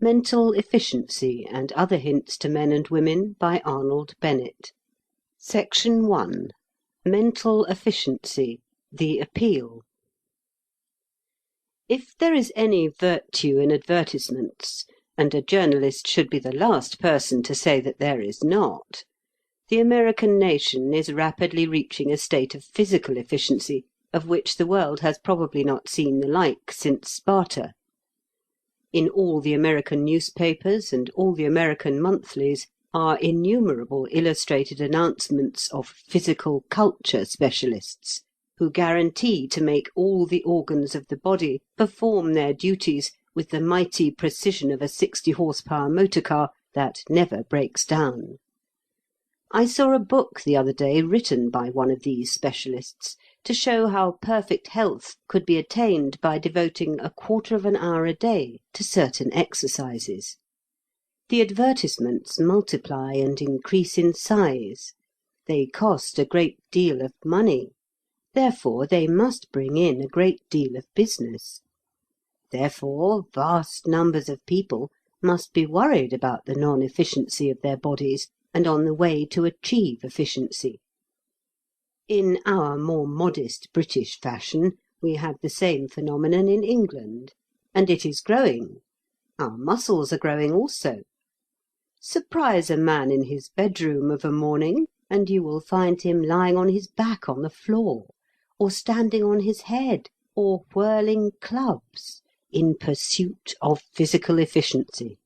Mental Efficiency and Other Hints to Men and Women by Arnold Bennett. Section 1. Mental Efficiency. The Appeal. If there is any virtue in advertisements, and a journalist should be the last person to say that there is not, the American nation is rapidly reaching a state of physical efficiency of which the world has probably not seen the like since Sparta. In all the American newspapers and all the American monthlies are innumerable illustrated announcements of physical culture specialists, who guarantee to make all the organs of the body perform their duties with the mighty precision of a 60-horsepower motor car that never breaks down. I saw a book the other day written by one of these specialists to show how perfect health could be attained by devoting a quarter of an hour a day to certain exercises. The advertisements multiply and increase in size. They cost a great deal of money. Therefore, they must bring in a great deal of business. Therefore, vast numbers of people must be worried about the non-efficiency of their bodies and on the way to achieve efficiency. In our more modest British fashion, we have the same phenomenon in England, and it is growing. Our muscles are growing also. Surprise a man in his bedroom of a morning, and you will find him lying on his back on the floor, or standing on his head, or whirling clubs, in pursuit of physical efficiency.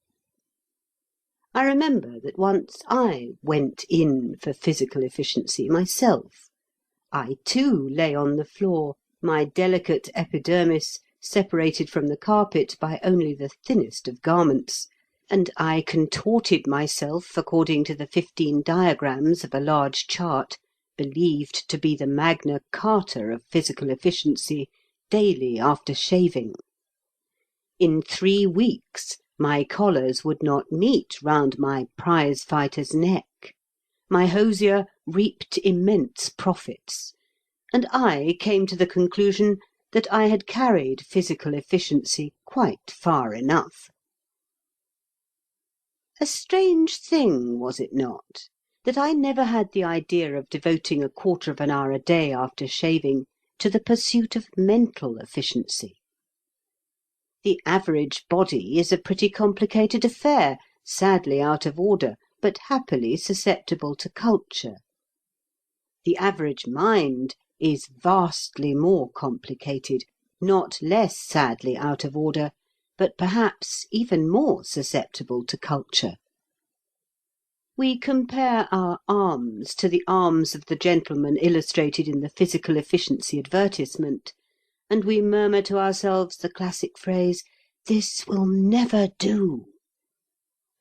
I remember that once I "went in" for physical efficiency myself. I, too, lay on the floor, my delicate epidermis separated from the carpet by only the thinnest of garments, and I contorted myself according to the 15 diagrams of a large chart, believed to be the Magna Carta of physical efficiency, daily after shaving. In 3 weeks my collars would not meet round my prize-fighter's neck. My hosier reaped immense profits, and I came to the conclusion that I had carried physical efficiency quite far enough. A strange thing, was it not, that I never had the idea of devoting a quarter of an hour a day after shaving to the pursuit of mental efficiency? The average body is a pretty complicated affair, sadly out of order, but happily susceptible to culture. The average mind is vastly more complicated, not less sadly out of order, but perhaps even more susceptible to culture. We compare our arms to the arms of the gentleman illustrated in the physical efficiency advertisement, and we murmur to ourselves the classic phrase, "This will never do."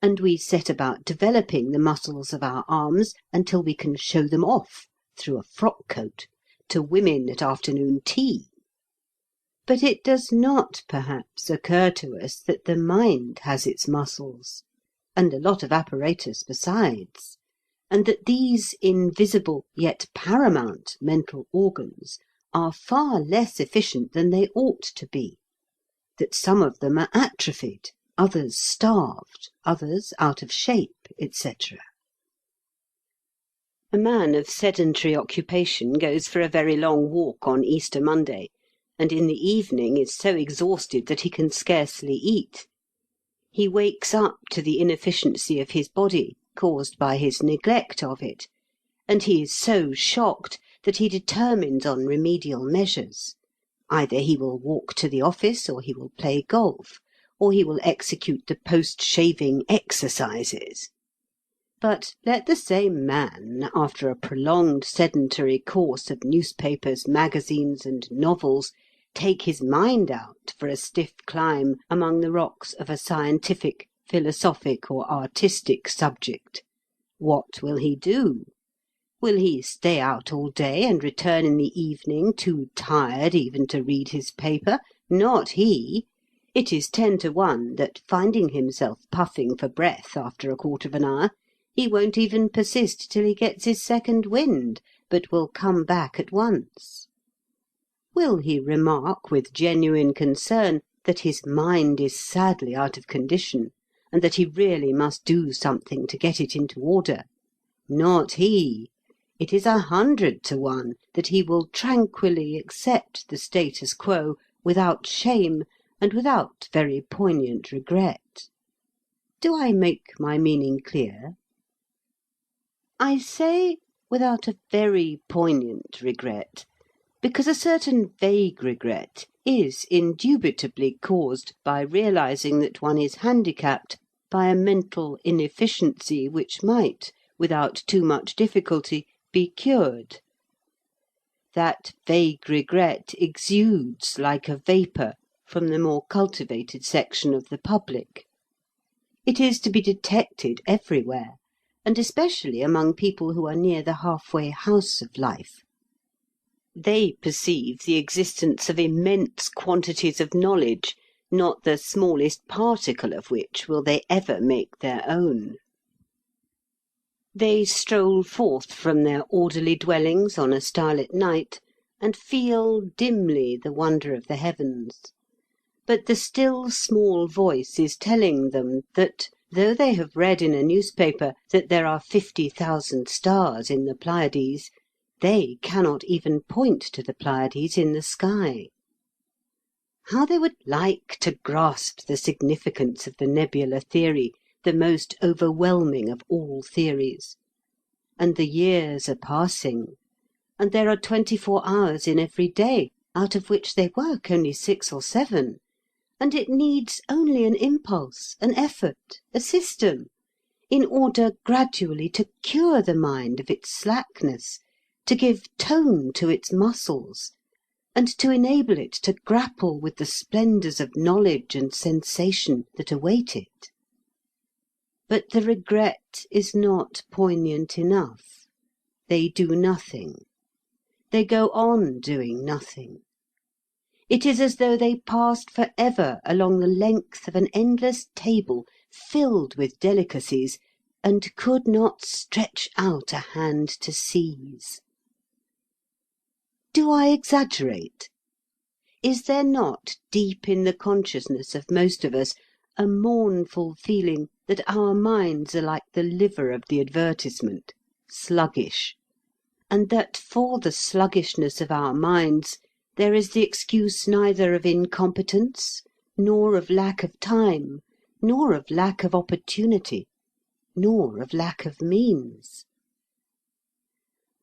And we set about developing the muscles of our arms until we can show them off, through a frock-coat, to women at afternoon tea. But it does not, perhaps, occur to us that the mind has its muscles, and a lot of apparatus besides, and that these invisible yet paramount mental organs are far less efficient than they ought to be, that some of them are atrophied, others starved, others out of shape, etc. A man of sedentary occupation goes for a very long walk on Easter Monday, and in the evening is so exhausted that he can scarcely eat. He wakes up to the inefficiency of his body, caused by his neglect of it, and he is so shocked that he determines on remedial measures. Either he will walk to the office, or he will play golf, or he will execute the post-shaving exercises. But let the same man, after a prolonged sedentary course of newspapers, magazines, and novels, take his mind out for a stiff climb among the rocks of a scientific, philosophic, or artistic subject. What will he do? Will he stay out all day and return in the evening too tired even to read his paper? Not he. It is 10 to 1 that, finding himself puffing for breath after a quarter of an hour, he won't even persist till he gets his second wind, but will come back at once. Will he remark with genuine concern that his mind is sadly out of condition, and that he really must do something to get it into order. Not he. It is 100 to 1 that he will tranquilly accept the status quo without shame and without very poignant regret. Do I make my meaning clear? I say without a very poignant regret, because a certain vague regret is indubitably caused by realizing that one is handicapped by a mental inefficiency which might, without too much difficulty, be cured. That vague regret exudes like a vapour from the more cultivated section of the public. It is to be detected everywhere, and especially among people who are near the halfway house of life. They perceive the existence of immense quantities of knowledge, not the smallest particle of which will they ever make their own. They stroll forth from their orderly dwellings on a starlit night, and feel dimly the wonder of the heavens. But the still small voice is telling them that, though they have read in a newspaper that there are 50,000 stars in the Pleiades, they cannot even point to the Pleiades in the sky. How they would like to grasp the significance of the nebular theory, the most overwhelming of all theories. And the years are passing, and there are 24 hours in every day, out of which they work only 6 or 7, and it needs only an impulse, an effort, a system, in order gradually to cure the mind of its slackness, to give tone to its muscles, and to enable it to grapple with the splendours of knowledge and sensation that await it. But the regret is not poignant enough. They do nothing. They go on doing nothing. It is as though they passed for ever along the length of an endless table filled with delicacies, and could not stretch out a hand to seize. Do I exaggerate? Is there not, deep in the consciousness of most of us, a mournful feeling that our minds are like the liver of the advertisement, sluggish, and that for the sluggishness of our minds there is the excuse neither of incompetence, nor of lack of time, nor of lack of opportunity, nor of lack of means?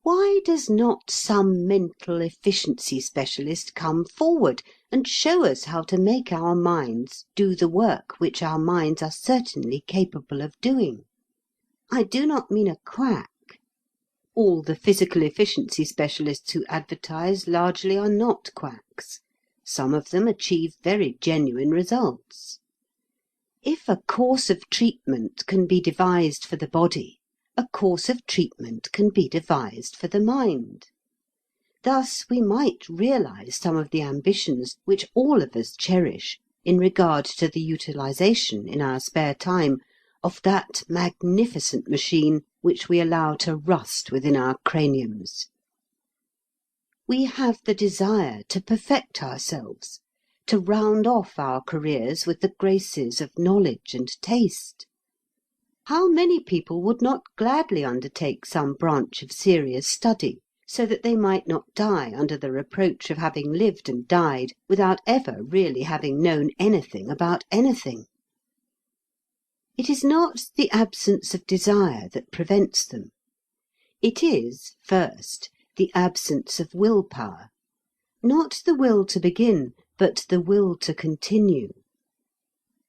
Why does not some mental efficiency specialist come forward and show us how to make our minds do the work which our minds are certainly capable of doing? I do not mean a quack. All the physical efficiency specialists who advertise largely are not quacks. Some of them achieve very genuine results. If a course of treatment can be devised for the body, a course of treatment can be devised for the mind. Thus we might realize some of the ambitions which all of us cherish in regard to the utilization in our spare time of that magnificent machine which we allow to rust within our craniums. We have the desire to perfect ourselves, to round off our careers with the graces of knowledge and taste. How many people would not gladly undertake some branch of serious study, so that they might not die under the reproach of having lived and died without ever really having known anything about anything? It is not the absence of desire that prevents them. It is, first, the absence of will power, not the will to begin, but the will to continue.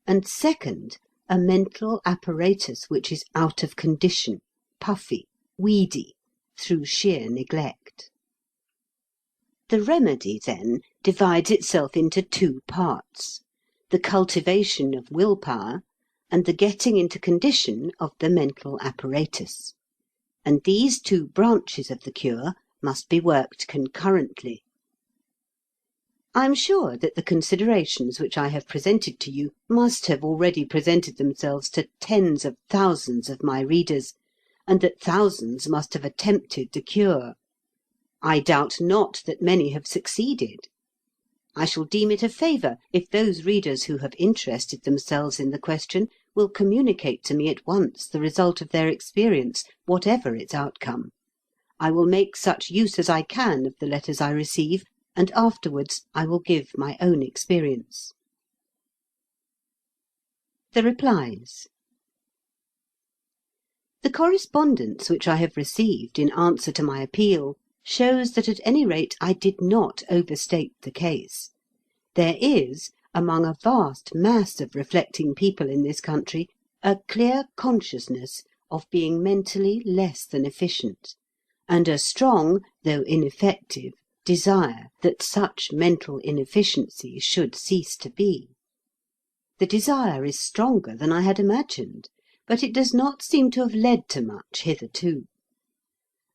And second, a mental apparatus which is out of condition, puffy, weedy, through sheer neglect. The remedy, then, divides itself into 2 parts, the cultivation of will power and the getting into condition of the mental apparatus. And these 2 branches of the cure must be worked concurrently. I am sure that the considerations which I have presented to you must have already presented themselves to tens of thousands of my readers, and that thousands must have attempted the cure. I doubt not that many have succeeded. I shall deem it a favour if those readers who have interested themselves in the question will communicate to me at once the result of their experience, whatever its outcome. I will make such use as I can of the letters I receive, and afterwards I will give my own experience. The replies. The correspondence which I have received in answer to my appeal shows that at any rate I did not overstate the case. There is, among a vast mass of reflecting people in this country, a clear consciousness of being mentally less than efficient, and a strong, though ineffective, desire that such mental inefficiency should cease to be. The desire is stronger than I had imagined, but it does not seem to have led to much hitherto.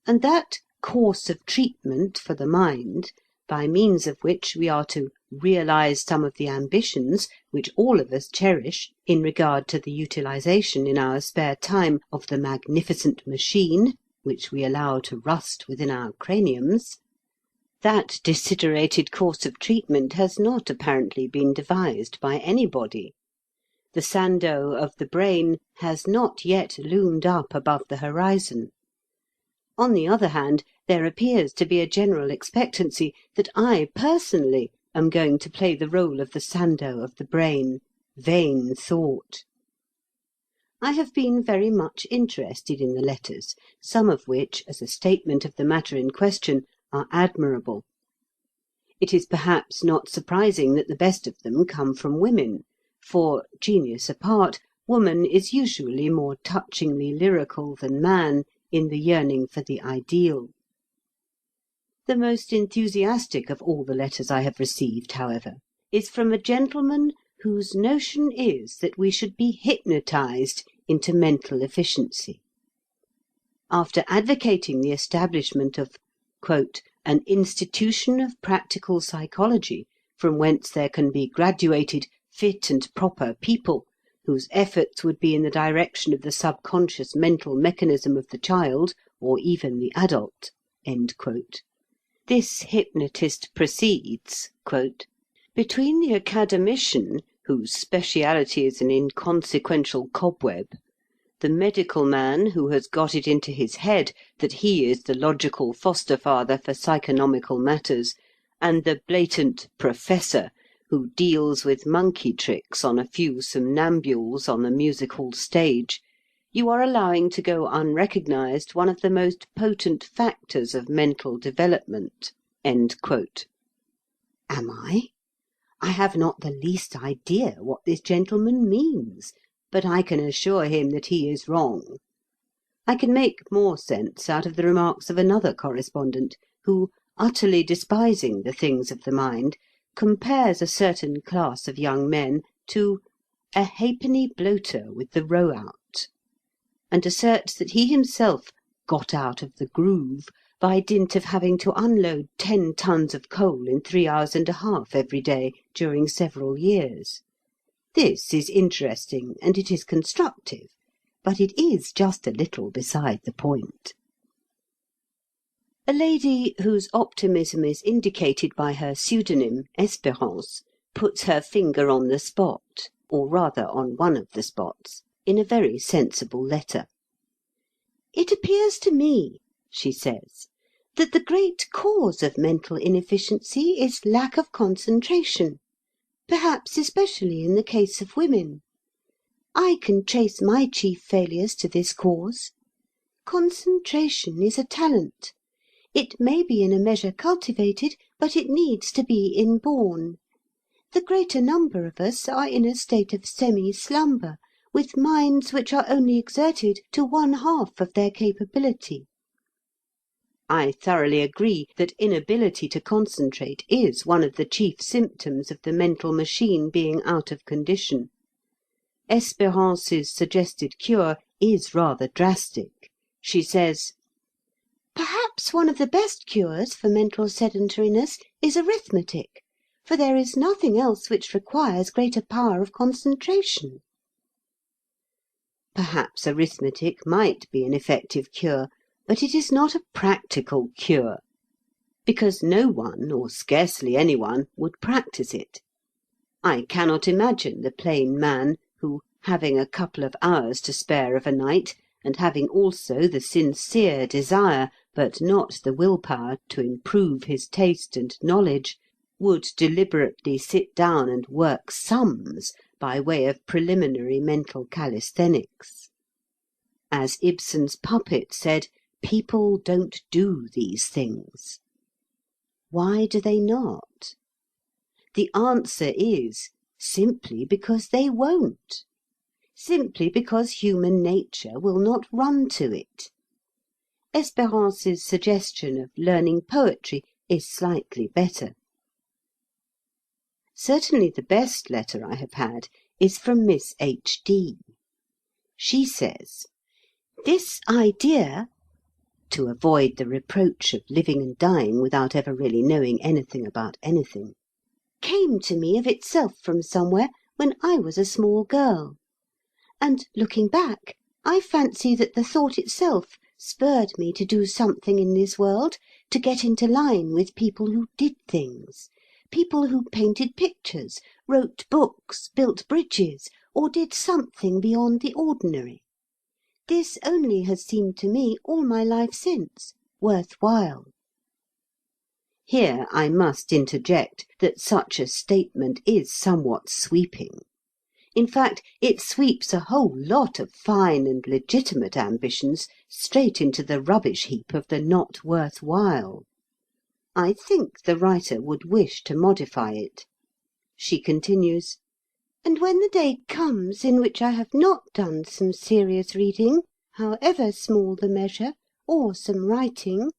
And that course of treatment for the mind, by means of which we are to realize some of the ambitions which all of us cherish in regard to the utilization in our spare time of the magnificent machine which we allow to rust within our craniums, that desiderated course of treatment has not apparently been devised by anybody. The Sandow of the brain has not yet loomed up above the horizon. On the other hand, there appears to be a general expectancy that I personally am going to play the role of the Sandow of the brain. Vain thought! I have been very much interested in the letters, some of which, as a statement of the matter in question, are admirable. It is perhaps not surprising that the best of them come from women, for, genius apart, woman is usually more touchingly lyrical than man in the yearning for the ideal. The most enthusiastic of all the letters I have received, however, is from a gentleman whose notion is that we should be hypnotized into mental efficiency. After advocating the establishment of "an institution of practical psychology, from whence there can be graduated fit and proper people, whose efforts would be in the direction of the subconscious mental mechanism of the child, or even the adult," this hypnotist proceeds, "between the academician, whose speciality is an inconsequential cobweb, the medical man who has got it into his head that he is the logical foster-father for psychonomical matters, and the blatant professor who deals with monkey tricks on a few somnambules on the music-hall stage, you are allowing to go unrecognized one of the most potent factors of mental development." Am I? I have not the least idea what this gentleman means, but I can assure him that he is wrong. I can make more sense out of the remarks of another correspondent, who, utterly despising the things of the mind, compares a certain class of young men to "a halfpenny bloater with the row out," and asserts that he himself "got out of the groove" by dint of having to unload 10 tons of coal in 3 hours and a half every day during several years. This is interesting and it is constructive, but it is just a little beside the point. A lady whose optimism is indicated by her pseudonym, Espérance, puts her finger on the spot, or rather on one of the spots, in a very sensible letter. "It appears to me," she says, "that the great cause of mental inefficiency is lack of concentration, perhaps especially in the case of women. I can trace my chief failures to this cause. Concentration is a talent. It may be in a measure cultivated, but it needs to be inborn. The greater number of us are in a state of semi-slumber, with minds which are only exerted to 1/2 of their capability." I thoroughly agree that inability to concentrate is one of the chief symptoms of the mental machine being out of condition. Espérance's suggested cure is rather drastic. She says, "Perhaps one of the best cures for mental sedentariness is arithmetic, for there is nothing else which requires greater power of concentration." Perhaps arithmetic might be an effective cure, but it is not a practical cure, because no one, or scarcely any one, would practise it. I cannot imagine the plain man who, Having a couple of hours to spare of a night, and having also the sincere desire, but not the will-power, to improve his taste and knowledge, would deliberately sit down and work sums by way of preliminary mental calisthenics. As Ibsen's puppet said, people don't do these things. Why do they not? The answer is simply because they won't. Simply because human nature will not run to it. Espérance's suggestion of learning poetry is slightly better. Certainly the best letter I have had is from Miss H.D. She says, "This idea," to avoid the reproach of living and dying without ever really knowing anything about anything, "came to me of itself from somewhere when I was a small girl. And, looking back, I fancy that the thought itself spurred me to do something in this world, to get into line with people who did things, people who painted pictures, wrote books, built bridges, or did something beyond the ordinary. This only has seemed to me, all my life since, worth while." Here I must interject that such a statement is somewhat sweeping. In fact, it sweeps a whole lot of fine and legitimate ambitions straight into the rubbish heap of the not worth while. I think the writer would wish to modify it. She continues, "And when the day comes in which I have not done some serious reading, however small the measure, or some writing,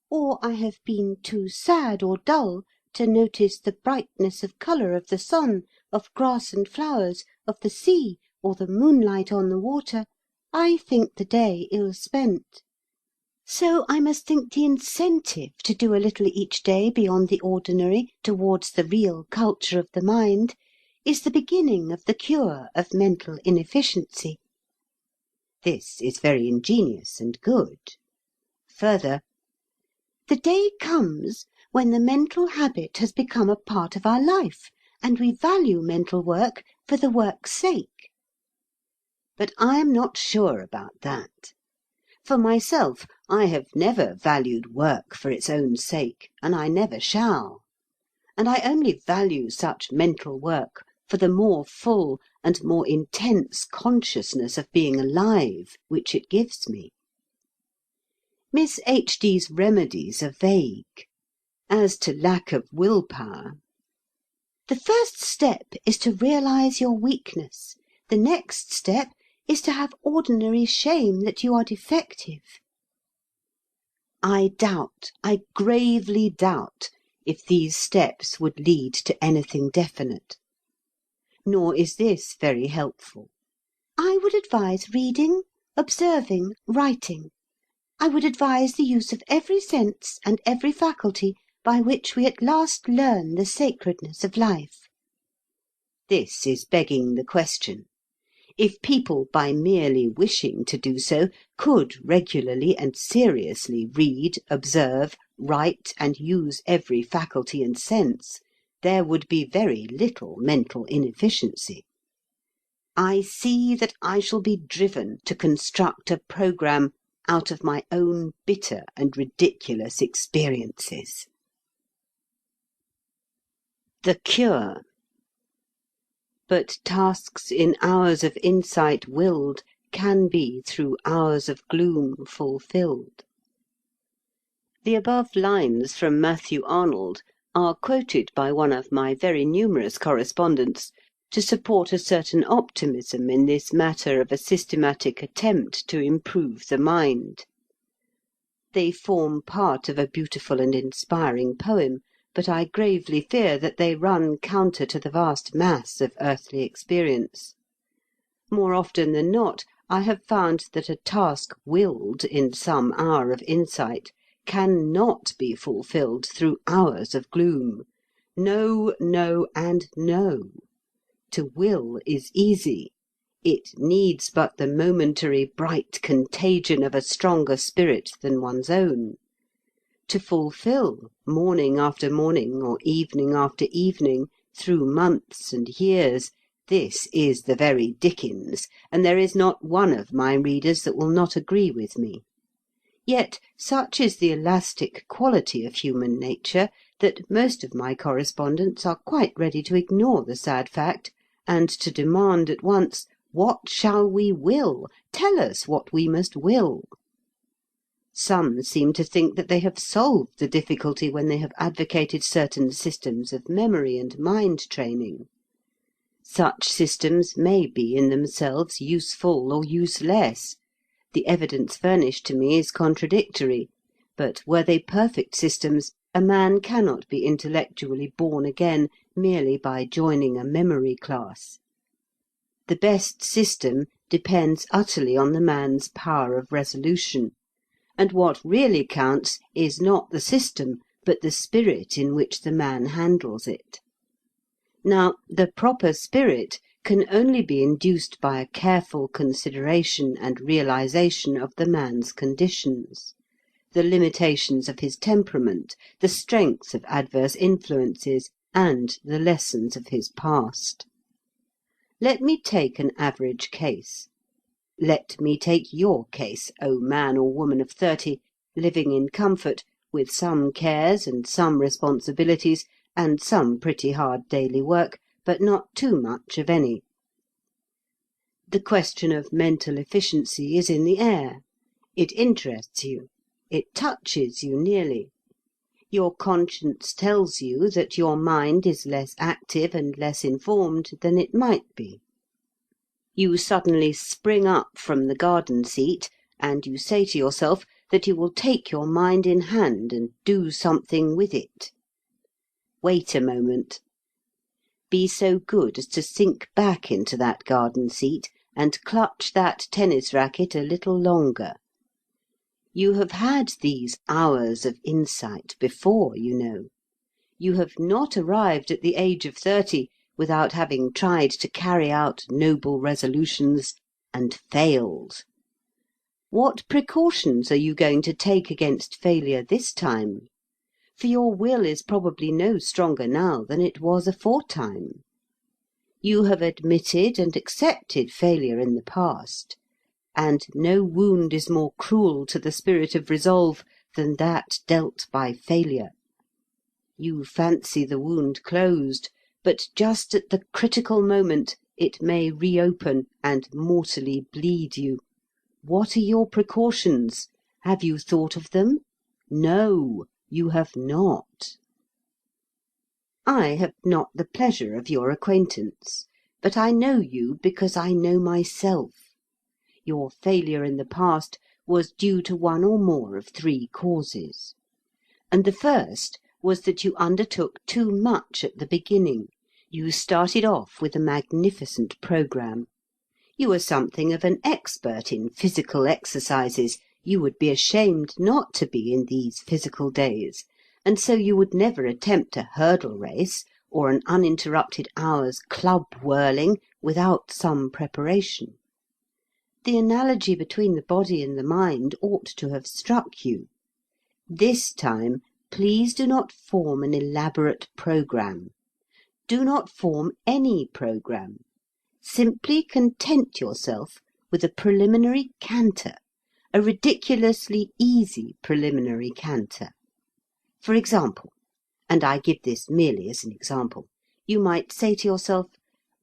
or I have been too sad or dull to notice the brightness of colour of the sun, of grass and flowers, of the sea, or the moonlight on the water, I think the day ill spent. So I must think the incentive to do a little each day beyond the ordinary towards the real culture of the mind is the beginning of the cure of mental inefficiency." This is very ingenious and good. Further, "The day comes when the mental habit has become a part of our life, and we value mental work for the work's sake." But I am not sure about that. For myself, I have never valued work for its own sake, and I never shall. And I only value such mental work for the more full and more intense consciousness of being alive which it gives me. Miss H.D.'s remedies are vague. As to lack of will-power, "The first step is to realize your weakness. The next step is to have ordinary shame that you are defective." I doubt, I gravely doubt, if these steps would lead to anything definite. Nor is this very helpful. I would advise reading, observing, writing. I would advise the use of every sense and every faculty by which we at last learn the sacredness of life. This is begging the question. If people, by merely wishing to do so, could regularly and seriously read, observe, write, and use every faculty and sense, there would be very little mental inefficiency. I see that I shall be driven to construct a programme out of my own bitter and ridiculous experiences. The cure. But tasks in hours of insight willed can be through hours of gloom fulfilled. The above lines from Matthew Arnold are quoted by one of my very numerous correspondents to support a certain optimism in this matter of a systematic attempt to improve the mind. They form part of a beautiful and inspiring poem, but I gravely fear that they run counter to the vast mass of earthly experience. More often than not, I have found that a task willed in some hour of insight cannot be fulfilled through hours of gloom. No, no, and no. To will is easy. It needs but the momentary bright contagion of a stronger spirit than one's own. To fulfill, morning after morning, or evening after evening, through months and years, This is the very dickens, and there is not one of my readers that will not agree with me. Yet such is the elastic quality of human nature that most of my correspondents are quite ready to ignore the sad fact, and to demand at once, "What shall we will? Tell us what we must will." Some seem to think that they have solved the difficulty when they have advocated certain systems of memory and mind training. Such systems may be in themselves useful or useless. The evidence furnished to me is contradictory, but were they perfect systems, a man cannot be intellectually born again merely by joining a memory class. The best system depends utterly on the man's power of resolution, and what really counts is not the system, but the spirit in which the man handles it. Now, the proper spirit can only be induced by a careful consideration and realization of the man's conditions, the limitations of his temperament, the strength of adverse influences, and the lessons of his past. Let me take an average case. Let me take your case, O man or woman of 30, living in comfort, with some cares and some responsibilities, and some pretty hard daily work, but not too much of any. The question of mental efficiency is in the air. It interests you. It touches you nearly. Your conscience tells you that your mind is less active and less informed than it might be. You suddenly spring up from the garden seat, and you say to yourself that you will take your mind in hand and do something with it. Wait a moment. Be so good as to sink back into that garden seat and clutch that tennis racket a little longer. You have had these hours of insight before, you know. You have not arrived at the age of 30 without having tried to carry out noble resolutions and failed. What precautions are you going to take against failure this time? For your will is probably no stronger now than it was aforetime. You have admitted and accepted failure in the past, and no wound is more cruel to the spirit of resolve than that dealt by failure. You fancy the wound closed, but just at the critical moment it may reopen and mortally bleed you. What are your precautions? Have you thought of them? No. You have not. I have not the pleasure of your acquaintance, but I know you because I know myself. Your failure in the past was due to one or more of 3 causes. And the first was that you undertook too much at the beginning. You started off with a magnificent programme. You were something of an expert in physical exercises. You would be ashamed not to be in these physical days, and so you would never attempt a hurdle race or an uninterrupted hour's club whirling without some preparation. The analogy between the body and the mind ought to have struck you. This time, please do not form an elaborate programme. Do not form any programme. Simply content yourself with a preliminary canter, a ridiculously easy preliminary canter. For example, and I give this merely as an example, you might say to yourself,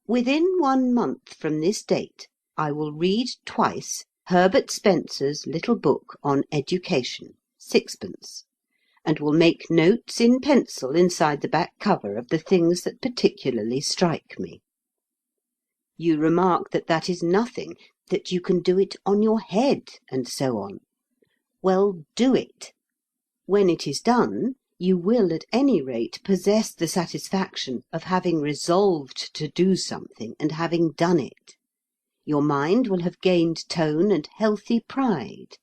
"Within 1 month from this date, I will read twice Herbert Spencer's little book on education, 6d., and will make notes in pencil inside the back cover of the things that particularly strike me." You remark that that is nothing, that you can do it on your head, and so on. Well, do it. When it is done, you will at any rate possess the satisfaction of having resolved to do something and having done it. Your mind will have gained tone and healthy pride.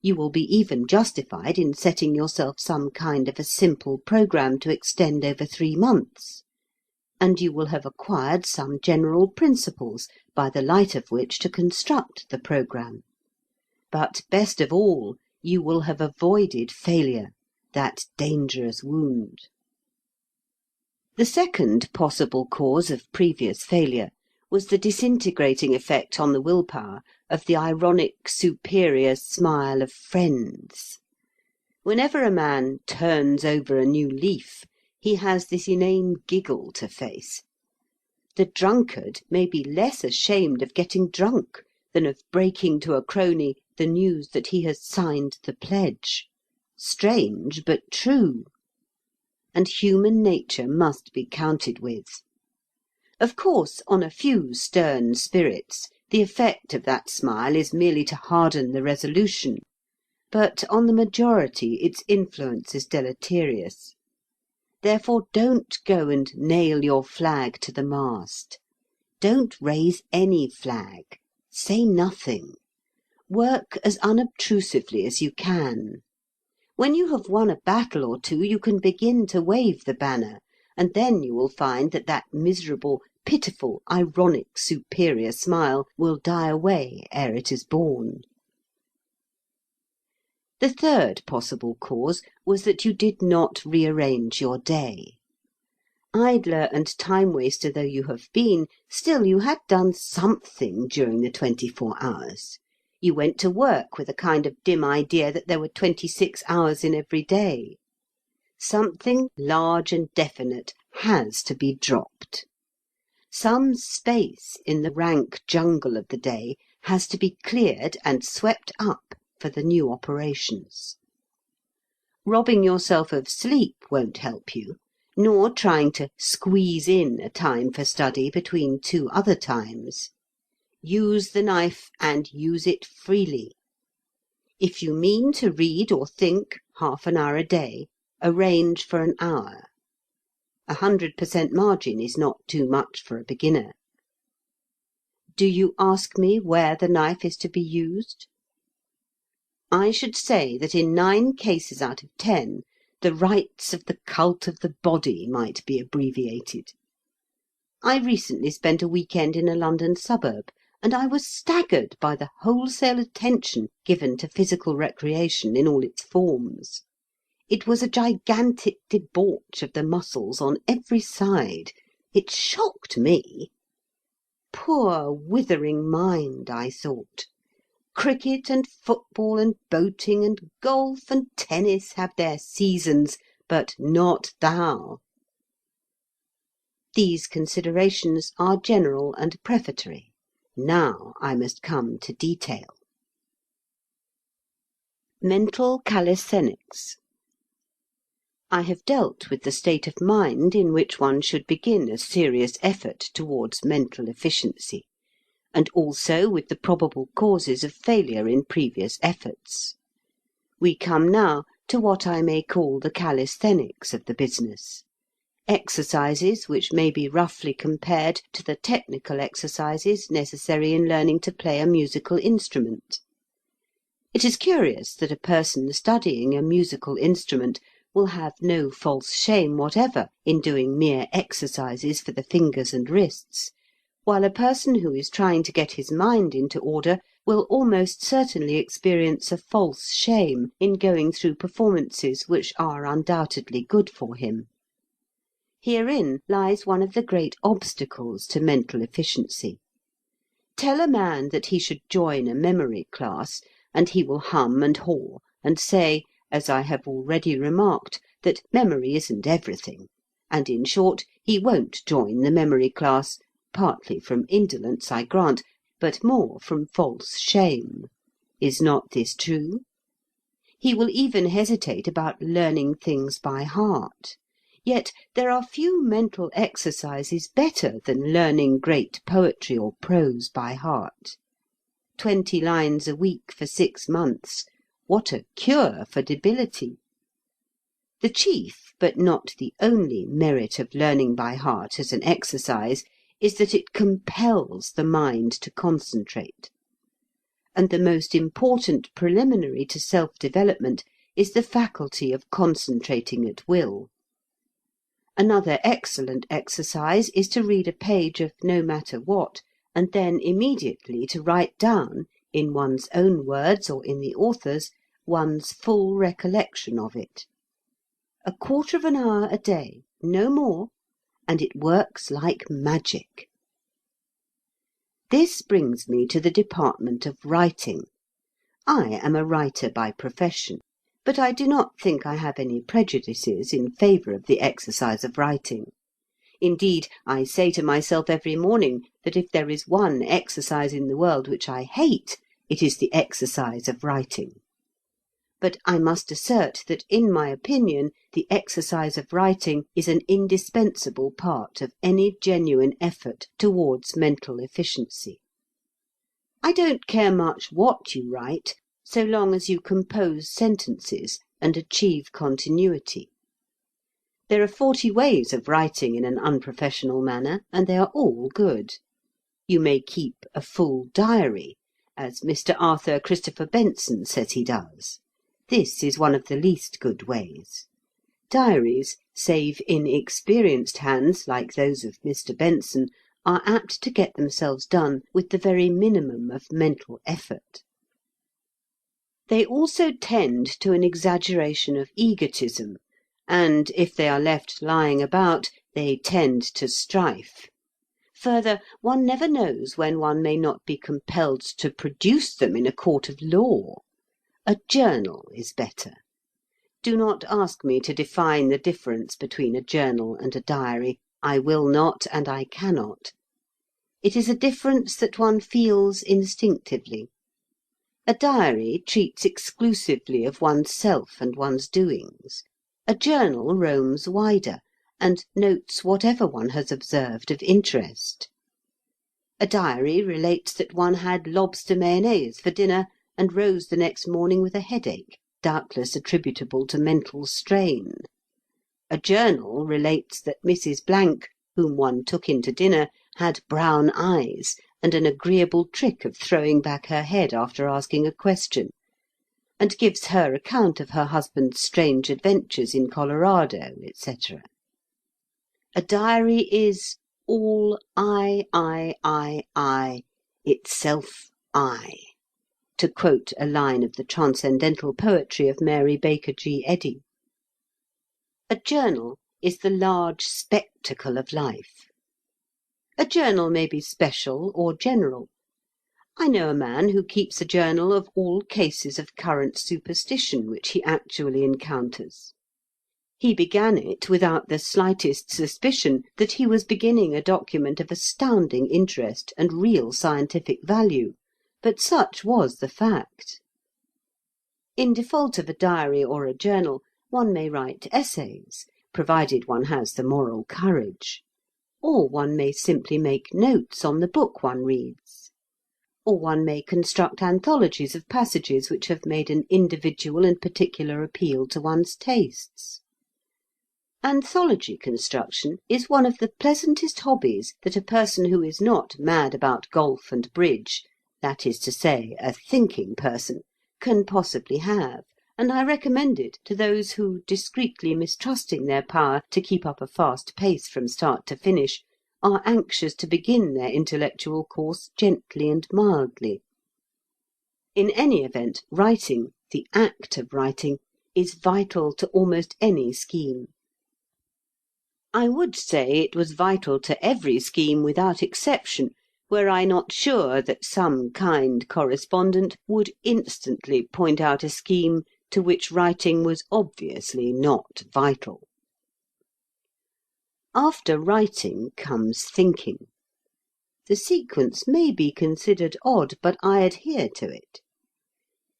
You will be even justified in setting yourself some kind of a simple programme to extend over 3 months. And you will have acquired some general principles by the light of which to construct the programme. But best of all, you will have avoided failure, that dangerous wound. The second possible cause of previous failure was the disintegrating effect on the will-power of the ironic, superior smile of friends. Whenever a man turns over a new leaf, he has this inane giggle to face. The drunkard may be less ashamed of getting drunk than of breaking to a crony the news that he has signed the pledge. Strange, but true. And human nature must be counted with. Of course, on a few stern spirits, the effect of that smile is merely to harden the resolution, but on the majority its influence is deleterious. Therefore don't go and nail your flag to the mast. Don't raise any flag. Say nothing. Work as unobtrusively as you can. When you have won a battle or two, you can begin to wave the banner, and then you will find that that miserable, pitiful, ironic, superior smile will die away ere it is born. The third possible cause was that you did not rearrange your day. Idler and time-waster though you have been, still you had done something during the 24 hours. You went to work with a kind of dim idea that there were 26 hours in every day. Something large and definite has to be dropped. Some space in the rank jungle of the day has to be cleared and swept up for the new operations. Robbing yourself of sleep won't help you, nor trying to squeeze in a time for study between two other times. Use the knife and use it freely. If you mean to read or think half an hour a day, arrange for an hour. 100% margin is not too much for a beginner. Do you ask me where the knife is to be used? I should say that in 9 cases out of 10, the rites of the cult of the body might be abbreviated. I recently spent a weekend in a London suburb, and I was staggered by the wholesale attention given to physical recreation in all its forms. It was a gigantic debauch of the muscles on every side. It shocked me. Poor withering mind, I thought. Cricket and football and boating and golf and tennis have their seasons, but not thou. These considerations are general and prefatory. Now I must come to detail. Mental calisthenics. I have dealt with the state of mind in which one should begin a serious effort towards mental efficiency, and also with the probable causes of failure in previous efforts. We come now to what I may call the calisthenics of the business. Exercises which may be roughly compared to the technical exercises necessary in learning to play a musical instrument. It is curious that a person studying a musical instrument will have no false shame whatever in doing mere exercises for the fingers and wrists, while a person who is trying to get his mind into order will almost certainly experience a false shame in going through performances which are undoubtedly good for him. Herein lies one of the great obstacles to mental efficiency. Tell a man that he should join a memory class, and he will hum and haw and say, as I have already remarked, that memory isn't everything, and in short, he won't join the memory class, partly from indolence, I grant, but more from false shame. Is not this true? He will even hesitate about learning things by heart. Yet there are few mental exercises better than learning great poetry or prose by heart. 20 lines a week for 6 months. What a cure for debility! The chief, but not the only, merit of learning by heart as an exercise is that it compels the mind to concentrate. And the most important preliminary to self-development is the faculty of concentrating at will. Another excellent exercise is to read a page of no matter what, and then immediately to write down, in one's own words or in the author's, one's full recollection of it. A quarter of an hour a day, no more, and it works like magic. This brings me to the department of writing. I am a writer by profession, but I do not think I have any prejudices in favour of the exercise of writing. Indeed, I say to myself every morning that if there is one exercise in the world which I hate, it is the exercise of writing. But I must assert that, in my opinion, the exercise of writing is an indispensable part of any genuine effort towards mental efficiency. I don't care much what you write, so long as you compose sentences and achieve continuity. There are 40 ways of writing in an unprofessional manner, and they are all good. You may keep a full diary, as Mr. Arthur Christopher Benson says he does. This is one of the least good ways. Diaries, save in experienced hands like those of Mr. Benson, are apt to get themselves done with the very minimum of mental effort. They also tend to an exaggeration of egotism, and, if they are left lying about, they tend to strife. Further, one never knows when one may not be compelled to produce them in a court of law. A journal is better. Do not ask me to define the difference between a journal and a diary. I will not, and I cannot. It is a difference that one feels instinctively. A diary treats exclusively of one's self and one's doings. A journal roams wider, and notes whatever one has observed of interest. A diary relates that one had lobster mayonnaise for dinner, and rose the next morning with a headache, doubtless attributable to mental strain. A journal relates that Mrs. Blank, whom one took in to dinner, had brown eyes, and an agreeable trick of throwing back her head after asking a question, and gives her account of her husband's strange adventures in Colorado, etc. A diary is all I, itself I, to quote a line of the transcendental poetry of Mary Baker G. Eddy. A journal is the large spectacle of life. A journal may be special or general. I know a man who keeps a journal of all cases of current superstition which he actually encounters. He began it without the slightest suspicion that he was beginning a document of astounding interest and real scientific value, but such was the fact. In default of a diary or a journal, one may write essays, provided one has the moral courage. Or one may simply make notes on the book one reads. Or one may construct anthologies of passages which have made an individual and particular appeal to one's tastes. Anthology construction is one of the pleasantest hobbies that a person who is not mad about golf and bridge, that is to say, a thinking person, can possibly have, and I recommend it to those who, discreetly mistrusting their power to keep up a fast pace from start to finish, are anxious to begin their intellectual course gently and mildly. In any event, writing, the act of writing, is vital to almost any scheme. I would say it was vital to every scheme without exception, were I not sure that some kind correspondent would instantly point out a scheme to which writing was obviously not vital. After writing comes thinking. The sequence may be considered odd, but I adhere to it.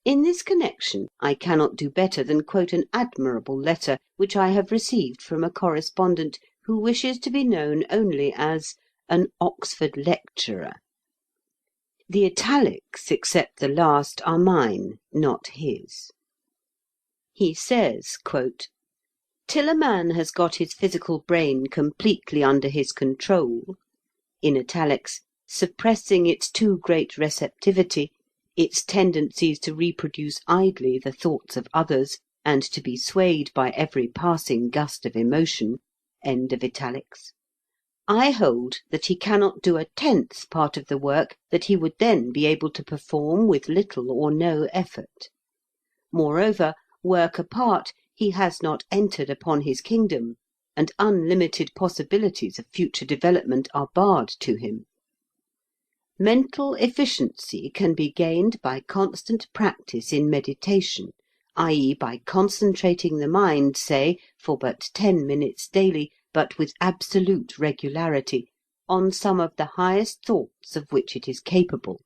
In this connection, I cannot do better than quote an admirable letter which I have received from a correspondent who wishes to be known only as an Oxford lecturer. The italics, except the last, are mine, not his. He says, quote, "Till a man has got his physical brain completely under his control," in italics, suppressing its too great receptivity, its tendencies to reproduce idly the thoughts of others, and to be swayed by every passing gust of emotion, end of italics, I hold that he cannot do a tenth part of the work that he would then be able to perform with little or no effort. Moreover, work apart, he has not entered upon his kingdom. and unlimited possibilities of future development are barred to him. Mental efficiency can be gained by constant practice in meditation, i.e., by concentrating the mind, say, for but 10 minutes daily, but with absolute regularity, on some of the highest thoughts of which it is capable.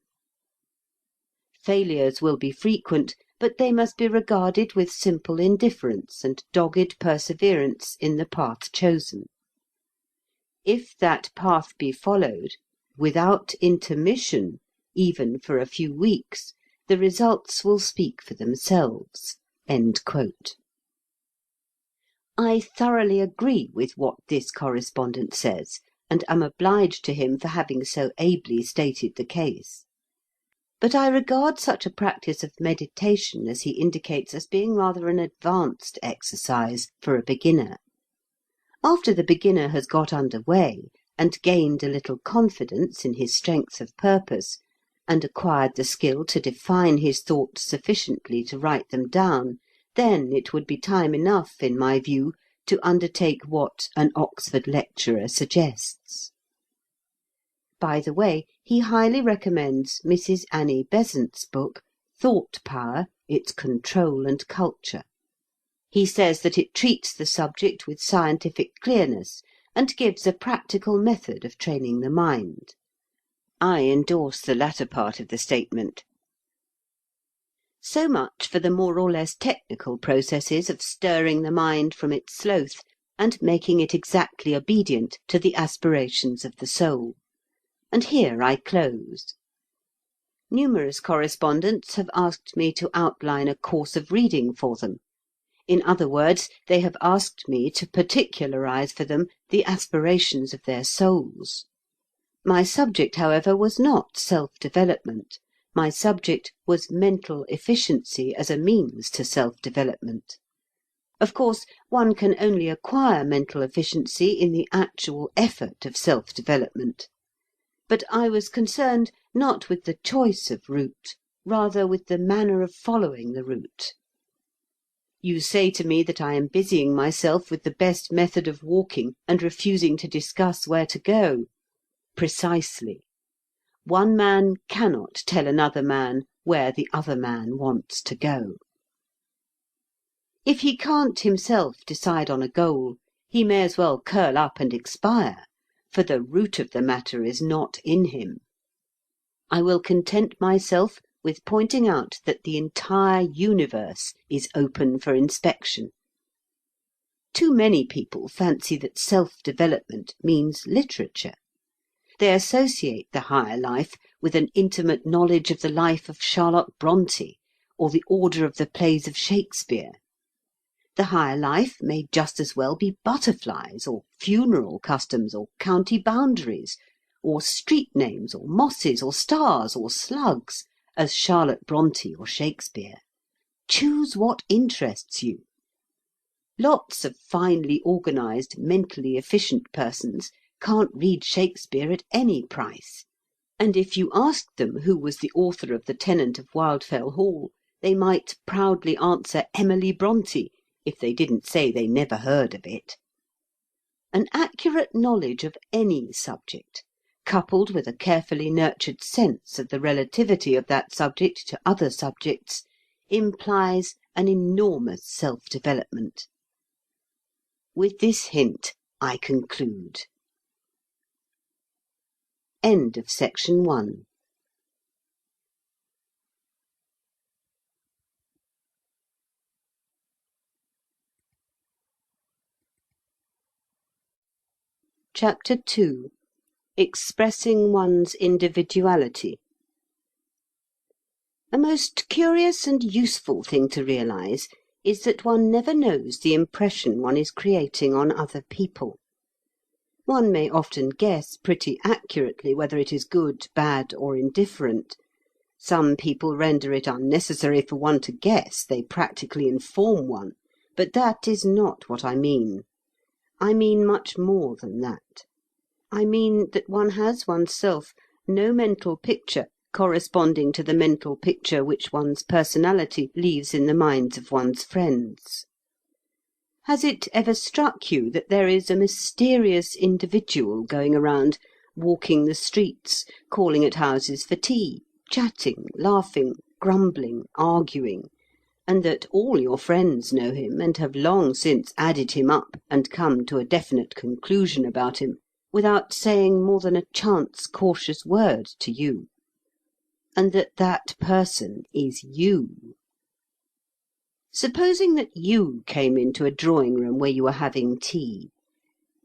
Failures will be frequent, but they must be regarded with simple indifference and dogged perseverance in the path chosen. If that path be followed, without intermission, even for a few weeks, the results will speak for themselves." End quote. I thoroughly agree with what this correspondent says, and am obliged to him for having so ably stated the case. But I regard such a practice of meditation as he indicates as being rather an advanced exercise for a beginner. After the beginner has got under way, and gained a little confidence in his strength of purpose, and acquired the skill to define his thoughts sufficiently to write them down, then it would be time enough, in my view, to undertake what an Oxford lecturer suggests. By the way, he highly recommends Mrs. Annie Besant's book, Thought Power, Its Control and Culture. He says that it treats the subject with scientific clearness and gives a practical method of training the mind. I endorse the latter part of the statement. So much for the more or less technical processes of stirring the mind from its sloth and making it exactly obedient to the aspirations of the soul. And here I close. Numerous correspondents have asked me to outline a course of reading for them. In other words, they have asked me to particularize for them the aspirations of their souls. My subject, however, was not self-development. My subject was mental efficiency as a means to self-development. Of course, one can only acquire mental efficiency in the actual effort of self-development. But I was concerned not with the choice of route, rather with the manner of following the route. You say to me that I am busying myself with the best method of walking and refusing to discuss where to go. Precisely. One man cannot tell another man where the other man wants to go. If he can't himself decide on a goal, he may as well curl up and expire, for the root of the matter is not in him. I will content myself with pointing out that the entire universe is open for inspection. Too many people fancy that self-development means literature. They associate the higher life with an intimate knowledge of the life of Charlotte Brontë or the order of the plays of Shakespeare. The higher life may just as well be butterflies, or funeral customs, or county boundaries, or street names, or mosses, or stars, or slugs, as Charlotte Brontë or Shakespeare. Choose what interests you. Lots of finely organised, mentally efficient persons can't read Shakespeare at any price, and if you asked them who was the author of The Tenant of Wildfell Hall, they might proudly answer Emily Brontë, if they didn't say they never heard of it. An accurate knowledge of any subject, coupled with a carefully nurtured sense of the relativity of that subject to other subjects, implies an enormous self-development. With this hint, I conclude. End of section 1. Chapter 2. Expressing one's individuality. A most curious and useful thing to realize is that one never knows the impression one is creating on other people. One may often guess pretty accurately whether it is good, bad, or indifferent. Some people render it unnecessary for one to guess, they practically inform one, but that is not what I mean. I mean much more than that. I mean that one has oneself no mental picture corresponding to the mental picture which one's personality leaves in the minds of one's friends. Has it ever struck you that there is a mysterious individual going around, walking the streets, calling at houses for tea, chatting, laughing, grumbling, arguing, and that all your friends know him and have long since added him up and come to a definite conclusion about him, without saying more than a chance cautious word to you? And that that person is you. Supposing that you came into a drawing room where you were having tea,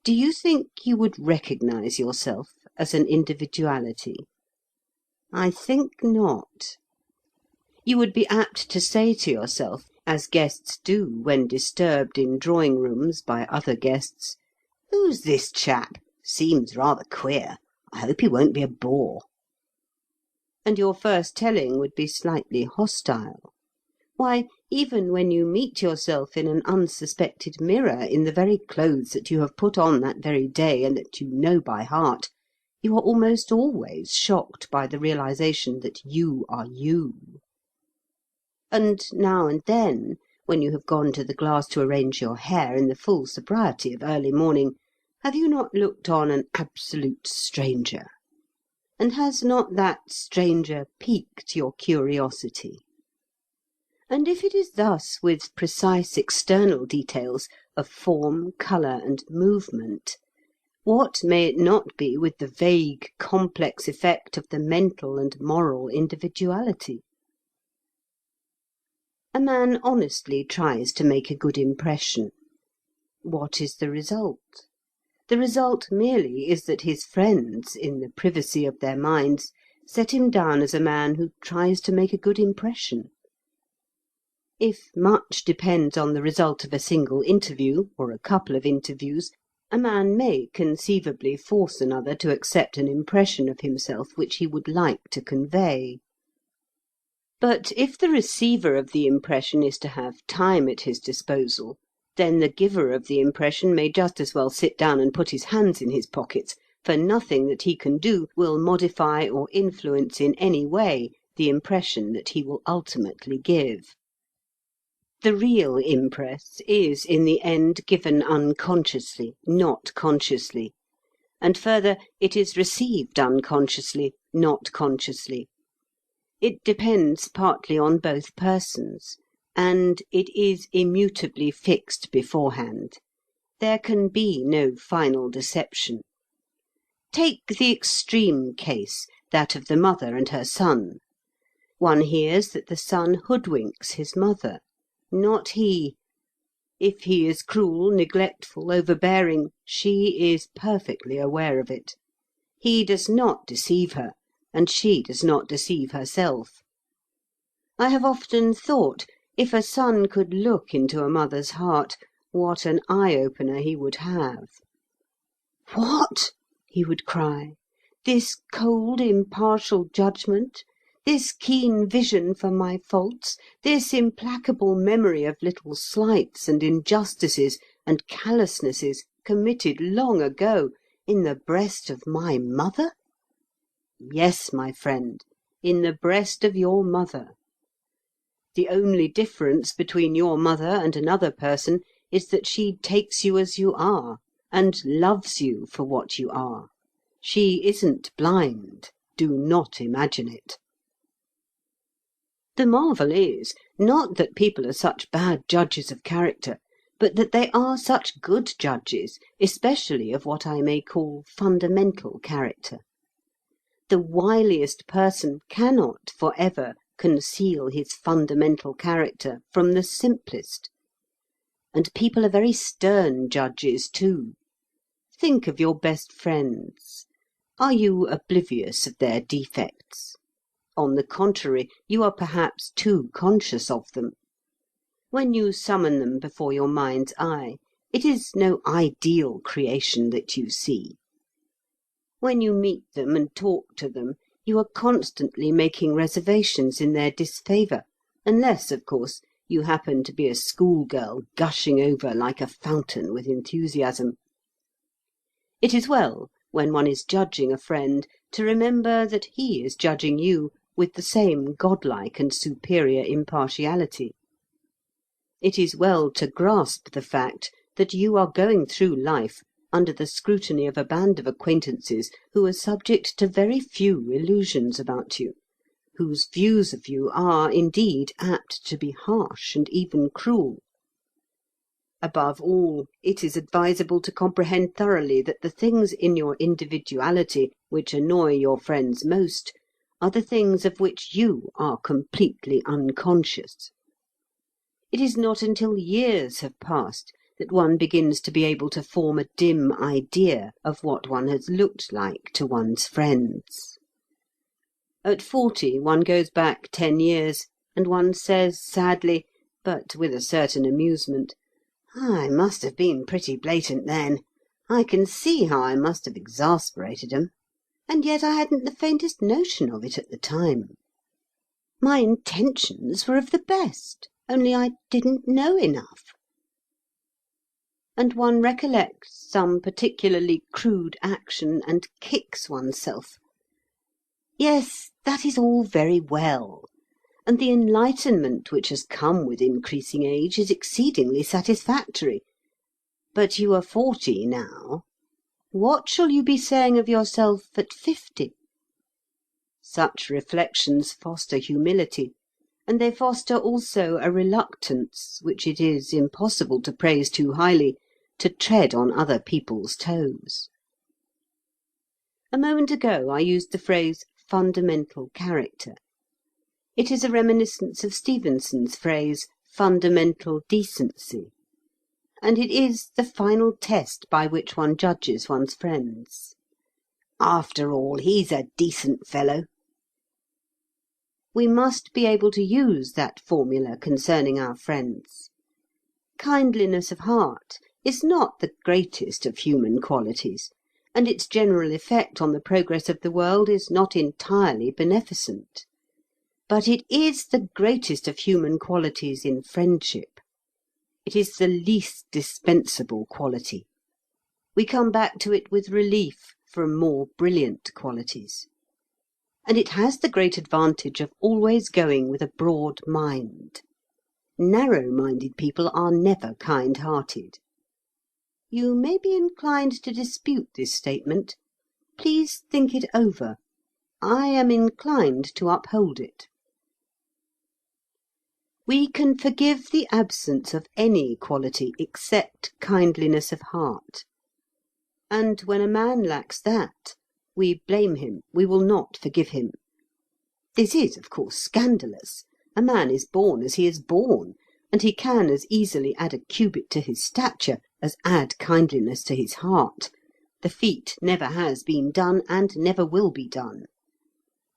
do you think you would recognize yourself as an individuality? I think not. You would be apt to say to yourself, as guests do when disturbed in drawing rooms by other guests, "Who's this chap? Seems rather queer. I hope he won't be a bore." And your first telling would be slightly hostile. Why, even when you meet yourself in an unsuspected mirror in the very clothes that you have put on that very day and that you know by heart, you are almost always shocked by the realization that you are you. And now and then, when you have gone to the glass to arrange your hair in the full sobriety of early morning, have you not looked on an absolute stranger? And has not that stranger piqued your curiosity? And if it is thus with precise external details of form, colour, and movement, what may it not be with the vague, complex effect of the mental and moral individuality? A man honestly tries to make a good impression. What is the result? The result merely is that his friends, in the privacy of their minds, set him down as a man who tries to make a good impression. If much depends on the result of a single interview, or a couple of interviews, a man may conceivably force another to accept an impression of himself which he would like to convey. But if the receiver of the impression is to have time at his disposal, then the giver of the impression may just as well sit down and put his hands in his pockets, for nothing that he can do will modify or influence in any way the impression that he will ultimately give. The real impress is in the end given unconsciously, not consciously, and further, it is received unconsciously, not consciously. It depends partly on both persons, and it is immutably fixed beforehand. There can be no final deception. Take the extreme case, that of the mother and her son. One hears that the son hoodwinks his mother. Not he. If he is cruel, neglectful, overbearing, she is perfectly aware of it. He does not deceive her, and she does not deceive herself. I have often thought, if a son could look into a mother's heart, what an eye-opener he would have. "What?" he would cry. "This cold, impartial judgment? This keen vision for my faults, this implacable memory of little slights and injustices and callousnesses committed long ago in the breast of my mother?" Yes, my friend, in the breast of your mother. The only difference between your mother and another person is that she takes you as you are, and loves you for what you are. She isn't blind. Do not imagine it. The marvel is, not that people are such bad judges of character, but that they are such good judges, especially of what I may call fundamental character. The wiliest person cannot for ever conceal his fundamental character from the simplest. And people are very stern judges too. Think of your best friends. Are you oblivious of their defects? On the contrary, you are perhaps too conscious of them. When you summon them before your mind's eye, it is no ideal creation that you see. When you meet them and talk to them, you are constantly making reservations in their disfavour, unless, of course, you happen to be a schoolgirl gushing over like a fountain with enthusiasm. It is well, when one is judging a friend, to remember that he is judging you with the same godlike and superior impartiality. It is well to grasp the fact that you are going through life under the scrutiny of a band of acquaintances who are subject to very few illusions about you, whose views of you are, indeed, apt to be harsh and even cruel. Above all, it is advisable to comprehend thoroughly that the things in your individuality which annoy your friends most are the things of which you are completely unconscious. It is not until years have passed that one begins to be able to form a dim idea of what one has looked like to one's friends. At 40 one goes back 10 years, and one says sadly, but with a certain amusement, "I must have been pretty blatant then. I can see how I must have exasperated 'em. And yet I hadn't the faintest notion of it at the time. My intentions were of the best, only I didn't know enough." And one recollects some particularly crude action and kicks oneself. Yes, that is all very well, and the enlightenment which has come with increasing age is exceedingly satisfactory. But you are 40 now. What shall you be saying of yourself at 50? Such reflections foster humility, and they foster also a reluctance, which it is impossible to praise too highly, to tread on other people's toes. A moment ago I used the phrase fundamental character. It is a reminiscence of Stevenson's phrase fundamental decency, and it is the final test by which one judges one's friends. After all, he's a decent fellow. We must be able to use that formula concerning our friends. Kindliness of heart is not the greatest of human qualities, and its general effect on the progress of the world is not entirely beneficent. But it is the greatest of human qualities in friendship. It is the least dispensable quality. We come back to it with relief from more brilliant qualities. And it has the great advantage of always going with a broad mind. Narrow-minded people are never kind-hearted. You may be inclined to dispute this statement. Please think it over. I am inclined to uphold it. We can forgive the absence of any quality except kindliness of heart. And when a man lacks that, we blame him, we will not forgive him. This is, of course, scandalous. A man is born as he is born, and he can as easily add a cubit to his stature as add kindliness to his heart. The feat never has been done and never will be done.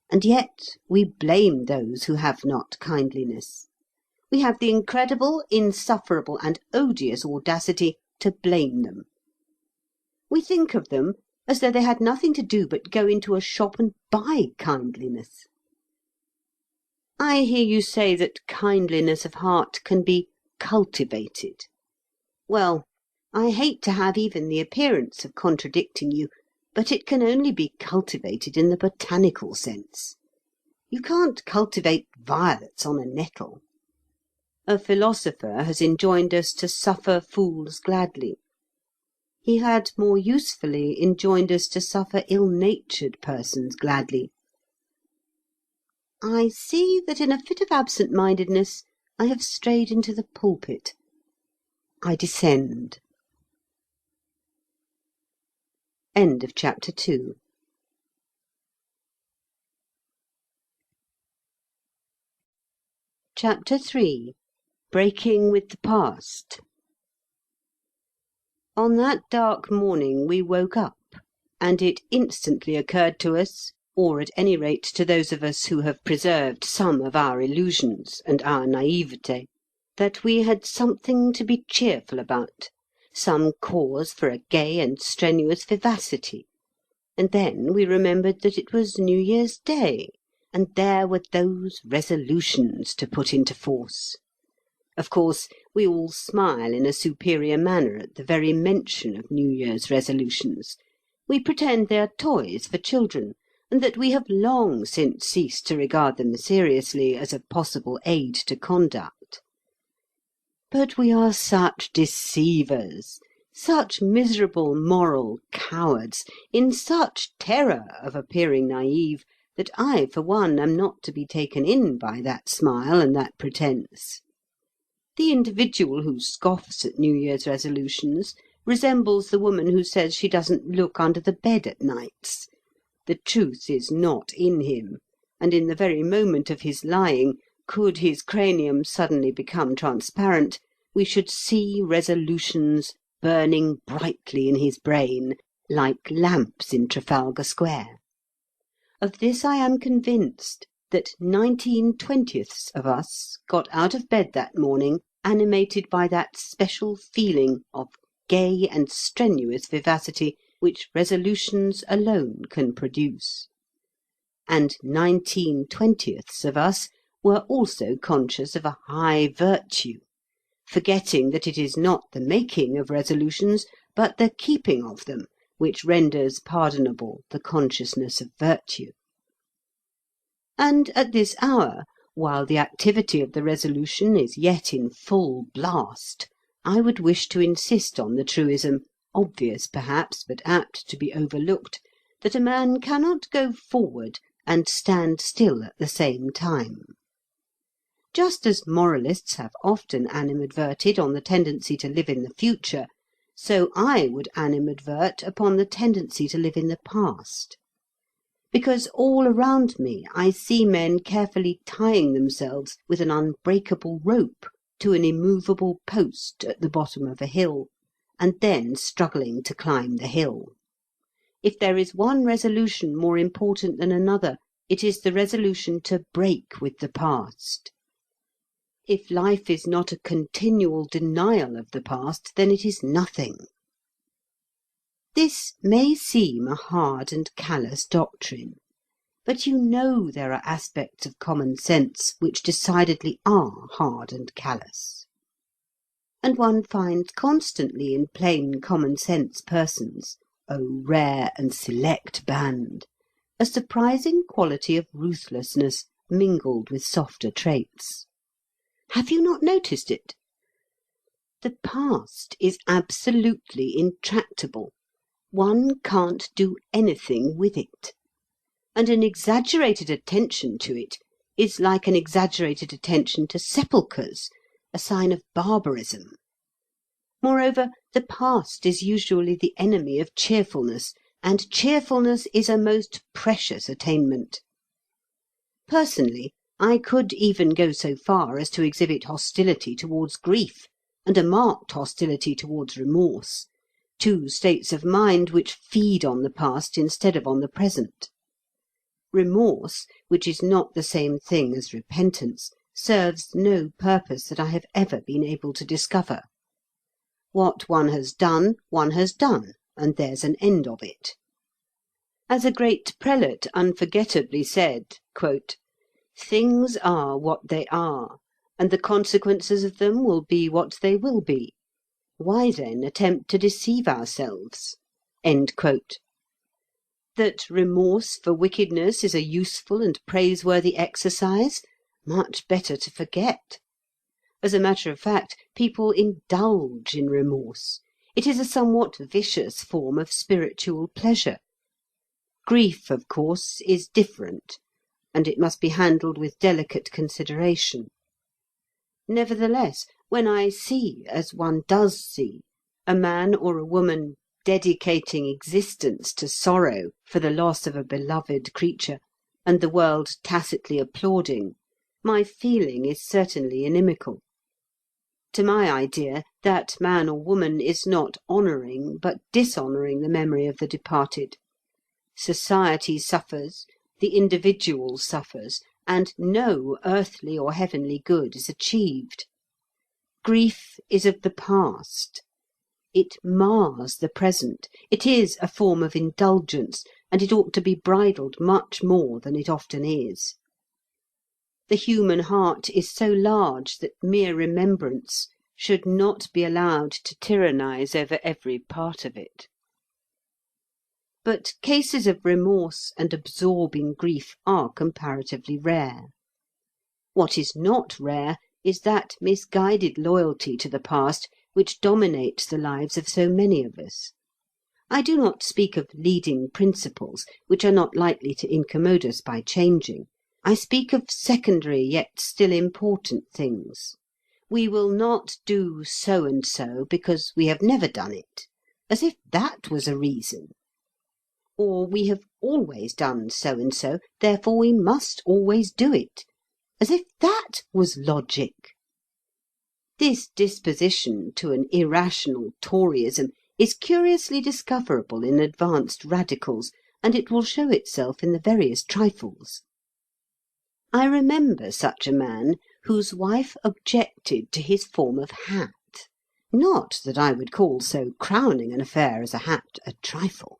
And yet we blame those who have not kindliness. We have the incredible, insufferable, and odious audacity to blame them. We think of them as though they had nothing to do but go into a shop and buy kindliness. I hear you say that kindliness of heart can be cultivated. Well, I hate to have even the appearance of contradicting you, but it can only be cultivated in the botanical sense. You can't cultivate violets on a nettle. A philosopher has enjoined us to suffer fools gladly. He had more usefully enjoined us to suffer ill-natured persons gladly. I see that in a fit of absent-mindedness I have strayed into the pulpit. I descend. End of chapter 2. Chapter 3. Breaking with the Past. On that dark morning we woke up, and it instantly occurred to us, or at any rate to those of us who have preserved some of our illusions and our naïveté, that we had something to be cheerful about, some cause for a gay and strenuous vivacity. And then we remembered that it was New Year's Day, and there were those resolutions to put into force. Of course, we all smile in a superior manner at the very mention of New Year's resolutions. We pretend they are toys for children, and that we have long since ceased to regard them seriously as a possible aid to conduct. But we are such deceivers, such miserable moral cowards, in such terror of appearing naive, that I, for one, am not to be taken in by that smile and that pretence. The individual who scoffs at New Year's resolutions resembles the woman who says she doesn't look under the bed at nights. The truth is not in him, and in the very moment of his lying, could his cranium suddenly become transparent, we should see resolutions burning brightly in his brain, like lamps in Trafalgar Square. Of this I am convinced, that 19/20ths of us got out of bed that morning animated by that special feeling of gay and strenuous vivacity which resolutions alone can produce. And 19/20ths of us were also conscious of a high virtue, forgetting that it is not the making of resolutions, but the keeping of them, which renders pardonable the consciousness of virtue. And at this hour, while the activity of the resolution is yet in full blast, I would wish to insist on the truism, obvious perhaps, but apt to be overlooked, that a man cannot go forward and stand still at the same time. Just as moralists have often animadverted on the tendency to live in the future, so I would animadvert upon the tendency to live in the past. Because all around me I see men carefully tying themselves with an unbreakable rope to an immovable post at the bottom of a hill, and then struggling to climb the hill. If there is one resolution more important than another, it is the resolution to break with the past. If life is not a continual denial of the past, then it is nothing. This may seem a hard and callous doctrine, but you know there are aspects of common sense which decidedly are hard and callous. And one finds constantly in plain common sense persons, O rare and select band, a surprising quality of ruthlessness mingled with softer traits. Have you not noticed it? The past is absolutely intractable. One can't do anything with it. And an exaggerated attention to it is like an exaggerated attention to sepulchres, a sign of barbarism. Moreover, the past is usually the enemy of cheerfulness, and cheerfulness is a most precious attainment. Personally, I could even go so far as to exhibit hostility towards grief, and a marked hostility towards remorse, two states of mind which feed on the past instead of on the present. Remorse, which is not the same thing as repentance, serves no purpose that I have ever been able to discover. What one has done, and there's an end of it. As a great prelate unforgettably said, quote, "Things are what they are, and the consequences of them will be what they will be. Why then attempt to deceive ourselves?" End quote. That remorse for wickedness is a useful and praiseworthy exercise? Much better to forget. As a matter of fact, people indulge in remorse. It is a somewhat vicious form of spiritual pleasure. Grief, of course, is different, and it must be handled with delicate consideration. Nevertheless, when I see, as one does see, a man or a woman dedicating existence to sorrow for the loss of a beloved creature, and the world tacitly applauding, my feeling is certainly inimical. To my idea, that man or woman is not honouring, but dishonouring the memory of the departed. Society suffers, the individual suffers, and no earthly or heavenly good is achieved. Grief is of the past. It mars the present. It is a form of indulgence, and it ought to be bridled much more than it often is. The human heart is so large that mere remembrance should not be allowed to tyrannize over every part of it. But cases of remorse and absorbing grief are comparatively rare. What is not rare is that misguided loyalty to the past which dominates the lives of so many of us. I do not speak of leading principles, which are not likely to incommode us by changing. I speak of secondary yet still important things. We will not do so and so because we have never done it, as if that was a reason. Or we have always done so and so, therefore we must always do it, as if that was logic. This disposition to an irrational Toryism is curiously discoverable in advanced radicals, and it will show itself in the veriest trifles. I remember such a man whose wife objected to his form of hat. Not that I would call so crowning an affair as a hat a trifle.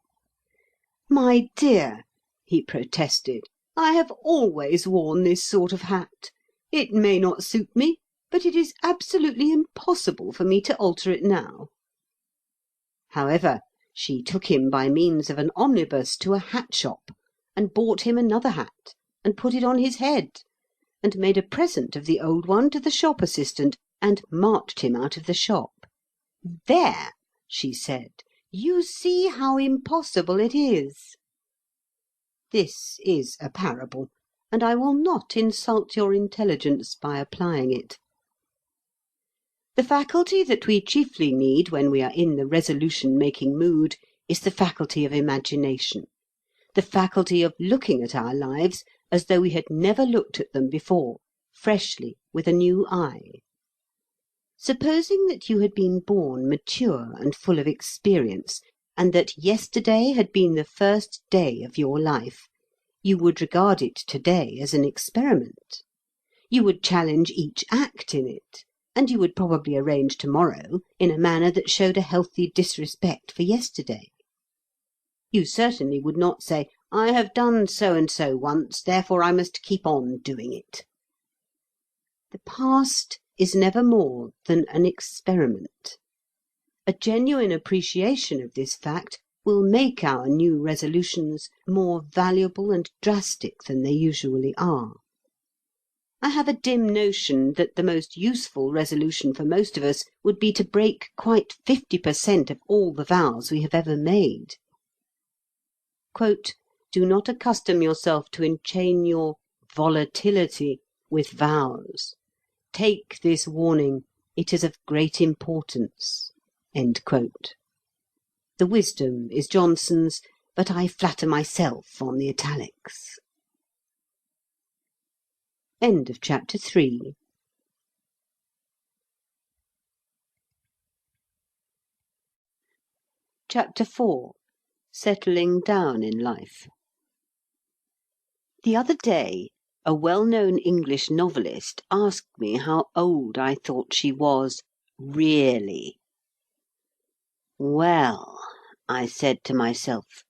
"My dear," he protested, "I have always worn this sort of hat. It may not suit me, but it is absolutely impossible for me to alter it now." However, she took him by means of an omnibus to a hat shop, and bought him another hat, and put it on his head, and made a present of the old one to the shop assistant, and marched him out of the shop. "There," she said, "you see how impossible it is." This is a parable, and I will not insult your intelligence by applying it. The faculty that we chiefly need when we are in the resolution-making mood is the faculty of imagination, the faculty of looking at our lives as though we had never looked at them before, freshly, with a new eye. Supposing that you had been born mature and full of experience, and that yesterday had been the first day of your life, you would regard it today as an experiment. You would challenge each act in it, and you would probably arrange tomorrow in a manner that showed a healthy disrespect for yesterday. You certainly would not say, "I have done so and so once, therefore I must keep on doing it." The past is never more than an experiment. A genuine appreciation of this fact will make our new resolutions more valuable and drastic than they usually are. I have a dim notion that the most useful resolution for most of us would be to break quite 50% of all the vows we have ever made. "Do not accustom yourself to enchain your volatility with vows. Take this warning, it is of great importance." The wisdom is Johnson's, but I flatter myself on the italics. Chapter 4. Settling Down in Life. The other day, a well-known English novelist asked me how old I thought she was, really. "Well," I said to myself,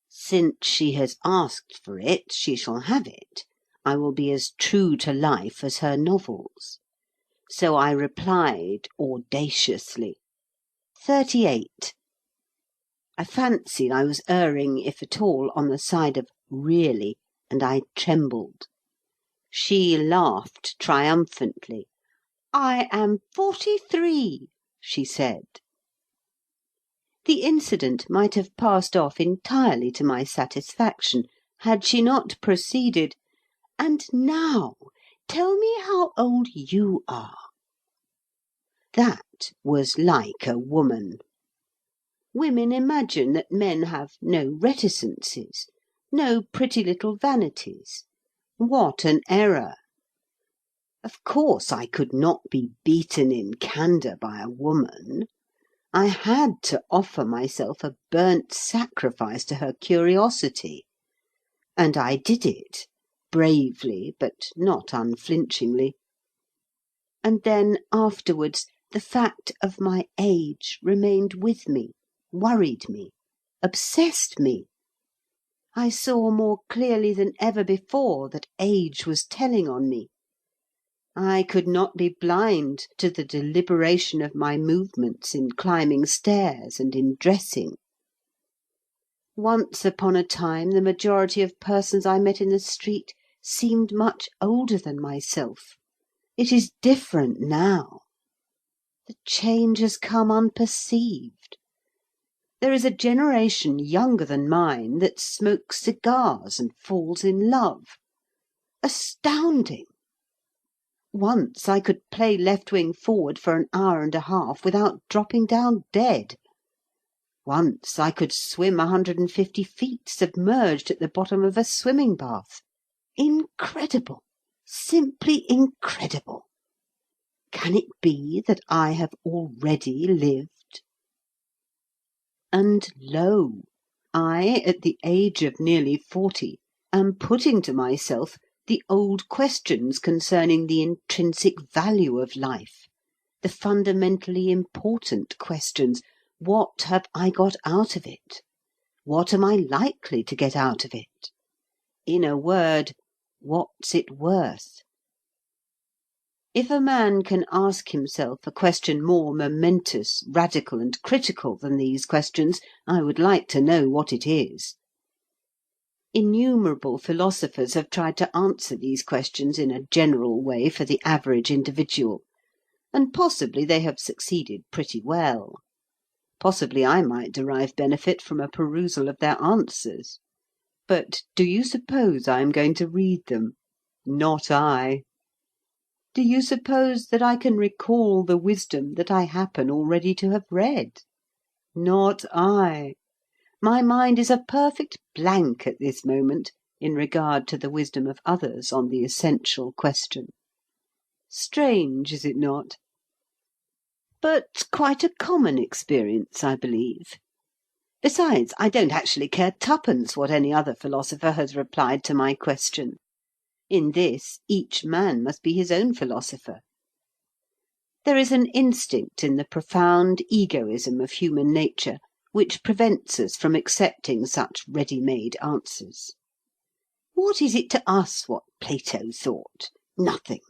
"since she has asked for it, she shall have it. I will be as true to life as her novels." So I replied audaciously, 38. I fancied I was erring, if at all, on the side of really, and I trembled. She laughed triumphantly. "I am 43," she said. The incident might have passed off entirely to my satisfaction, had she not proceeded, "And now, tell me how old you are." That was like a woman. Women imagine that men have no reticences, no pretty little vanities. What an error! Of course I could not be beaten in candour by a woman. I had to offer myself a burnt sacrifice to her curiosity. And I did it, bravely, but not unflinchingly. And then, afterwards, the fact of my age remained with me, worried me, obsessed me. I saw more clearly than ever before that age was telling on me. I could not be blind to the deliberation of my movements in climbing stairs and in dressing. Once upon a time the majority of persons I met in the street seemed much older than myself, It is different now. The change has come unperceived. There is a generation younger than mine that smokes cigars and falls in love. Astounding! Once I could play left wing forward for an hour and a half without dropping down dead. Once I could swim 150 feet submerged at the bottom of a swimming bath. Incredible! Simply incredible! Can it be that I have already lived? And lo, I, at the age of nearly 40, am putting to myself the old questions concerning the intrinsic value of life, the fundamentally important questions. What have I got out of it? What am I likely to get out of it? In a word, what's it worth? If a man can ask himself a question more momentous, radical, and critical than these questions, I would like to know what it is. Innumerable philosophers have tried to answer these questions in a general way for the average individual, and possibly they have succeeded pretty well. Possibly I might derive benefit from a perusal of their answers. But do you suppose I am going to read them? Not I. Do you suppose that I can recall the wisdom that I happen already to have read? Not I. My mind is a perfect blank at this moment in regard to the wisdom of others on the essential question. Strange, is it not? But quite a common experience, I believe. Besides, I don't actually care twopence what any other philosopher has replied to my question. In this, each man must be his own philosopher. There is an instinct in the profound egoism of human nature which prevents us from accepting such ready-made answers. What is it to us what Plato thought? Nothing.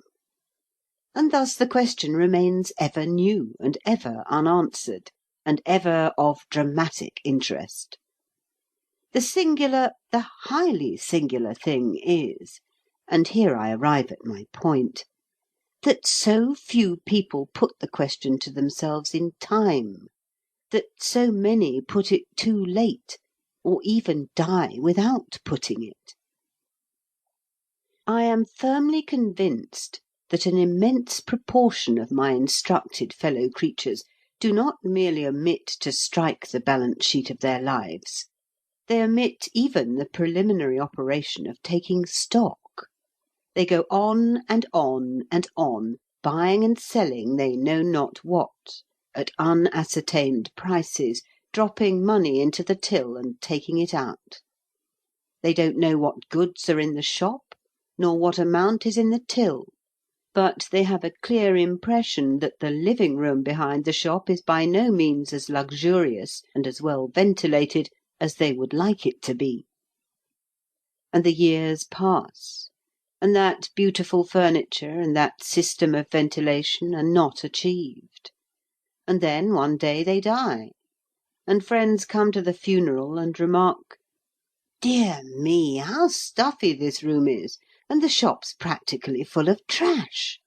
And thus the question remains ever new and ever unanswered, and ever of dramatic interest. The singular, the highly singular thing is, and here I arrive at my point, that so few people put the question to themselves in time, that so many put it too late, or even die without putting it. I am firmly convinced that an immense proportion of my instructed fellow creatures do not merely omit to strike the balance sheet of their lives, they omit even the preliminary operation of taking stock. They go on and on and on, buying and selling they know not what, at unascertained prices, dropping money into the till and taking it out. They don't know what goods are in the shop, nor what amount is in the till, but they have a clear impression that the living-room behind the shop is by no means as luxurious and as well ventilated as they would like it to be. And the years pass, and that beautiful furniture and that system of ventilation are not achieved. And then one day they die, and friends come to the funeral and remark, "Dear me, how stuffy this room is, and the shop's practically full of trash."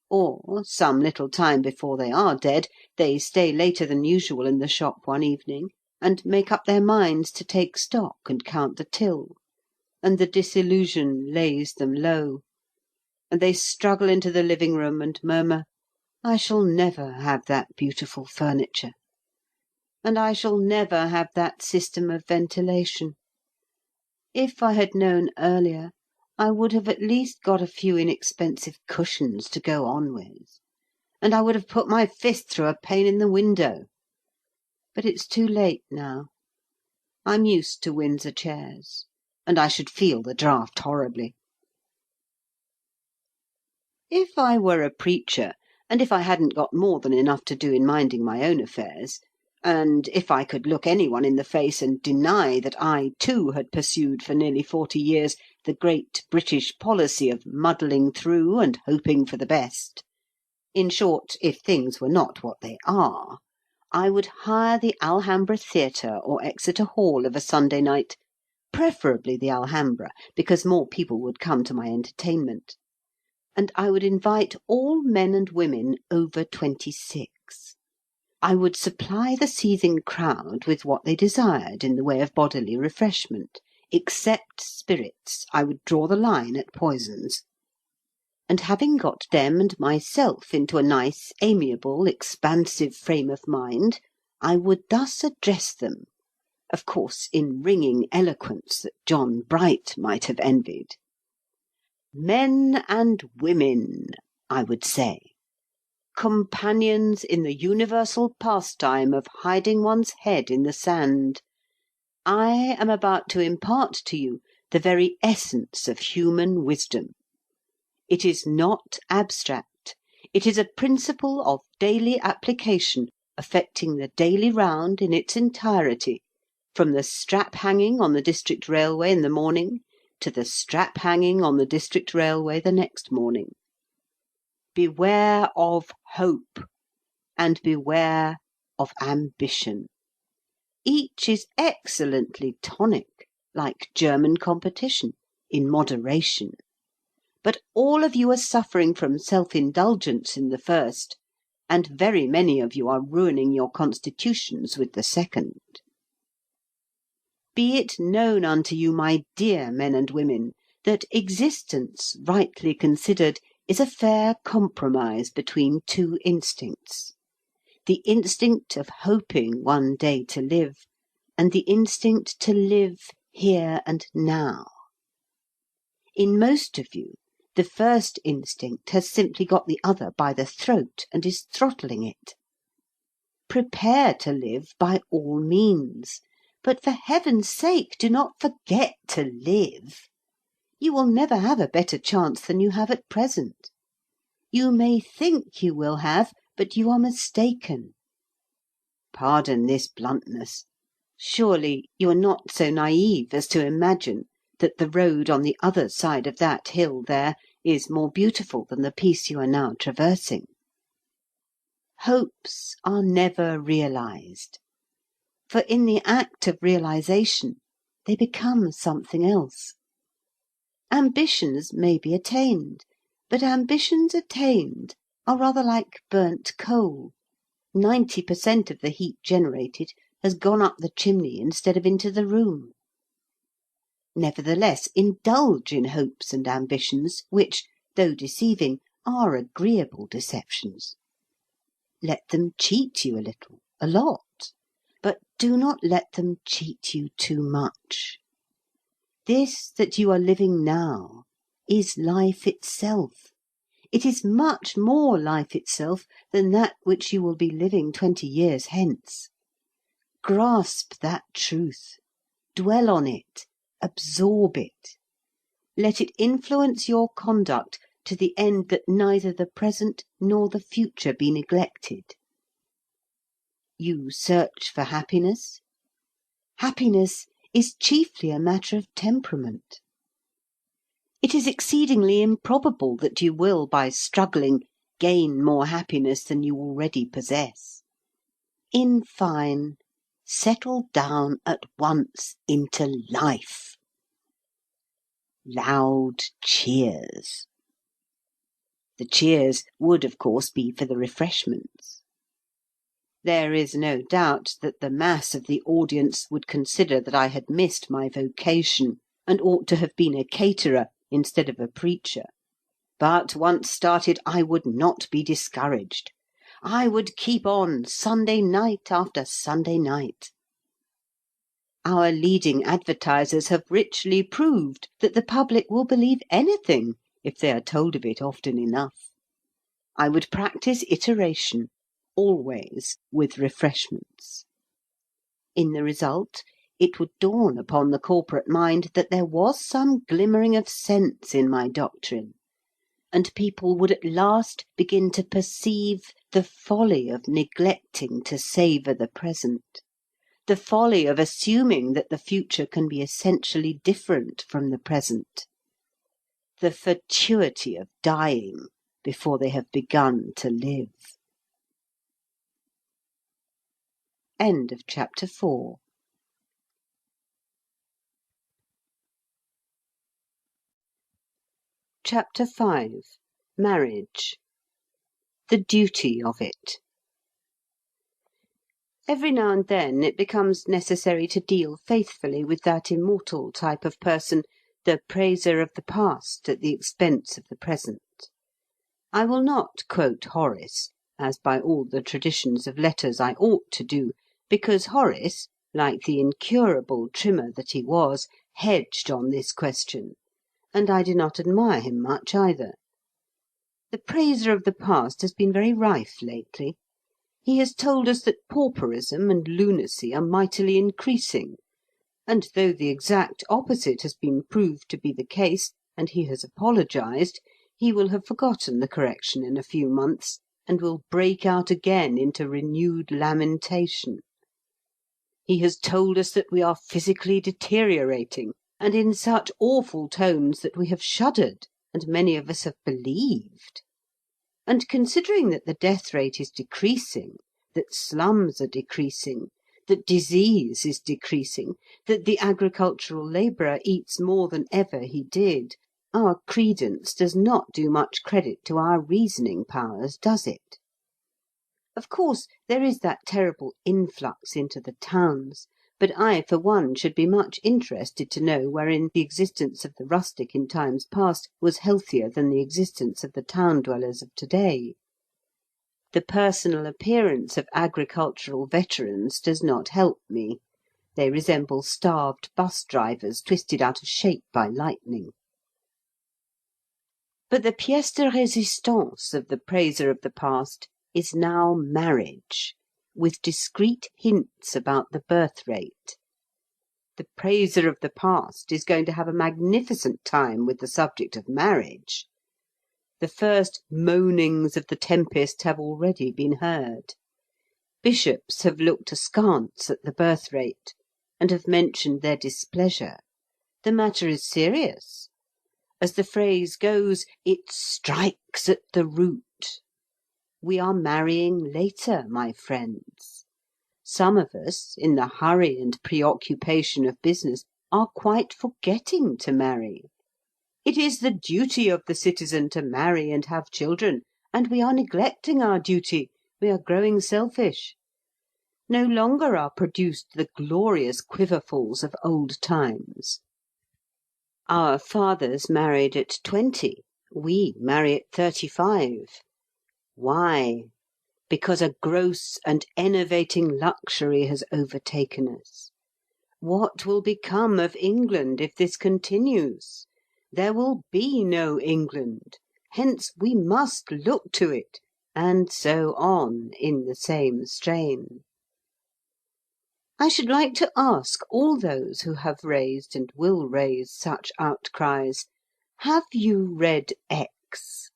Or, some little time before they are dead, they stay later than usual in the shop one evening, and make up their minds to take stock and count the till, and the disillusion lays them low, and they struggle into the living-room and murmur, "I shall never have that beautiful furniture, and I shall never have that system of ventilation. If I had known earlier, I would have at least got a few inexpensive cushions to go on with, and I would have put my fist through a pane in the window. But it's too late now. I'm used to Windsor chairs, and I should feel the draught horribly." If I were a preacher, and if I hadn't got more than enough to do in minding my own affairs, and if I could look any one in the face and deny that I, too, had pursued for nearly 40 years the great British policy of muddling through and hoping for the best, in short, if things were not what they are, I would hire the Alhambra Theatre or Exeter Hall of a Sunday night, preferably the Alhambra, because more people would come to my entertainment, and I would invite all men and women over 26. I would supply the seething crowd with what they desired in the way of bodily refreshment, except spirits. I would draw the line at poisons. And having got them and myself into a nice, amiable, expansive frame of mind, I would thus address them, of course in ringing eloquence that John Bright might have envied. Men and women, I would say, companions in the universal pastime of hiding one's head in the sand, I am about to impart to you the very essence of human wisdom. It is not abstract. It is a principle of daily application affecting the daily round in its entirety, from the strap hanging on the district railway in the morning to the strap hanging on the district railway the next morning. Beware of hope, and beware of ambition. Each is excellently tonic, like German competition, in moderation. But all of you are suffering from self-indulgence in the first, and very many of you are ruining your constitutions with the second. Be it known unto you, my dear men and women, that existence, rightly considered, is a fair compromise between two instincts: the instinct of hoping one day to live, and the instinct to live here and now. In most of you, the first instinct has simply got the other by the throat and is throttling it. Prepare to live by all means, but for heaven's sake do not forget to live. You will never have a better chance than you have at present. You may think you will have, but you are mistaken. Pardon this bluntness. Surely you are not so naive as to imagine that the road on the other side of that hill there is more beautiful than the piece you are now traversing. Hopes are never realized, for in the act of realization they become something else. Ambitions may be attained, but ambitions attained are rather like burnt coal. 90% of the heat generated has gone up the chimney instead of into the room. Nevertheless, indulge in hopes and ambitions which, though deceiving, are agreeable deceptions. Let them cheat you a little, a lot, but do not let them cheat you too much. This that you are living now is life itself. It is much more life itself than that which you will be living 20 years hence. Grasp that truth. Dwell on it. Absorb it. Let it influence your conduct to the end that neither the present nor the future be neglected. You search for happiness? Happiness is chiefly a matter of temperament. It is exceedingly improbable that you will, by struggling, gain more happiness than you already possess. In fine, settle down at once into life. Loud cheers. The cheers would, of course, be for the refreshments. There is no doubt that the mass of the audience would consider that I had missed my vocation and ought to have been a caterer instead of a preacher. But once started, I would not be discouraged. I would keep on Sunday night after Sunday night. Our leading advertisers have richly proved that the public will believe anything if they are told of it often enough. I would practice iteration, always with refreshments. In the result, it would dawn upon the corporate mind that there was some glimmering of sense in my doctrine, and people would at last begin to perceive the folly of neglecting to savour the present, the folly of assuming that the future can be essentially different from the present, the fatuity of dying before they have begun to live. End of chapter 4. Chapter 5. Marriage. The duty of it. Every now and then it becomes necessary to deal faithfully with that immortal type of person, the praiser of the past at the expense of the present. I will not quote Horace, as by all the traditions of letters I ought to do, because Horace, like the incurable trimmer that he was, hedged on this question, and I do not admire him much either. The praiser of the past has been very rife lately. He has told us that pauperism and lunacy are mightily increasing, and though the exact opposite has been proved to be the case, and he has apologized, he will have forgotten the correction in a few months, and will break out again into renewed lamentation. He has told us that we are physically deteriorating, and in such awful tones that we have shuddered, and many of us have believed. And considering that the death rate is decreasing, that slums are decreasing, that disease is decreasing, that the agricultural labourer eats more than ever he did, our credence does not do much credit to our reasoning powers, does it? Of course, there is that terrible influx into the towns, but I, for one, should be much interested to know wherein the existence of the rustic in times past was healthier than the existence of the town dwellers of to-day. The personal appearance of agricultural veterans does not help me. They resemble starved bus-drivers twisted out of shape by lightning. But the pièce de résistance of the praiser of the past is now marriage, with discreet hints about the birth rate. The praiser of the past is going to have a magnificent time with the subject of marriage. The first moanings of the tempest have already been heard. Bishops have looked askance at the birth rate, and have mentioned their displeasure. The matter is serious. As the phrase goes, it strikes at the root. We are marrying later, my friends. Some of us, in the hurry and preoccupation of business, are quite forgetting to marry. It is the duty of the citizen to marry and have children, and we are neglecting our duty, we are growing selfish. No longer are produced the glorious quiverfuls of old times. Our fathers married at 20, we marry at 35. Why? Because a gross and enervating luxury has overtaken us. What will become of England if this continues? There will be no England. Hence we must look to it, and so on in the same strain. I should like to ask all those who have raised and will raise such outcries, have you read X?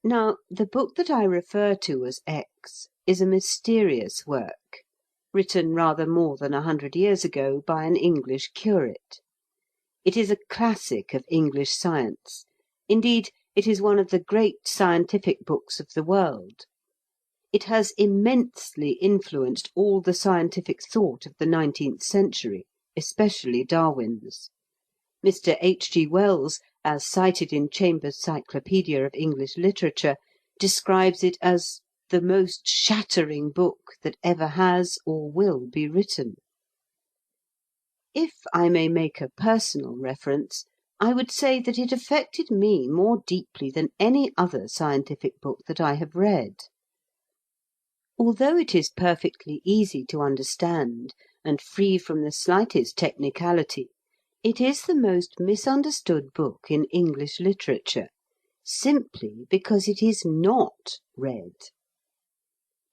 Now, the book that I refer to as X is a mysterious work, written rather more than 100 years ago by an English curate. It is a classic of English science. Indeed, it is one of the great scientific books of the world. It has immensely influenced all the scientific thought of the 19th century, especially Darwin's. Mr. H.G. Wells, as cited in Chambers' Cyclopaedia of English Literature, describes it as the most shattering book that ever has or will be written. If I may make a personal reference, I would say that it affected me more deeply than any other scientific book that I have read. Although it is perfectly easy to understand and free from the slightest technicality, it is the most misunderstood book in English literature, simply because it is not read.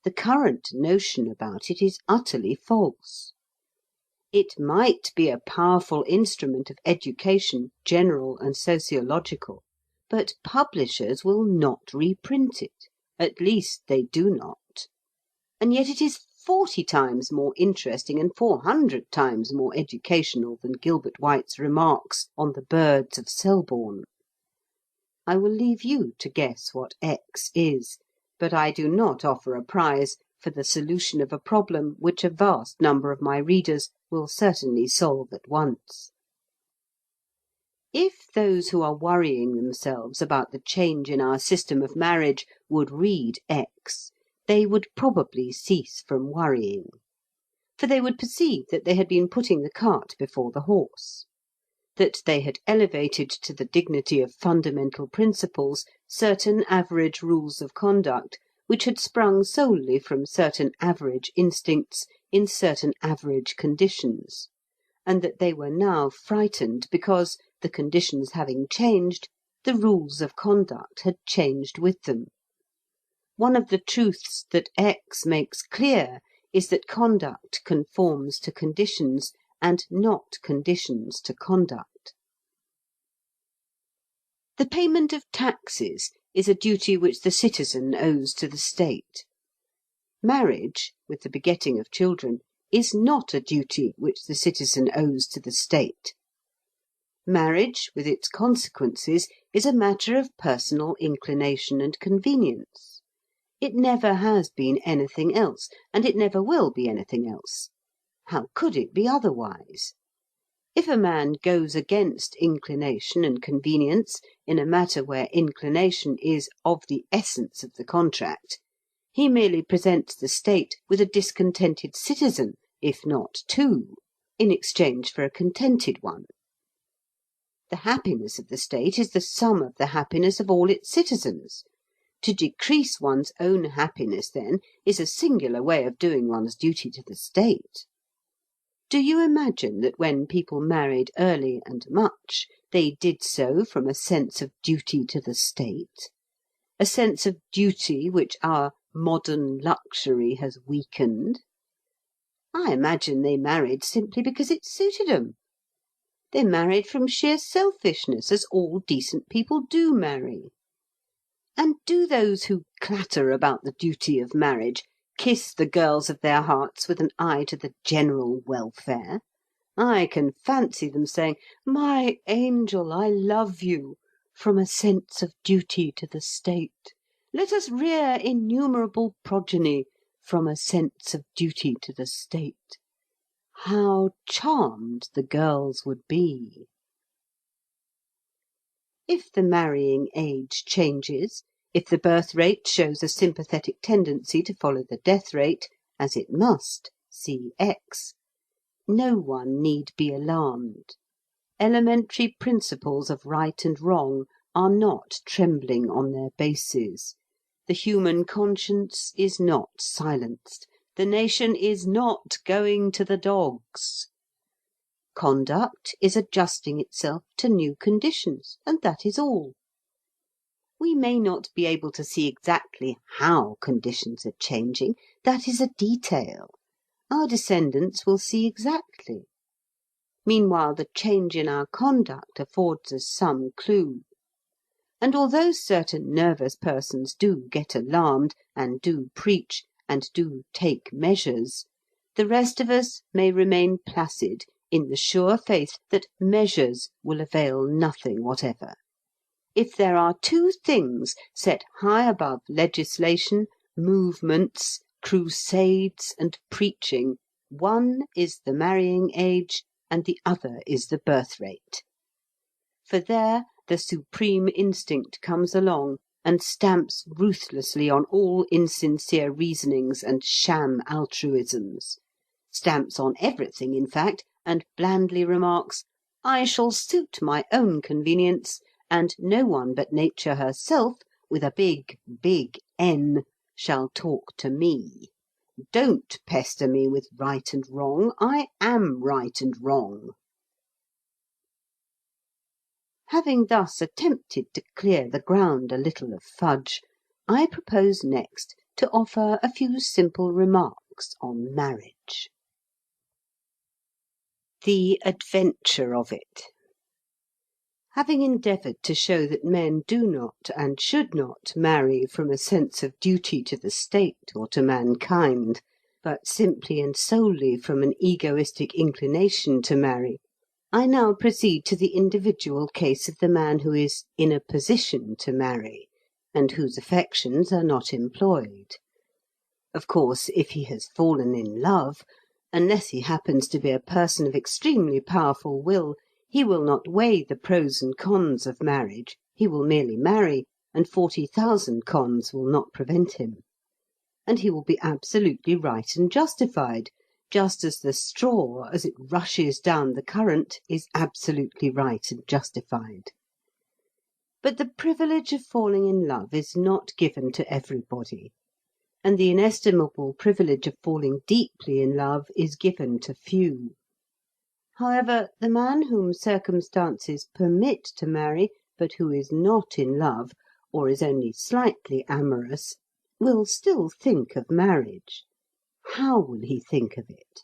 The current notion about it is utterly false. It might be a powerful instrument of education, general and sociological, but publishers will not reprint it. At least they do not. And yet it is 40 times more interesting and 400 times more educational than Gilbert White's remarks on the birds of Selborne. I will leave you to guess what X is, but I do not offer a prize for the solution of a problem which a vast number of my readers will certainly solve at once. If those who are worrying themselves about the change in our system of marriage would read X, they would probably cease from worrying. For they would perceive that they had been putting the cart before the horse, that they had elevated to the dignity of fundamental principles certain average rules of conduct which had sprung solely from certain average instincts in certain average conditions, and that they were now frightened because, the conditions having changed, the rules of conduct had changed with them. One of the truths that X makes clear is that conduct conforms to conditions, and not conditions to conduct. The payment of taxes is a duty which the citizen owes to the state. Marriage, with the begetting of children, is not a duty which the citizen owes to the state. Marriage, with its consequences, is a matter of personal inclination and convenience. It never has been anything else, and it never will be anything else. How could it be otherwise? If a man goes against inclination and convenience in a matter where inclination is of the essence of the contract, he merely presents the state with a discontented citizen, if not two, in exchange for a contented one. The happiness of the state is the sum of the happiness of all its citizens. To decrease one's own happiness, then, is a singular way of doing one's duty to the state. Do you imagine that when people married early and much, they did so from a sense of duty to the state? A sense of duty which our modern luxury has weakened? I imagine they married simply because it suited 'em. They married from sheer selfishness, as all decent people do marry. And do those who clatter about the duty of marriage kiss the girls of their hearts with an eye to the general welfare? I can fancy them saying, "My angel, I love you," from a sense of duty to the state. Let us rear innumerable progeny from a sense of duty to the state. How charmed the girls would be! If the marrying age changes, if the birth rate shows a sympathetic tendency to follow the death rate, as it must, see X, no one need be alarmed. Elementary principles of right and wrong are not trembling on their bases. The human conscience is not silenced. The nation is not going to the dogs. Conduct is adjusting itself to new conditions, and that is all. We may not be able to see exactly how conditions are changing. That is a detail. Our descendants will see exactly. Meanwhile, the change in our conduct affords us some clue. And although certain nervous persons do get alarmed, and do preach, and do take measures, the rest of us may remain placid in the sure faith that measures will avail nothing whatever. If there are two things set high above legislation, movements, crusades, and preaching, one is the marrying age, and the other is the birth rate. For there the supreme instinct comes along and stamps ruthlessly on all insincere reasonings and sham altruisms, stamps on everything, in fact, and blandly remarks, "I shall suit my own convenience, and no one but Nature herself, with a big, big N, shall talk to me. Don't pester me with right and wrong. I am right and wrong." Having thus attempted to clear the ground a little of fudge, I propose next to offer a few simple remarks on marriage. The adventure of it. Having endeavoured to show that men do not and should not marry from a sense of duty to the state or to mankind, but simply and solely from an egoistic inclination to marry, I now proceed to the individual case of the man who is in a position to marry, and whose affections are not employed. Of course, if he has fallen in love, unless he happens to be a person of extremely powerful will, He will not weigh the pros and cons of marriage, he will merely marry, and 40,000 cons will not prevent him. And he will be absolutely right and justified, just as the straw, as it rushes down the current, is absolutely right and justified. But the privilege of falling in love is not given to everybody, and the inestimable privilege of falling deeply in love is given to few. However, the man whom circumstances permit to marry, but who is not in love, or is only slightly amorous, will still think of marriage. How will he think of it?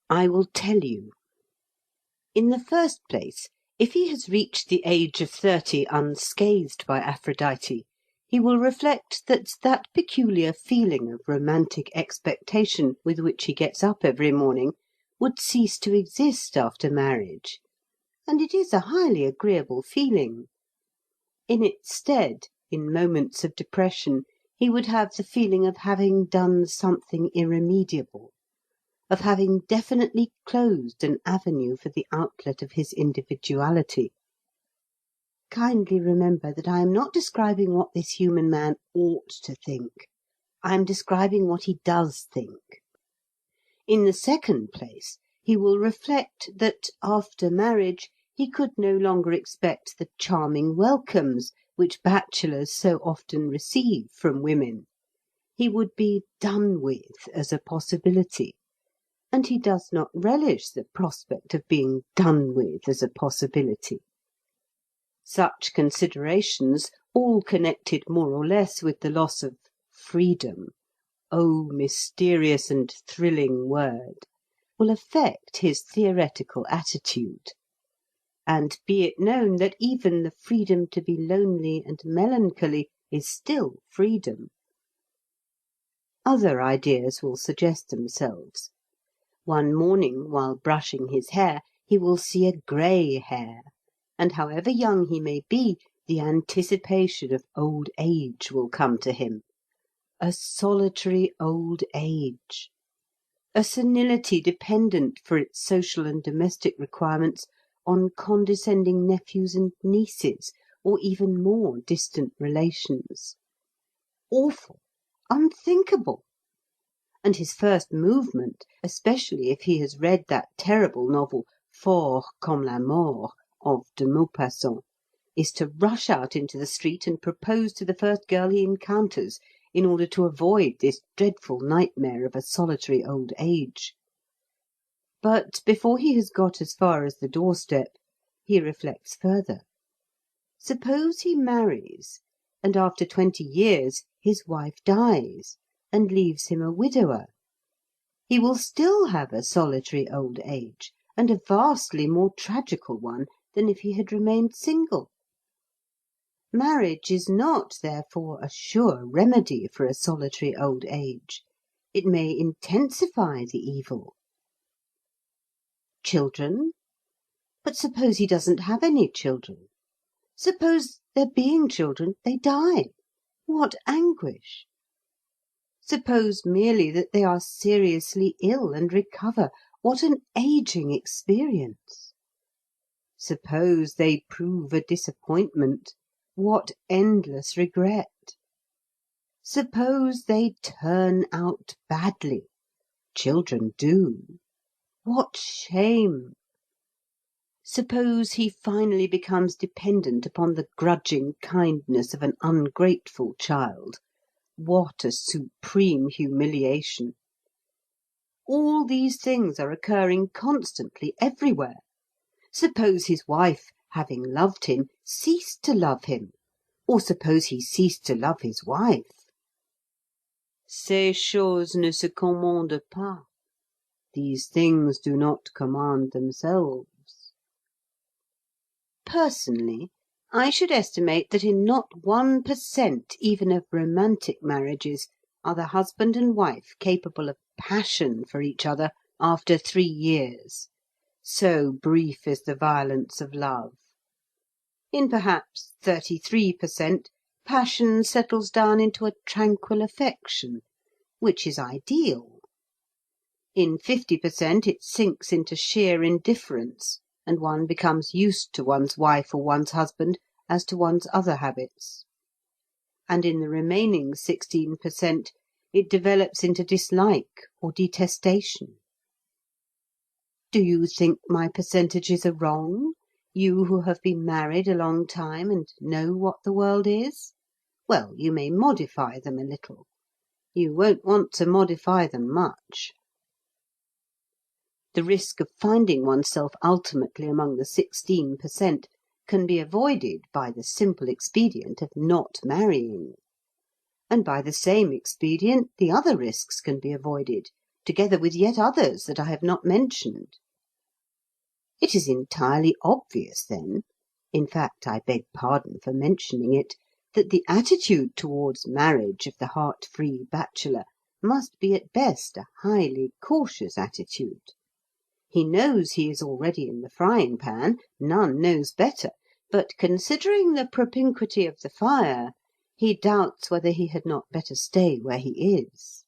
I will tell you. In the first place, if he has reached the age of 30 unscathed by Aphrodite, he will reflect that that peculiar feeling of romantic expectation with which he gets up every morning would cease to exist after marriage. And it is a highly agreeable feeling. In its stead, in moments of depression, he would have the feeling of having done something irremediable, of having definitely closed an avenue for the outlet of his individuality. Kindly remember that I am not describing what this human man ought to think. I am describing what he does think. In the second place, he will reflect that, after marriage, he could no longer expect the charming welcomes which bachelors so often receive from women. He would be done with as a possibility. And he does not relish the prospect of being done with as a possibility. Such considerations, all connected more or less with the loss of freedom, oh, mysterious and thrilling word, will affect his theoretical attitude. And be it known that even the freedom to be lonely and melancholy is still freedom. Other ideas will suggest themselves. One morning, while brushing his hair, he will see a grey hair, and however young he may be, the anticipation of old age will come to him. A solitary old age. A senility dependent for its social and domestic requirements on condescending nephews and nieces, or even more distant relations. Awful! Unthinkable! And his first movement, especially if he has read that terrible novel, Fort comme la mort, of de Maupassant, is to rush out into the street and propose to the first girl he encounters, in order to avoid this dreadful nightmare of a solitary old age. But before he has got as far as the doorstep, he reflects further. Suppose he marries, and after 20 years his wife dies, and leaves him a widower. He will still have a solitary old age, and a vastly more tragical one than if he had remained single. Marriage is not, therefore, a sure remedy for a solitary old age. It may intensify the evil. Children? But suppose he doesn't have any children? Suppose, there being children, they die? What anguish! Suppose merely that they are seriously ill and recover, what an ageing experience! Suppose they prove a disappointment, what endless regret! Suppose they turn out badly, children do, what shame! Suppose he finally becomes dependent upon the grudging kindness of an ungrateful child, what a supreme humiliation! All these things are occurring constantly everywhere. Suppose his wife, having loved him, ceased to love him, or suppose he ceased to love his wife. Ces choses ne se commandent pas. These things do not command themselves. Personally, I should estimate that in not 1% even of romantic marriages are the husband and wife capable of passion for each other after 3 years. So brief is the violence of love. In perhaps 33%, passion settles down into a tranquil affection, which is ideal. In 50% it sinks into sheer indifference, and one becomes used to one's wife or one's husband as to one's other habits. And in the remaining 16%, it develops into dislike or detestation. Do you think my percentages are wrong, you who have been married a long time and know what the world is? Well, you may modify them a little. You won't want to modify them much. The risk of finding oneself ultimately among the 16% can be avoided by the simple expedient of not marrying. And by the same expedient the other risks can be avoided, together with yet others that I have not mentioned. It is entirely obvious, then, in fact, I beg pardon for mentioning it, that the attitude towards marriage of the heart-free bachelor must be at best a highly cautious attitude. He knows he is already in the frying pan, none knows better, but considering the propinquity of the fire, he doubts whether he had not better stay where he is.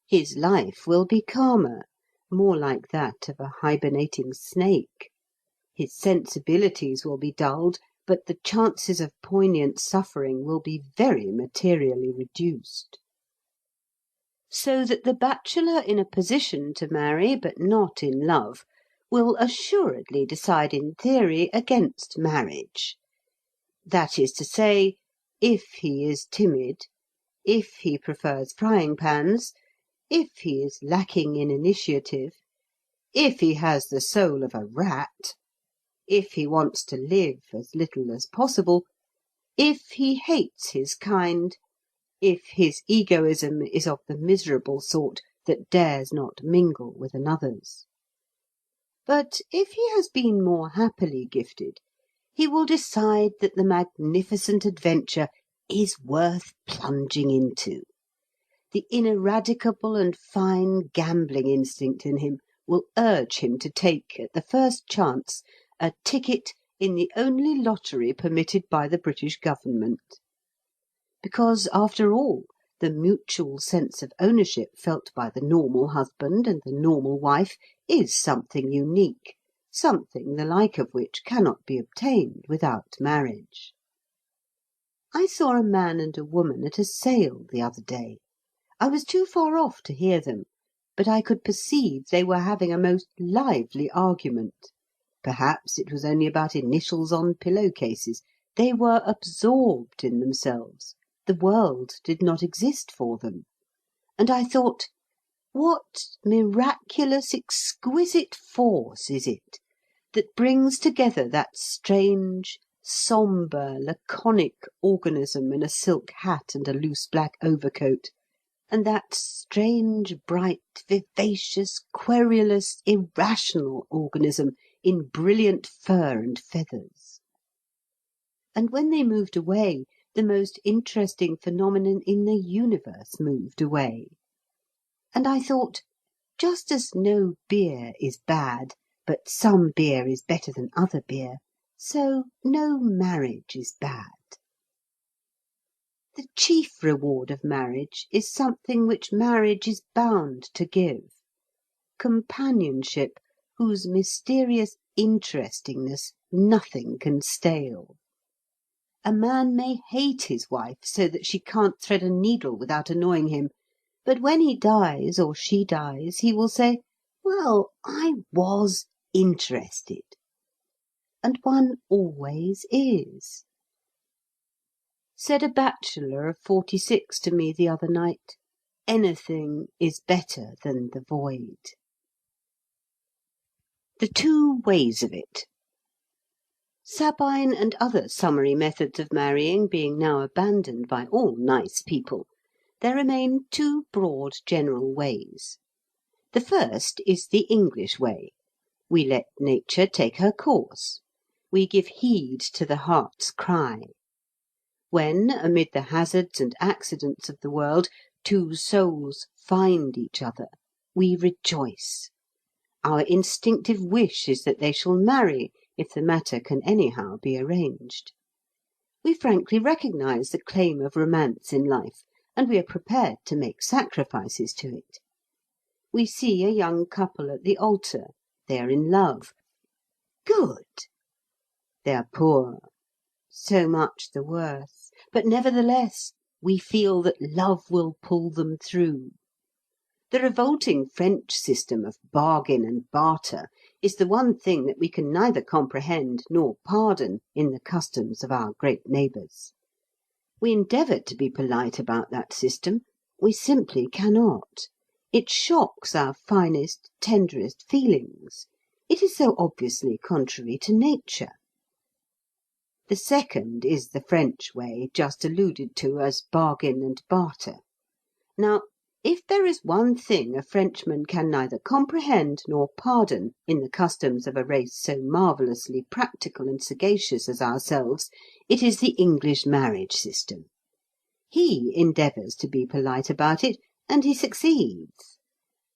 His life will be calmer, more like that of a hibernating snake. His sensibilities will be dulled, but the chances of poignant suffering will be very materially reduced. So that the bachelor in a position to marry, but not in love, will assuredly decide in theory against marriage. That is to say, if he is timid, if he prefers frying pans, if he is lacking in initiative, if he has the soul of a rat, if he wants to live as little as possible, if he hates his kind, if his egoism is of the miserable sort that dares not mingle with another's. But if he has been more happily gifted, he will decide that the magnificent adventure is worth plunging into. The ineradicable and fine gambling instinct in him will urge him to take, at the first chance, a ticket in the only lottery permitted by the British Government. Because, after all, the mutual sense of ownership felt by the normal husband and the normal wife is something unique, something the like of which cannot be obtained without marriage. I saw a man and a woman at a sale the other day. I was too far off to hear them, but I could perceive they were having a most lively argument. Perhaps it was only about initials on pillow-cases. They were absorbed in themselves. The world did not exist for them. And I thought, what miraculous, exquisite force is it that brings together that strange, sombre, laconic organism in a silk hat and a loose black overcoat, and that strange, bright, vivacious, querulous, irrational organism in brilliant fur and feathers? And when they moved away, the most interesting phenomenon in the universe moved away. And I thought, just as no beer is bad, but some beer is better than other beer, so no marriage is bad. The chief reward of marriage is something which marriage is bound to give: companionship whose mysterious interestingness nothing can stale. A man may hate his wife so that she can't thread a needle without annoying him, but when he dies or she dies he will say, "Well, I was interested." And one always is. Said a bachelor of 46 to me the other night, "Anything is better than the void." The two ways of it. Sabine and other summary methods of marrying being now abandoned by all nice people, there remain two broad general ways. The first is the English way. We let nature take her course. We give heed to the heart's cry. When, amid the hazards and accidents of the world, two souls find each other, we rejoice. Our instinctive wish is that they shall marry, if the matter can anyhow be arranged. We frankly recognize the claim of romance in life, and we are prepared to make sacrifices to it. We see a young couple at the altar. They are in love. Good. They are poor. So much the worse. But nevertheless, we feel that love will pull them through. The revolting French system of bargain and barter is the one thing that we can neither comprehend nor pardon in the customs of our great neighbours. We endeavour to be polite about that system. We simply cannot. It shocks our finest, tenderest feelings. It is so obviously contrary to nature. The second is the French way, just alluded to as bargain and barter. Now, if there is one thing a Frenchman can neither comprehend nor pardon in the customs of a race so marvellously practical and sagacious as ourselves, it is the English marriage system. He endeavours to be polite about it, and he succeeds.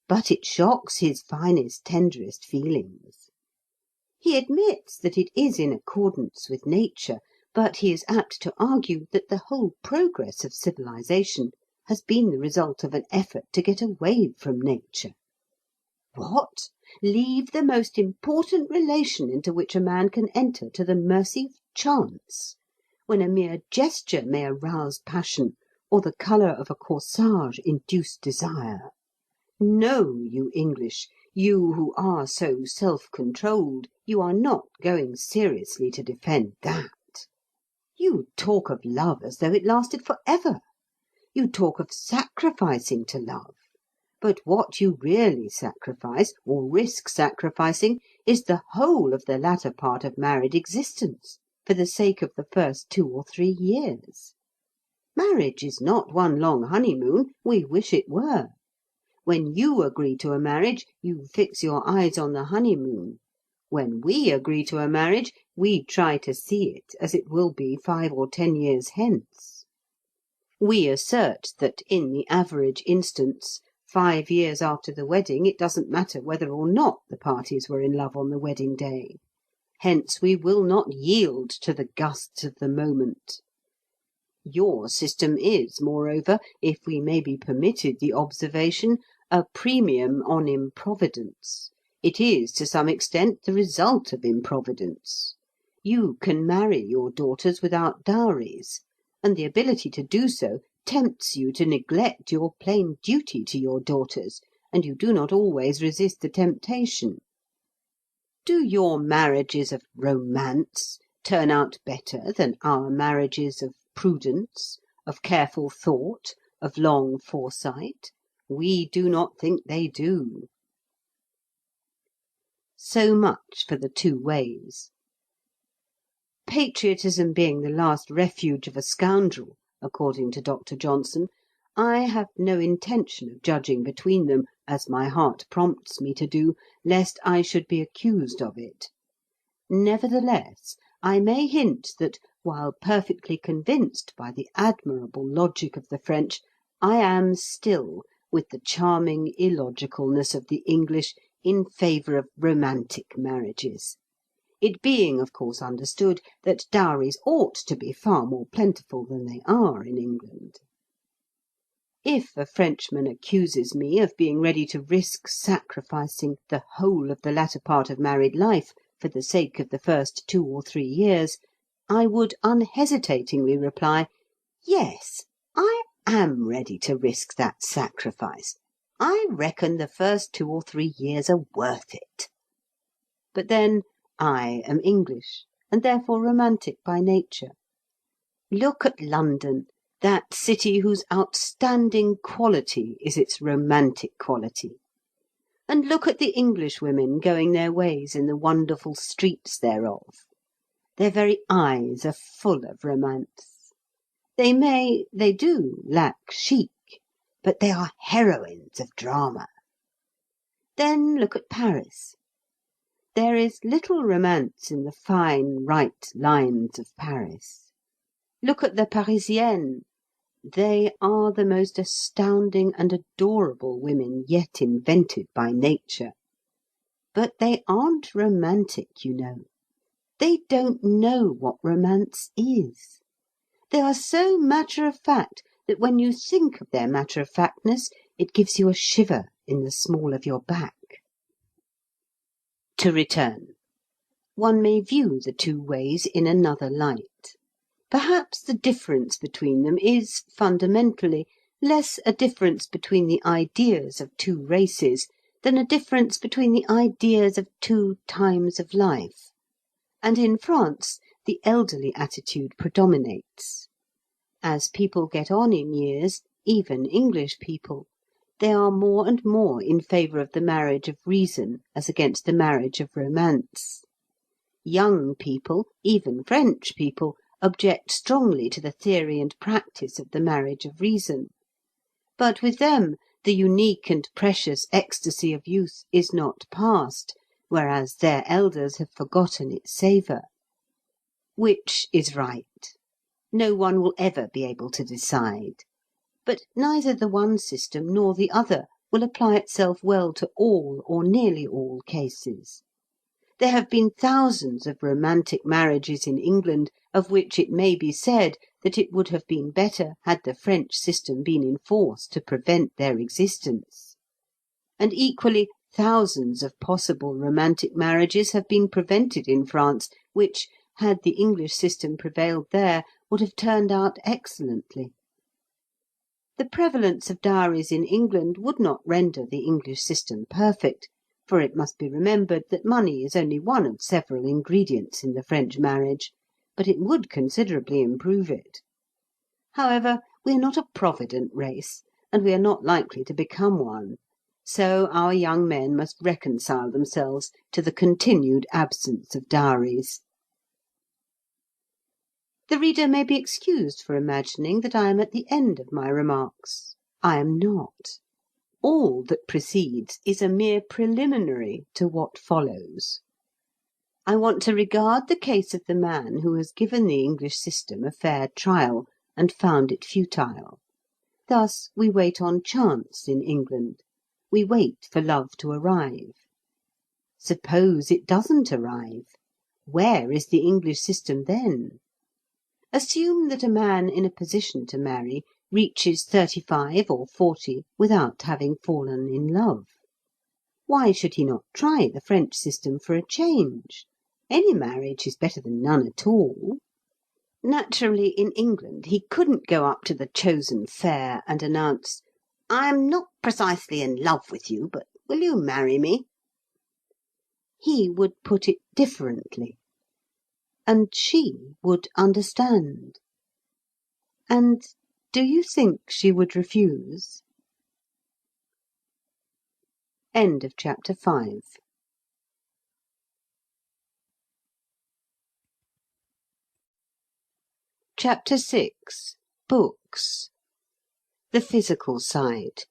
But it shocks his finest, tenderest feelings. He admits that it is in accordance with nature, but he is apt to argue that the whole progress of civilization has been the result of an effort to get away from nature. What? Leave the most important relation into which a man can enter to the mercy of chance, when a mere gesture may arouse passion, or the colour of a corsage induce desire? No, you English, you who are so self-controlled, you are not going seriously to defend that. You talk of love as though it lasted for ever. You talk of sacrificing to love. But what you really sacrifice, or risk sacrificing, is the whole of the latter part of married existence, for the sake of the first 2 or 3 years. Marriage is not one long honeymoon. We wish it were. When you agree to a marriage, you fix your eyes on the honeymoon. When we agree to a marriage, we try to see it as it will be 5 or 10 years hence. We assert that in the average instance, 5 years after the wedding, it doesn't matter whether or not the parties were in love on the wedding day. Hence we will not yield to the gusts of the moment. Your system is, moreover, if we may be permitted the observation, a premium on improvidence. It is, to some extent, the result of improvidence. You can marry your daughters without dowries, and the ability to do so tempts you to neglect your plain duty to your daughters, and you do not always resist the temptation. Do your marriages of romance turn out better than our marriages of prudence, of careful thought, of long foresight? We do not think they do. So much for the two ways. Patriotism being the last refuge of a scoundrel, according to Dr. Johnson, I have no intention of judging between them, as my heart prompts me to do, lest I should be accused of it. Nevertheless, I may hint that, while perfectly convinced by the admirable logic of the French, I am still, with the charming illogicalness of the English, in favour of romantic marriages, it being, of course, understood that dowries ought to be far more plentiful than they are in England. If a Frenchman accuses me of being ready to risk sacrificing the whole of the latter part of married life for the sake of the first 2 or 3 years, I would unhesitatingly reply, yes, I am ready to risk that sacrifice. I reckon the first 2 or 3 years are worth it. But then, I am English, and therefore romantic by nature. Look at London, that city whose outstanding quality is its romantic quality. And look at the Englishwomen going their ways in the wonderful streets thereof. Their very eyes are full of romance. They do lack chic, but they are heroines of drama. Then look at Paris. There is little romance in the fine, right lines of Paris. Look at the Parisiennes. They are the most astounding and adorable women yet invented by nature. But they aren't romantic, you know. They don't know what romance is. They are so matter-of-fact that when you think of their matter-of-factness, it gives you a shiver in the small of your back. To return. one may view the two ways in another light. Perhaps the difference between them is, fundamentally, less a difference between the ideas of two races than a difference between the ideas of two times of life. And in France, the elderly attitude predominates. As people get on in years, even English people, they are more and more in favour of the marriage of reason as against the marriage of romance. Young people, even French people, object strongly to the theory and practice of the marriage of reason. But with them the unique and precious ecstasy of youth is not past, whereas their elders have forgotten its savour. Which is right? No one will ever be able to decide. But neither the one system nor the other will apply itself well to all or nearly all cases. There have been thousands of romantic marriages in England of which it may be said that it would have been better had the French system been in force to prevent their existence. And equally, thousands of possible romantic marriages have been prevented in France, which, had the English system prevailed there, would have turned out excellently. The prevalence of dowries in England would not render the English system perfect, for it must be remembered that money is only one of several ingredients in the French marriage, but it would considerably improve it. However, we are not a provident race, and we are not likely to become one, so our young men must reconcile themselves to the continued absence of dowries. The reader may be excused for imagining that I am at the end of my remarks. I am not. All that precedes is a mere preliminary to what follows. I want to regard the case of the man who has given the English system a fair trial and found it futile. Thus we wait on chance in England. We wait for love to arrive. Suppose it doesn't arrive. Where is the English system then? Assume that a man in a position to marry reaches 35 or 40 without having fallen in love. Why should he not try the French system for a change? Any marriage is better than none at all. Naturally, in England, he couldn't go up to the chosen fair and announce, "I am not precisely in love with you, but will you marry me?" He would put it differently. And she would understand. And do you think she would refuse? End of chapter 5. Chapter 6. Books. The physical side.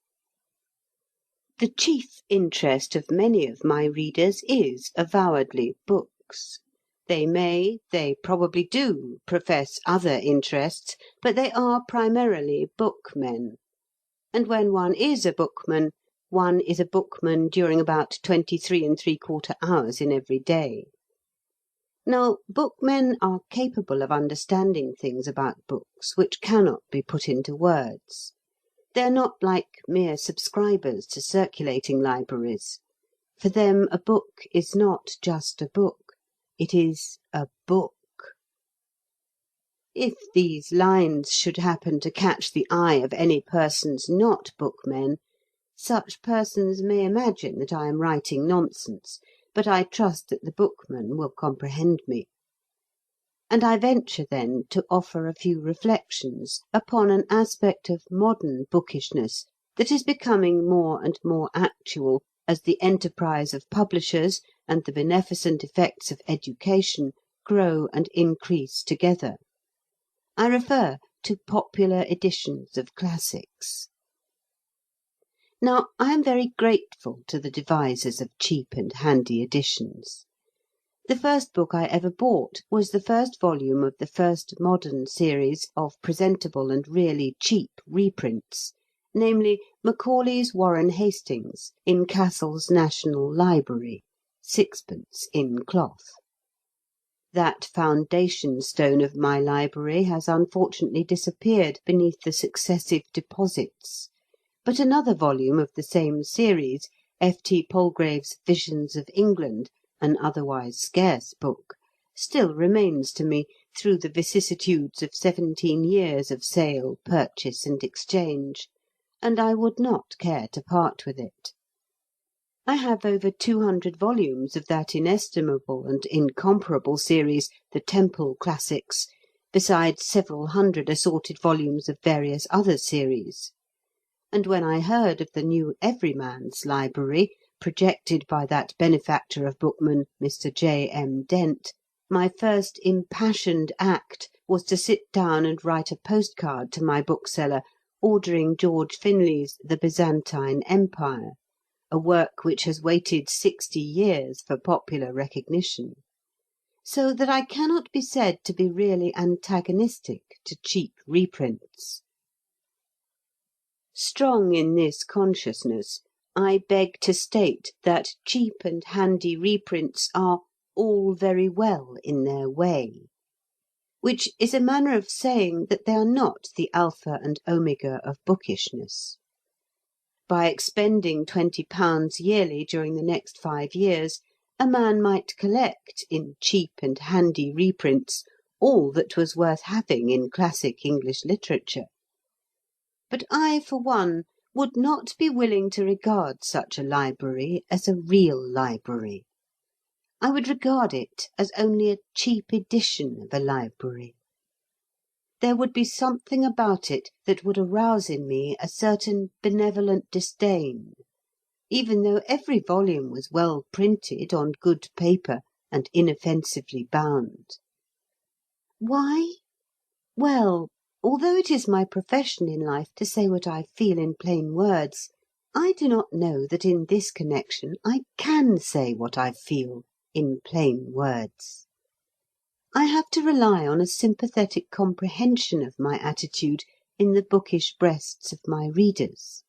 The chief interest of many of my readers is avowedly books. They probably do, profess other interests, but they are primarily bookmen. And when one is a bookman during about 23 3/4 hours in every day. Now, bookmen are capable of understanding things about books which cannot be put into words. They are not like mere subscribers to circulating libraries. For them a book is not just a book. It is a book. If these lines should happen to catch the eye of any persons not bookmen, such persons may imagine that I am writing nonsense, but I trust that the bookman will comprehend me. And I venture, then, to offer a few reflections upon an aspect of modern bookishness that is becoming more and more actual as the enterprise of publishers and the beneficent effects of education grow and increase together. I refer to popular editions of classics. Now, I am very grateful to the devisers of cheap and handy editions. The first book I ever bought was the first volume of the first modern series of presentable and really cheap reprints, namely Macaulay's Warren Hastings in Cassell's National Library, 6d. in cloth. That foundation stone of my library has unfortunately disappeared beneath the successive deposits, but another volume of the same series, F. T. Palgrave's Visions of England, an otherwise scarce book, still remains to me through the vicissitudes of 17 years of sale, purchase, and exchange, and I would not care to part with it. I have over 200 volumes of that inestimable and incomparable series, the Temple Classics, besides several hundred assorted volumes of various other series. And when I heard of the new Everyman's Library, projected by that benefactor of bookmen, Mr. J. M. Dent, my first impassioned act was to sit down and write a postcard to my bookseller ordering George Finley's The Byzantine Empire, a work which has waited 60 years for popular recognition. So that I cannot be said to be really antagonistic to cheap reprints. Strong in this consciousness, I beg to state that cheap and handy reprints are all very well in their way, which is a manner of saying that they are not the alpha and omega of bookishness. By expending £20 yearly during the next 5 years, a man might collect, in cheap and handy reprints, all that was worth having in classic English literature. But I, for one, would not be willing to regard such a library as a real library. I would regard it as only a cheap edition of a library. There would be something about it that would arouse in me a certain benevolent disdain, even though every volume was well printed on good paper and inoffensively bound. Why? Well, although it is my profession in life to say what I feel in plain words, I do not know that in this connection I can say what I feel in plain words. I have to rely on a sympathetic comprehension of my attitude in the bookish breasts of my readers.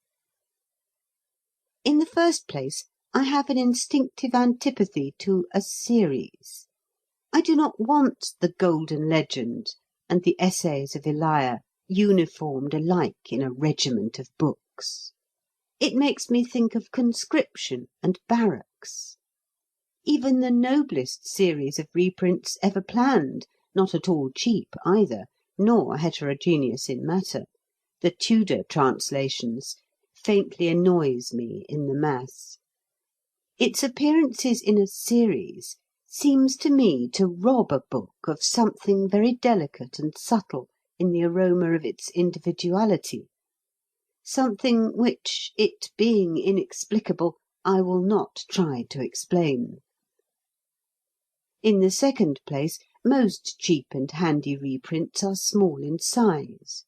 In the first place, I have an instinctive antipathy to a series. I do not want the Golden Legend and the Essays of Elia uniformed alike in a regiment of books. It makes me think of conscription and barracks. Even the noblest series of reprints ever planned, not at all cheap either, nor heterogeneous in matter, the Tudor translations, faintly annoys me in the mass. Its appearances in a series seems to me to rob a book of something very delicate and subtle in the aroma of its individuality, something which, it being inexplicable, I will not try to explain. In the second place, most cheap and handy reprints are small in size.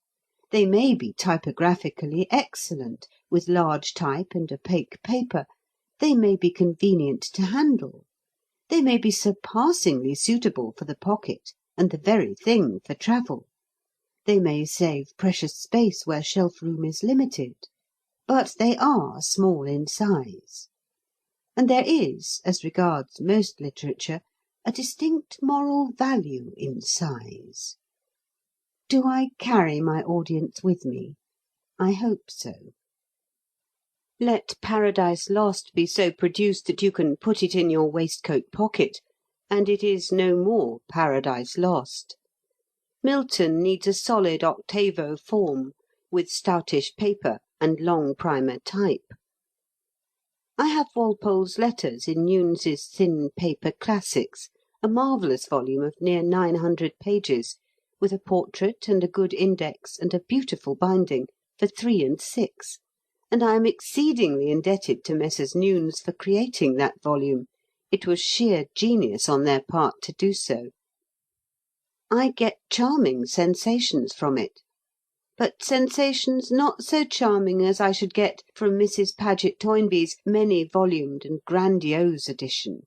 They may be typographically excellent, with large type and opaque paper. They may be convenient to handle. They may be surpassingly suitable for the pocket and the very thing for travel. They may save precious space where shelf room is limited. But they are small in size. And there is, as regards most literature, a distinct moral value in size. Do I carry my audience with me? I hope so. Let Paradise Lost be so produced that you can put it in your waistcoat pocket, and it is no more Paradise Lost. Milton needs a solid octavo form, with stoutish paper and long primer type. I have Walpole's Letters in Newnes's thin paper Classics, a marvellous volume of near 900 pages, with a portrait and a good index and a beautiful binding, for 3 and 6, and I am exceedingly indebted to Messrs. Newnes for creating that volume. It was sheer genius on their part to do so. I get charming sensations from it, but sensations not so charming as I should get from Mrs. Paget Toynbee's many-volumed and grandiose edition,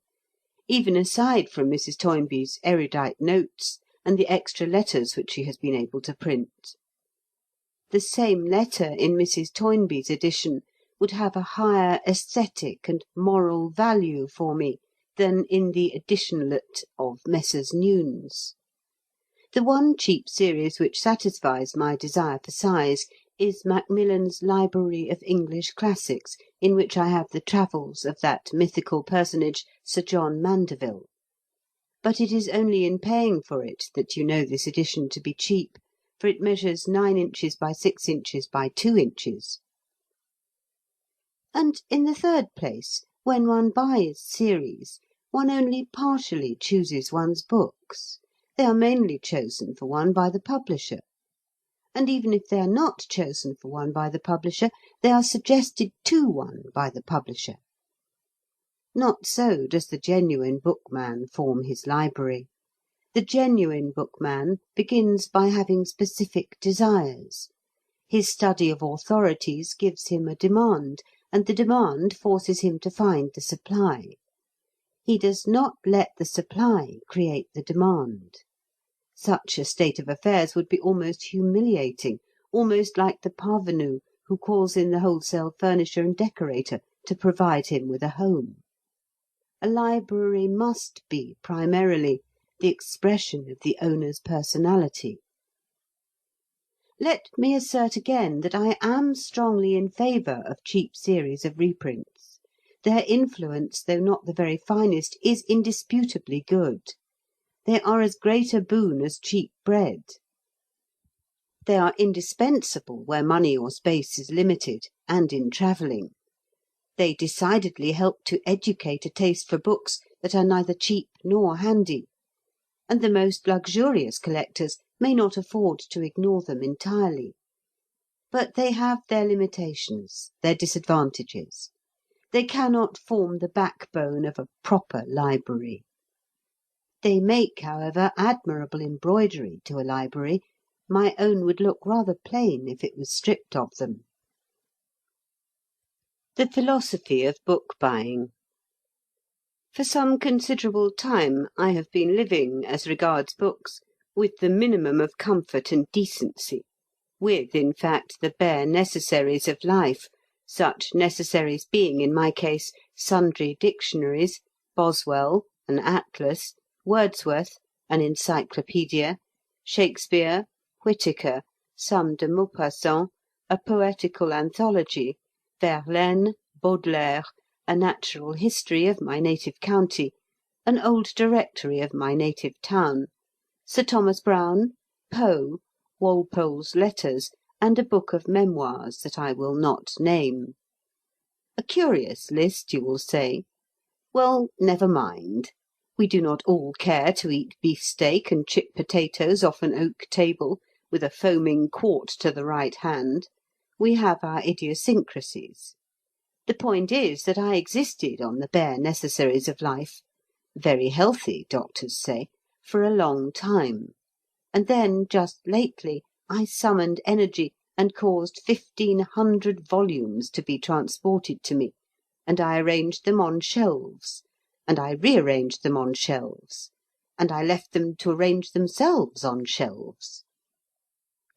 even aside from Mrs. Toynbee's erudite notes and the extra letters which she has been able to print. The same letter in Mrs. Toynbee's edition would have a higher aesthetic and moral value for me than in the editionlet of Messrs. Newnes. The one cheap series which satisfies my desire for size is Macmillan's Library of English Classics, in which I have the travels of that mythical personage, Sir John Mandeville. But it is only in paying for it that you know this edition to be cheap, for it measures 9 inches by 6 inches by 2 inches. And in the third place, when one buys series, one only partially chooses one's books. They are mainly chosen for one by the publisher. And even if they are not chosen for one by the publisher, they are suggested to one by the publisher. Not so does the genuine bookman form his library. The genuine bookman begins by having specific desires. His study of authorities gives him a demand, and the demand forces him to find the supply. He does not let the supply create the demand. Such a state of affairs would be almost humiliating, almost like the parvenu who calls in the wholesale furnisher and decorator to provide him with a home. A library must be, primarily, the expression of the owner's personality. Let me assert again that I am strongly in favour of cheap series of reprints. Their influence, though not the very finest, is indisputably good. They are as great a boon as cheap bread. They are indispensable where money or space is limited, and in travelling. They decidedly help to educate a taste for books that are neither cheap nor handy, and the most luxurious collectors may not afford to ignore them entirely. But they have their limitations, their disadvantages. They cannot form the backbone of a proper library. They make, however, admirable embroidery to a library. My own would look rather plain if it was stripped of them. The philosophy of book buying. For some considerable time I have been living, as regards books, with the minimum of comfort and decency, with, in fact, the bare necessaries of life, such necessaries being, in my case, sundry dictionaries, Boswell, an atlas, Wordsworth, an encyclopaedia, Shakespeare, Whitaker, some de Maupassant, a poetical anthology, Verlaine, Baudelaire, a natural history of my native county, an old directory of my native town, Sir Thomas Browne, Poe, Walpole's letters, and a book of memoirs that I will not name. A curious list, you will say. Well, never mind. We do not all care to eat beefsteak and chip potatoes off an oak table, with a foaming quart to the right hand. We have our idiosyncrasies. The point is that I existed on the bare necessaries of life, very healthy, doctors say, for a long time, and then, just lately, I summoned energy and caused 1,500 volumes to be transported to me, and I arranged them on shelves, and I rearranged them on shelves, and I left them to arrange themselves on shelves.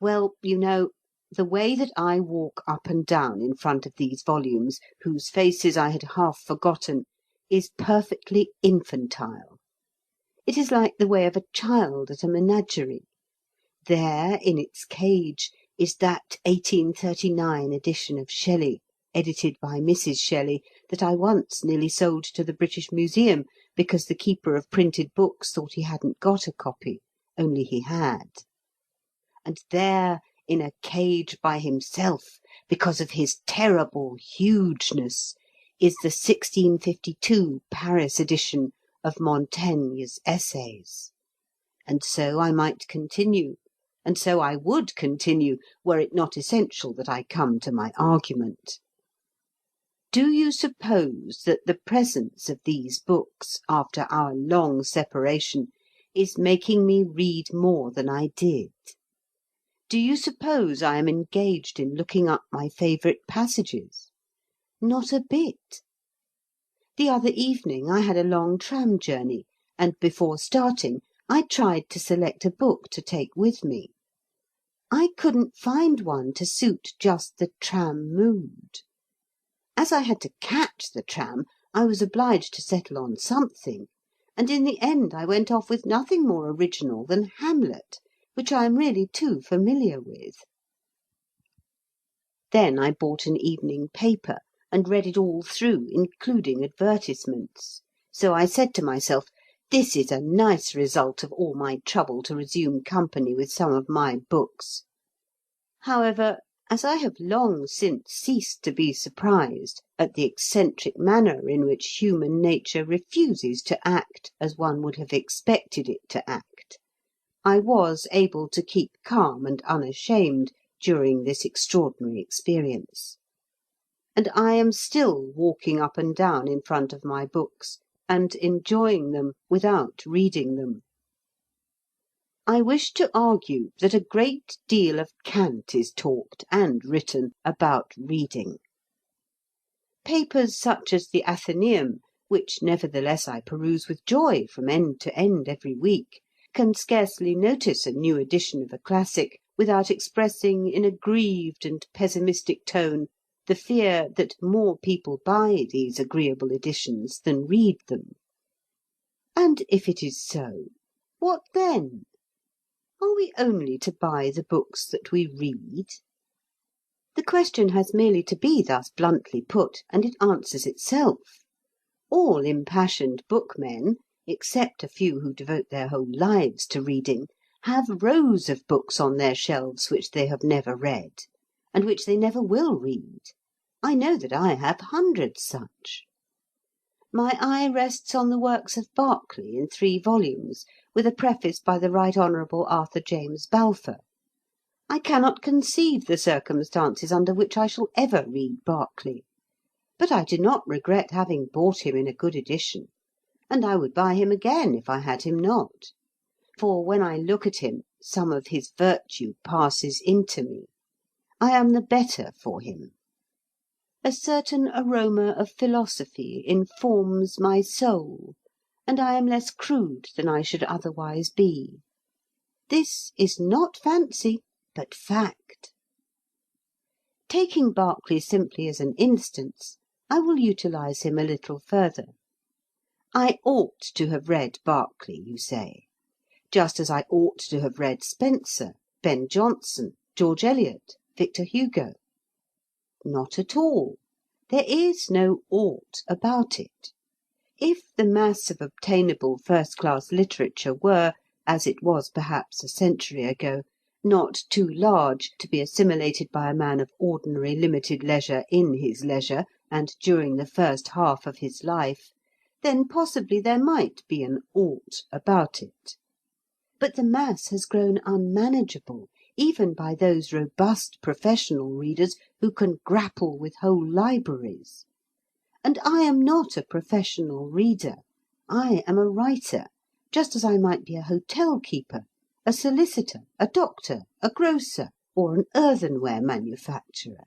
Well, you know, the way that I walk up and down in front of these volumes, whose faces I had half forgotten, is perfectly infantile. It is like the way of a child at a menagerie. There, in its cage, is that 1839 edition of Shelley, edited by Mrs. Shelley, that I once nearly sold to the British Museum because the keeper of printed books thought he hadn't got a copy, only he had. And there, in a cage by himself, because of his terrible hugeness, is the 1652 Paris edition of Montaigne's Essays. And so I might continue, and so I would continue, were it not essential that I come to my argument. Do you suppose that the presence of these books, after our long separation, is making me read more than I did? Do you suppose I am engaged in looking up my favourite passages? Not a bit. The other evening I had a long tram journey, and before starting I tried to select a book to take with me. I couldn't find one to suit just the tram mood. As I had to catch the tram, I was obliged to settle on something, and in the end I went off with nothing more original than Hamlet, which I am really too familiar with. Then I bought an evening paper, and read it all through, including advertisements. So I said to myself, this is a nice result of all my trouble to resume company with some of my books. However, as I have long since ceased to be surprised at the eccentric manner in which human nature refuses to act as one would have expected it to act, I was able to keep calm and unashamed during this extraordinary experience. And I am still walking up and down in front of my books and enjoying them without reading them. I wish to argue that a great deal of cant is talked and written about reading. Papers such as the Athenaeum, which nevertheless I peruse with joy from end to end every week, can scarcely notice a new edition of a classic without expressing in a grieved and pessimistic tone the fear that more people buy these agreeable editions than read them. And if it is so, what then? Are we only to buy the books that we read? The question has merely to be thus bluntly put, and it answers itself. All impassioned bookmen, except a few who devote their whole lives to reading, have rows of books on their shelves which they have never read, and which they never will read. I know that I have hundreds such. My eye rests on the works of Berkeley in 3 volumes, with a preface by the Right Honourable Arthur James Balfour. I cannot conceive the circumstances under which I shall ever read Berkeley, but I do not regret having bought him in a good edition, and I would buy him again if I had him not. For when I look at him, some of his virtue passes into me. I am the better for him. A certain aroma of philosophy informs my soul, and I am less crude than I should otherwise be. This is not fancy, but fact. Taking Berkeley simply as an instance, I will utilize him a little further. I ought to have read Berkeley, you say, just as I ought to have read Spencer, Ben Jonson, George Eliot, Victor Hugo. Not at all. There is no ought about it. If the mass of obtainable first-class literature were, as it was perhaps a century ago, not too large to be assimilated by a man of ordinary limited leisure in his leisure and during the first half of his life, then possibly there might be an ought about it. But the mass has grown unmanageable, even by those robust professional readers who can grapple with whole libraries. And I am not a professional reader. I am a writer, just as I might be a hotel keeper, a solicitor, a doctor, a grocer, or an earthenware manufacturer.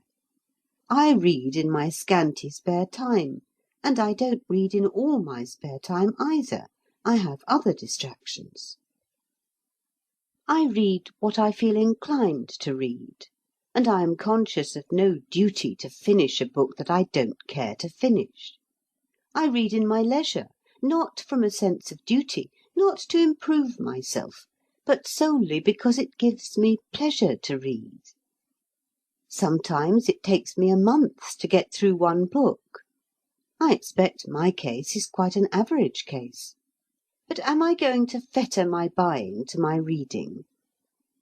I read in my scanty spare time, and I don't read in all my spare time either. I have other distractions. I read what I feel inclined to read, and I am conscious of no duty to finish a book that I don't care to finish. I read in my leisure, not from a sense of duty, not to improve myself, but solely because it gives me pleasure to read. Sometimes it takes me a month to get through one book. I expect my case is quite an average case. But am I going to fetter my buying to my reading?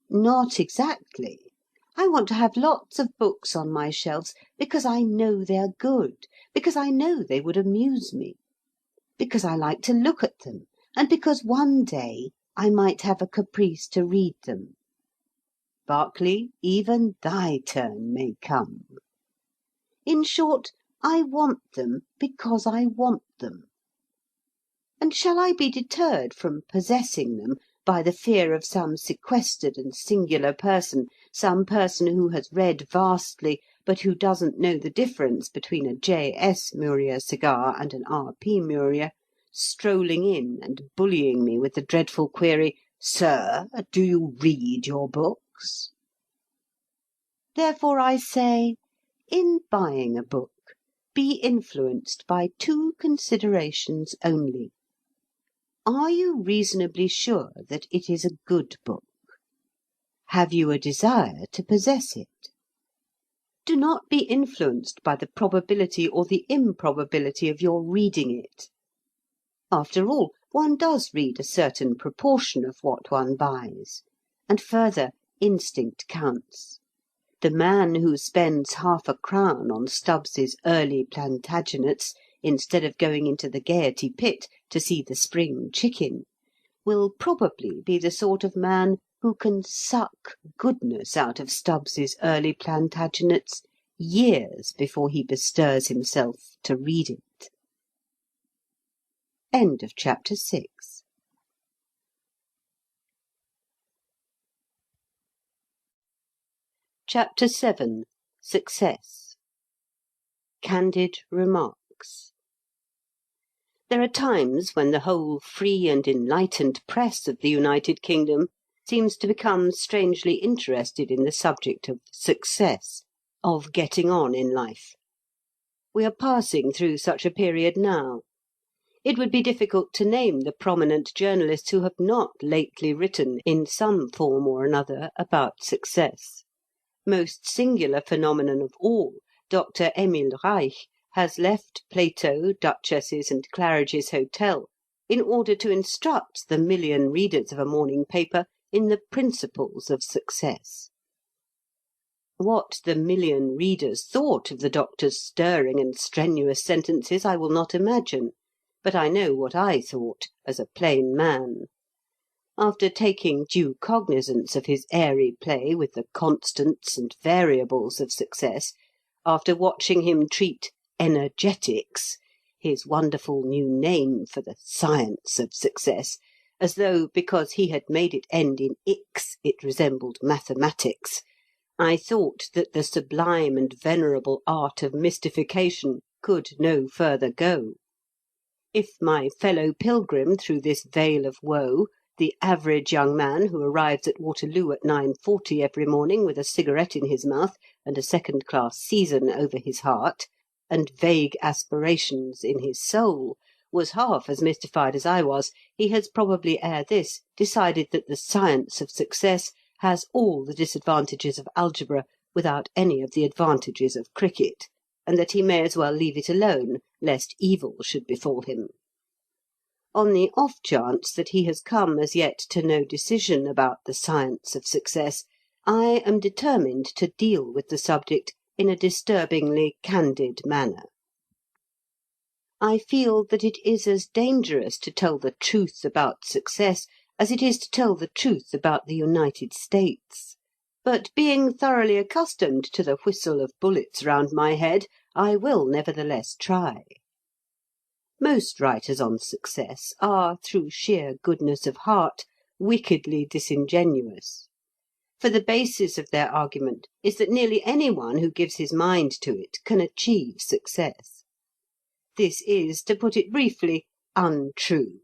Not exactly. I want to have lots of books on my shelves because I know they are good, because I know they would amuse me, because I like to look at them, and because one day I might have a caprice to read them. Berkeley, even thy turn may come. In short, I want them because I want them. And shall I be deterred from possessing them by the fear of some sequestered and singular person, some person who has read vastly, but who doesn't know the difference between a J.S. Muria cigar and an R.P. Muria, strolling in and bullying me with the dreadful query, "Sir, do you read your books?" Therefore I say, in buying a book, be influenced by 2 considerations only. Are you reasonably sure that it is a good book? Have you a desire to possess it? Do not be influenced by the probability or the improbability of your reading it. After all, one does read a certain proportion of what one buys. And further, instinct counts. The man who spends half-a-crown on Stubbs's Early Plantagenets instead of going into the Gaiety pit to see the spring chicken will probably be the sort of man who can suck goodness out of Stubbs's Early Plantagenets years before he bestirs himself to read it. End of chapter 6. Chapter 7. Success. Candid remarks. There are times when the whole free and enlightened press of the United Kingdom seems to become strangely interested in the subject of success, of getting on in life. We are passing through such a period now. It would be difficult to name the prominent journalists who have not lately written, in some form or another, about success. Most singular phenomenon of all, Dr. Emil Reich has left Plato, Duchesses, and Claridge's Hotel in order to instruct the million readers of a morning paper in the principles of success. What the million readers thought of the doctor's stirring and strenuous sentences I will not imagine, but I know what I thought as a plain man. After taking due cognizance of his airy play with the constants and variables of success, after watching him treat energetics, his wonderful new name for the science of success, as though because he had made it end in ix it resembled mathematics, I thought that the sublime and venerable art of mystification could no further go. If my fellow pilgrim through this vale of woe, the average young man who arrives at Waterloo at 9:40 every morning with a cigarette in his mouth and a second-class season over his heart, and vague aspirations in his soul, was half as mystified as I was, he has probably ere this decided that the science of success has all the disadvantages of algebra without any of the advantages of cricket, and that he may as well leave it alone, lest evil should befall him. On the off chance that he has come as yet to no decision about the science of success, I am determined to deal with the subject in a disturbingly candid manner. I feel that it is as dangerous to tell the truth about success as it is to tell the truth about the United States. But being thoroughly accustomed to the whistle of bullets round my head, I will nevertheless try. Most writers on success are, through sheer goodness of heart, wickedly disingenuous. For the basis of their argument is that nearly any one who gives his mind to it can achieve success. This is, to put it briefly, untrue.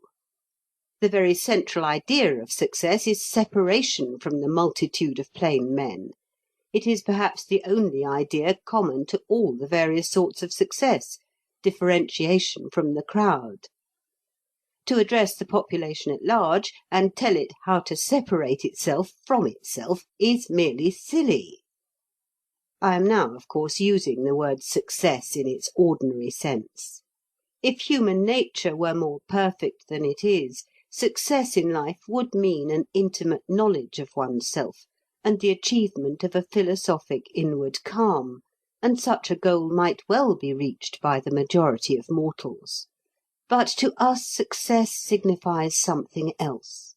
The very central idea of success is separation from the multitude of plain men. It is perhaps the only idea common to all the various sorts of success, differentiation from the crowd. To address the population at large and tell it how to separate itself from itself is merely silly. I am now, of course, using the word success in its ordinary sense. If human nature were more perfect than it is, success in life would mean an intimate knowledge of oneself and the achievement of a philosophic inward calm, and such a goal might well be reached by the majority of mortals. But to us success signifies something else.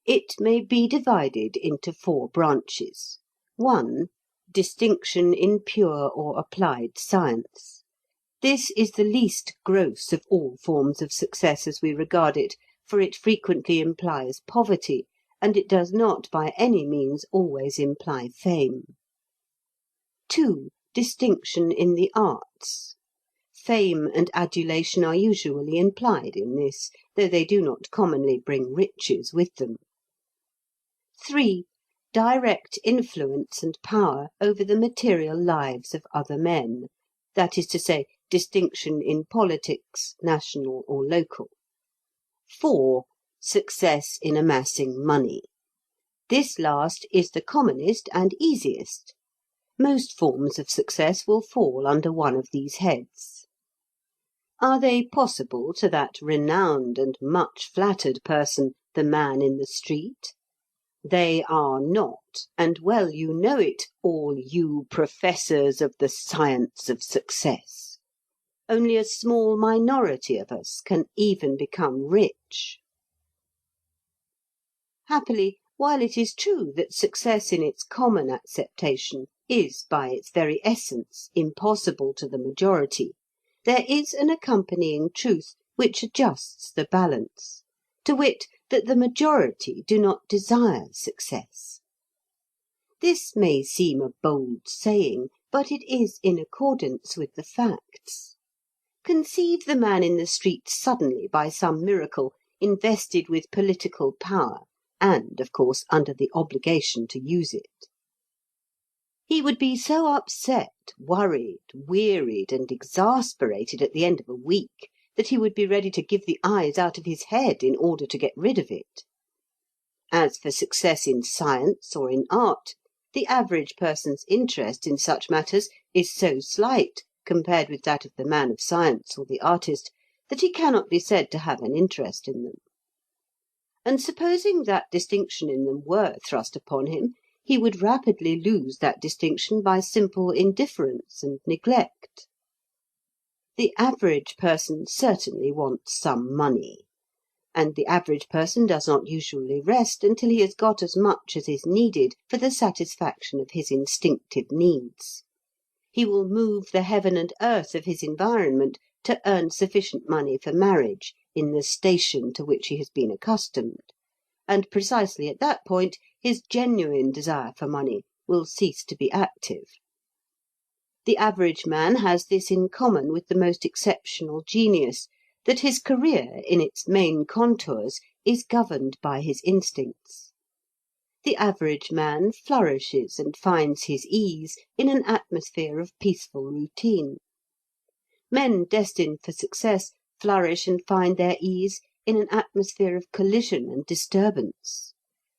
It may be divided into 4 branches. 1. Distinction in pure or applied science. This is the least gross of all forms of success as we regard it, for it frequently implies poverty, and it does not by any means always imply fame. 2. Distinction in the arts. Fame and adulation are usually implied in this, though they do not commonly bring riches with them. 3. Direct influence and power over the material lives of other men, that is to say, distinction in politics, national or local. 4. Success in amassing money. This last is the commonest and easiest. Most forms of success will fall under one of these heads. Are they possible to that renowned and much flattered person, the man in the street? They are not, and well you know it, all you professors of the science of success. Only a small minority of us can even become rich. Happily, while it is true that success in its common acceptation is by its very essence impossible to the majority, there is an accompanying truth which adjusts the balance, to wit, that the majority do not desire success. This may seem a bold saying, but it is in accordance with the facts. Conceive the man in the street suddenly, by some miracle, invested with political power, and, of course, under the obligation to use it. He would be so upset, worried, wearied, and exasperated at the end of a week that he would be ready to give the eyes out of his head in order to get rid of it. As for success in science or in art, the average person's interest in such matters is so slight compared with that of the man of science or the artist, that he cannot be said to have an interest in them. And supposing that distinction in them were thrust upon him, he would rapidly lose that distinction by simple indifference and neglect. The average person certainly wants some money, and the average person does not usually rest until he has got as much as is needed for the satisfaction of his instinctive needs. He will move the heaven and earth of his environment to earn sufficient money for marriage in the station to which he has been accustomed, and precisely at that point his genuine desire for money will cease to be active. The average man has this in common with the most exceptional genius, that his career, in its main contours, is governed by his instincts. The average man flourishes and finds his ease in an atmosphere of peaceful routine. Men destined for success flourish and find their ease in an atmosphere of collision and disturbance.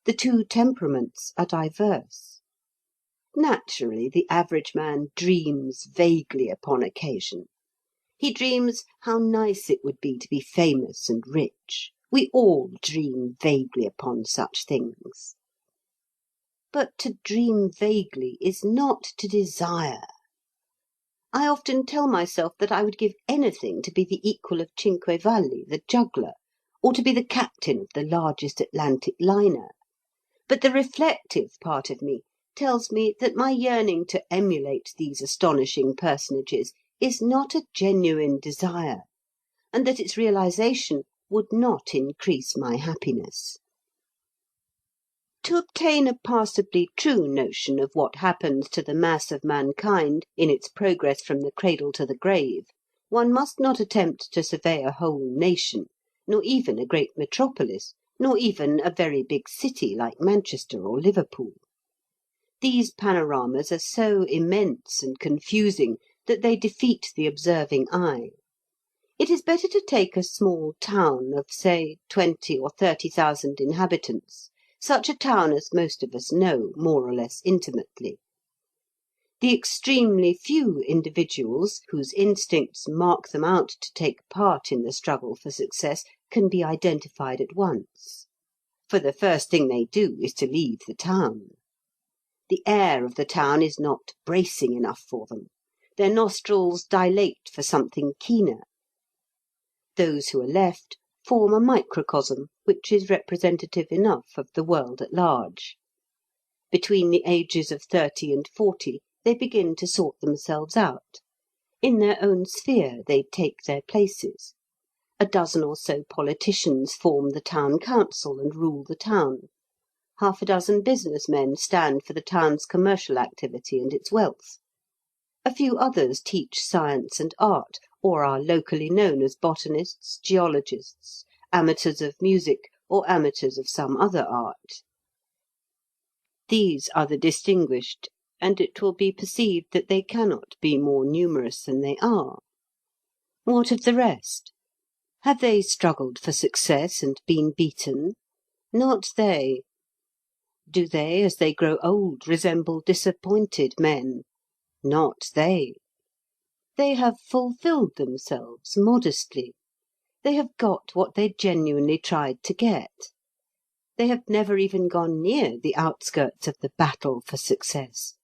The two temperaments are diverse. Naturally, the average man dreams vaguely upon occasion. He dreams how nice it would be to be famous and rich. We all dream vaguely upon such things. But to dream vaguely is not to desire. I often tell myself that I would give anything to be the equal of Cinquevalli, the juggler, or to be the captain of the largest Atlantic liner. But the reflective part of me tells me that my yearning to emulate these astonishing personages is not a genuine desire, and that its realization would not increase my happiness. To obtain a passably true notion of what happens to the mass of mankind in its progress from the cradle to the grave, one must not attempt to survey a whole nation, nor even a great metropolis, nor even a very big city like Manchester or Liverpool. These panoramas are so immense and confusing that they defeat the observing eye. It is better to take a small town of, say, 20 or 30,000 inhabitants, such a town as most of us know more or less intimately. The extremely few individuals whose instincts mark them out to take part in the struggle for success can be identified at once. For the first thing they do is to leave the town. The air of the town is not bracing enough for them. Their nostrils dilate for something keener. Those who are left form a microcosm which is representative enough of the world at large. Between the ages of 30 and 40 they begin to sort themselves out. In their own sphere they take their places. A dozen or so politicians form the town council and rule the town. Half a dozen business men stand for the town's commercial activity and its wealth. A few others teach science and art, or are locally known as botanists, geologists, amateurs of music, or amateurs of some other art. These are the distinguished, and it will be perceived that they cannot be more numerous than they are. What of the rest? Have they struggled for success and been beaten? Not they. Do they, as they grow old, resemble disappointed men, Not they. They have fulfilled themselves modestly. They have got what they genuinely tried to get. They have never even gone near the outskirts of the battle for success.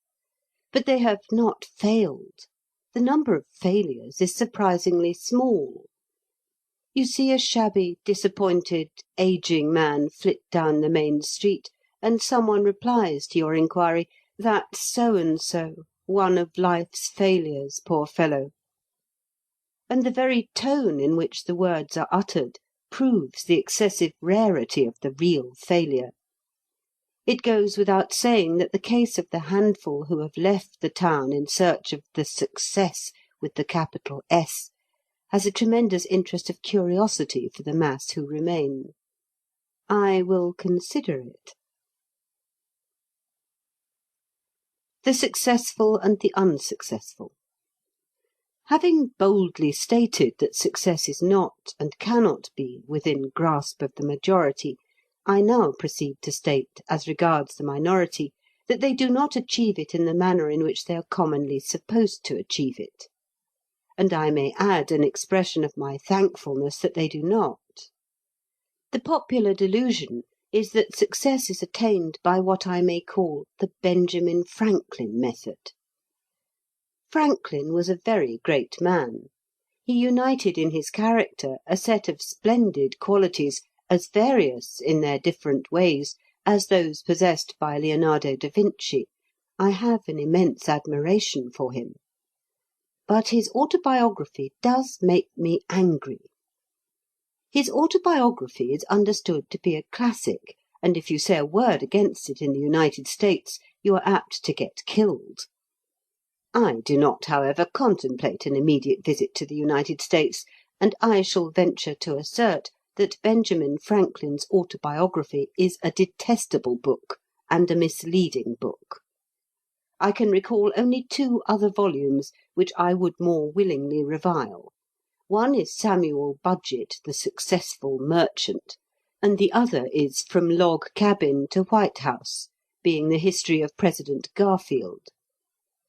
But they have not failed. The number of failures is surprisingly small. You see a shabby, disappointed, ageing man flit down the main street, and someone replies to your inquiry, "That's so-and-so, one of life's failures, poor fellow." And the very tone in which the words are uttered proves the excessive rarity of the real failure. It goes without saying that the case of the handful who have left the town in search of the Success with the capital S has a tremendous interest of curiosity for the mass who remain. I will consider it. The successful and the unsuccessful. Having boldly stated that success is not, and cannot be, within grasp of the majority, I now proceed to state, as regards the minority, that they do not achieve it in the manner in which they are commonly supposed to achieve it. And I may add an expression of my thankfulness that they do not. The popular delusion is that success is attained by what I may call the Benjamin Franklin method. Franklin was a very great man. He united in his character a set of splendid qualities, as various in their different ways as those possessed by Leonardo da Vinci. I have an immense admiration for him. But his autobiography does make me angry. His autobiography is understood to be a classic, and if you say a word against it in the United States, you are apt to get killed. I do not, however, contemplate an immediate visit to the United States, and I shall venture to assert that Benjamin Franklin's autobiography is a detestable book and a misleading book. I can recall only two other volumes which I would more willingly revile. One is Samuel Budgett, the Successful Merchant, and the other is From Log Cabin to White House, being the history of President Garfield.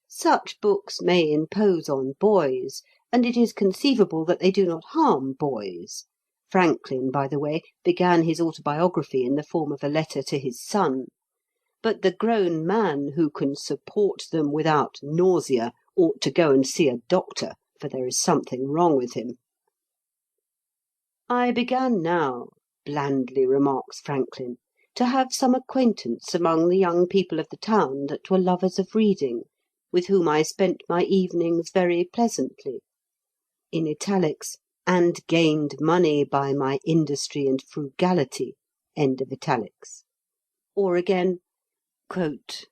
Such books may impose on boys, and it is conceivable that they do not harm boys. Franklin, by the way, began his autobiography in the form of a letter to his son. But the grown man who can support them without nausea ought to go and see a doctor, for there is something wrong with him. I began now, blandly remarks Franklin, to have some acquaintance among the young people of the town that were lovers of reading, with whom I spent my evenings very pleasantly. In italics, and gained money by my industry and frugality. End of italics. Or again, quote,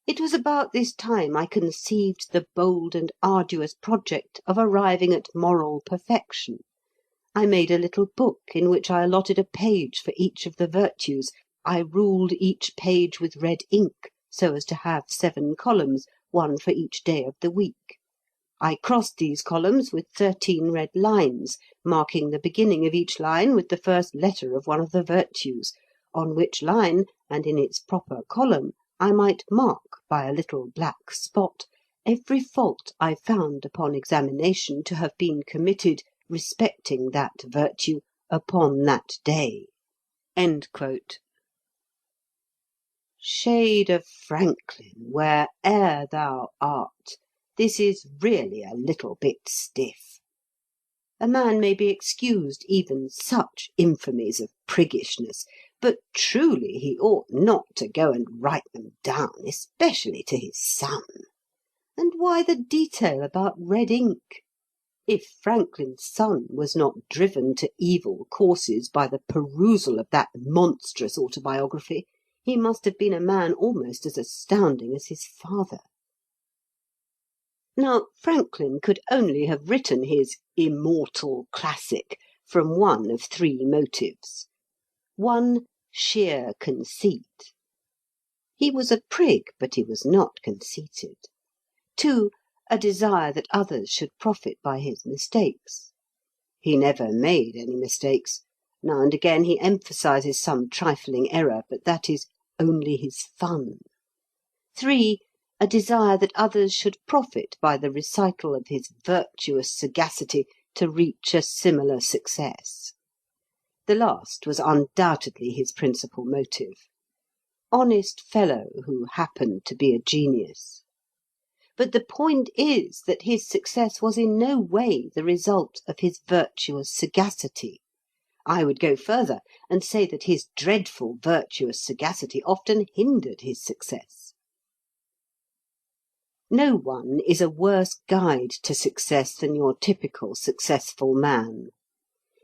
"It was about this time I conceived the bold and arduous project of arriving at moral perfection. I made a little book in which I allotted a page for each of the virtues. I ruled each page with red ink, so as to have 7 columns, one for each day of the week. I crossed these columns with 13 red lines, marking the beginning of each line with the first letter of one of the virtues, on which line, and in its proper column, I might mark by a little black spot every fault I found upon examination to have been committed respecting that virtue upon that day." End quote. Shade of Franklin, where'er thou art, this is really a little bit stiff. A man may be excused even such infamies of priggishness, but truly he ought not to go and write them down, especially to his son. And why the detail about red ink? If Franklin's son was not driven to evil courses by the perusal of that monstrous autobiography, he must have been a man almost as astounding as his father. Now, Franklin could only have written his immortal classic from one of 3 motives. 1, sheer conceit. He was a prig, but he was not conceited. 2, a desire that others should profit by his mistakes. He never made any mistakes. Now and again he emphasizes some trifling error, but that is only his fun. 3, a desire that others should profit by the recital of his virtuous sagacity to reach a similar success. The last was undoubtedly his principal motive. Honest fellow who happened to be a genius. But the point is that his success was in no way the result of his virtuous sagacity. I would go further and say that his dreadful virtuous sagacity often hindered his success. No one is a worse guide to success than your typical successful man.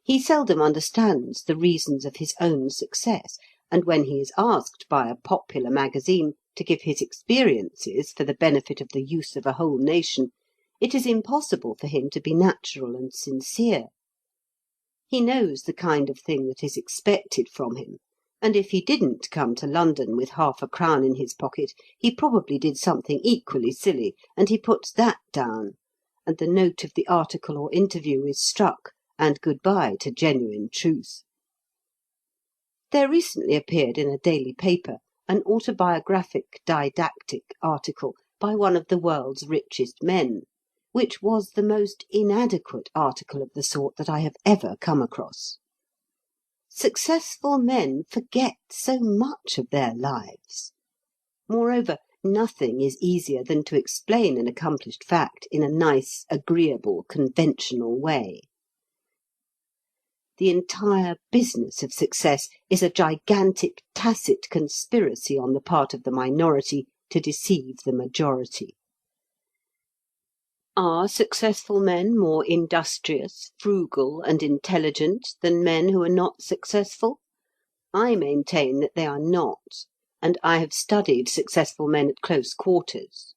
He seldom understands the reasons of his own success, and when he is asked by a popular magazine to give his experiences for the benefit of the use of a whole nation, it is impossible for him to be natural and sincere. He knows the kind of thing that is expected from him, and if he didn't come to London with half a crown in his pocket, he probably did something equally silly, and he puts that down, and the note of the article or interview is struck, and good-bye to genuine truth. There recently appeared in a daily paper an autobiographic didactic article by one of the world's richest men, which was the most inadequate article of the sort that I have ever come across. Successful men forget so much of their lives. Moreover, nothing is easier than to explain an accomplished fact in a nice, agreeable, conventional way. The entire business of success is a gigantic tacit conspiracy on the part of the minority to deceive the majority. Are successful men more industrious, frugal, and intelligent than men who are not successful? I maintain that they are not, and I have studied successful men at close quarters.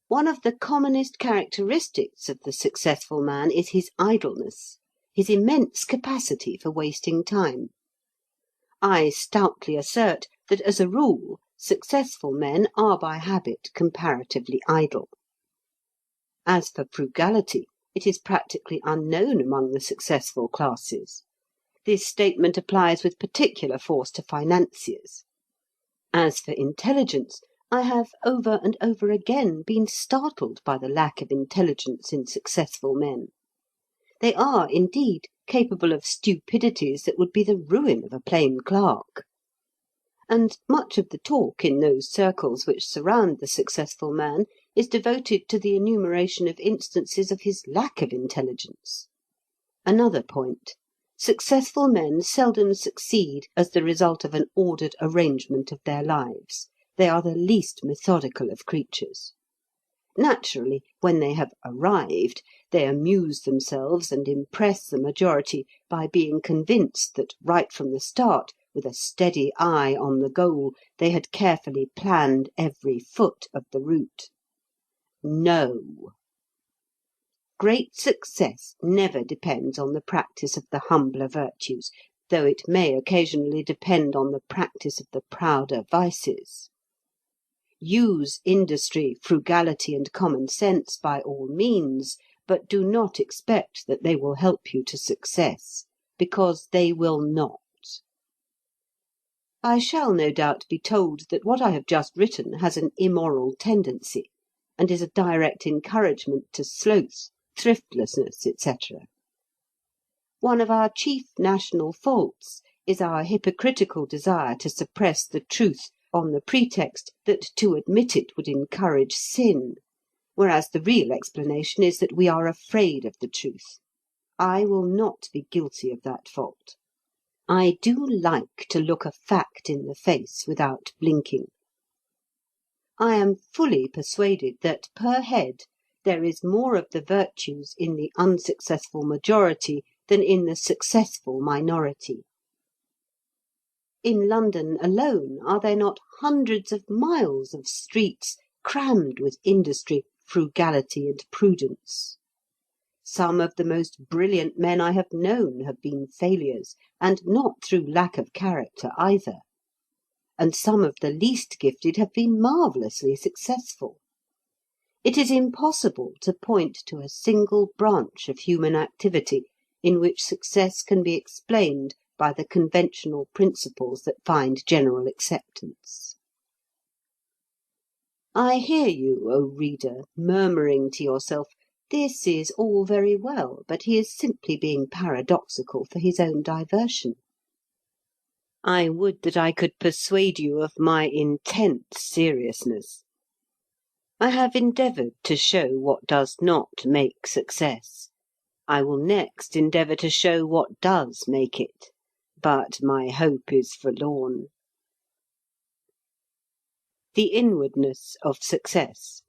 One of the commonest characteristics of the successful man is his idleness, his immense capacity for wasting time. I stoutly assert that, as a rule, successful men are by habit comparatively idle. As for frugality, it is practically unknown among the successful classes. This statement applies with particular force to financiers. As for intelligence, I have over and over again been startled by the lack of intelligence in successful men. They are, indeed, capable of stupidities that would be the ruin of a plain clerk. And much of the talk in those circles which surround the successful man is devoted to the enumeration of instances of his lack of intelligence. Another point. Successful men seldom succeed as the result of an ordered arrangement of their lives. They are the least methodical of creatures. Naturally, when they have arrived, they amuse themselves and impress the majority by being convinced that right from the start, with a steady eye on the goal, they had carefully planned every foot of the route. No. Great success never depends on the practice of the humbler virtues, though it may occasionally depend on the practice of the prouder vices. Use industry, frugality, and common sense by all means, but do not expect that they will help you to success, because they will not. I shall no doubt be told that what I have just written has an immoral tendency, and is a direct encouragement to sloth, thriftlessness, etc. One of our chief national faults is our hypocritical desire to suppress the truth on the pretext that to admit it would encourage sin, whereas the real explanation is that we are afraid of the truth. I will not be guilty of that fault. I do like to look a fact in the face without blinking. I am fully persuaded that, per head, there is more of the virtues in the unsuccessful majority than in the successful minority. In London alone are there not hundreds of miles of streets crammed with industry, frugality, and prudence? Some of the most brilliant men I have known have been failures, and not through lack of character either. And some of the least gifted have been marvellously successful. It is impossible to point to a single branch of human activity in which success can be explained by the conventional principles that find general acceptance. I hear you, O reader, murmuring to yourself, "This is all very well, but he is simply being paradoxical for his own diversion." I would that I could persuade you of my intense seriousness. I have endeavoured to show what does not make success. I will next endeavour to show what does make it. But my hope is forlorn. The inwardness of success.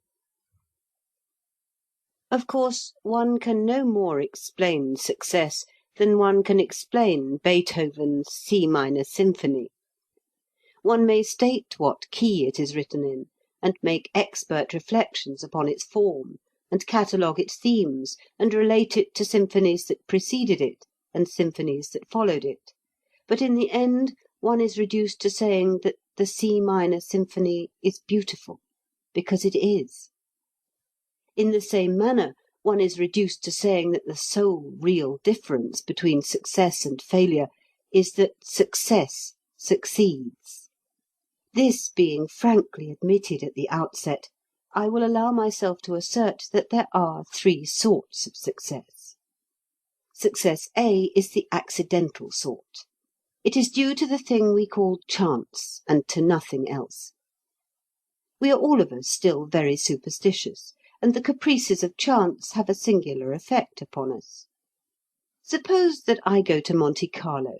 Of course, one can no more explain success than one can explain Beethoven's C minor symphony. One may state what key it is written in, and make expert reflections upon its form, and catalogue its themes, and relate it to symphonies that preceded it, and symphonies that followed it. But in the end one is reduced to saying that the C minor symphony is beautiful, because it is. In the same manner, one is reduced to saying that the sole real difference between success and failure is that success succeeds. This being frankly admitted at the outset, I will allow myself to assert that there are three sorts of success. Success A is the accidental sort. It is due to the thing we call chance, and to nothing else. We are all of us still very superstitious, and the caprices of chance have a singular effect upon us. Suppose that I go to Monte Carlo,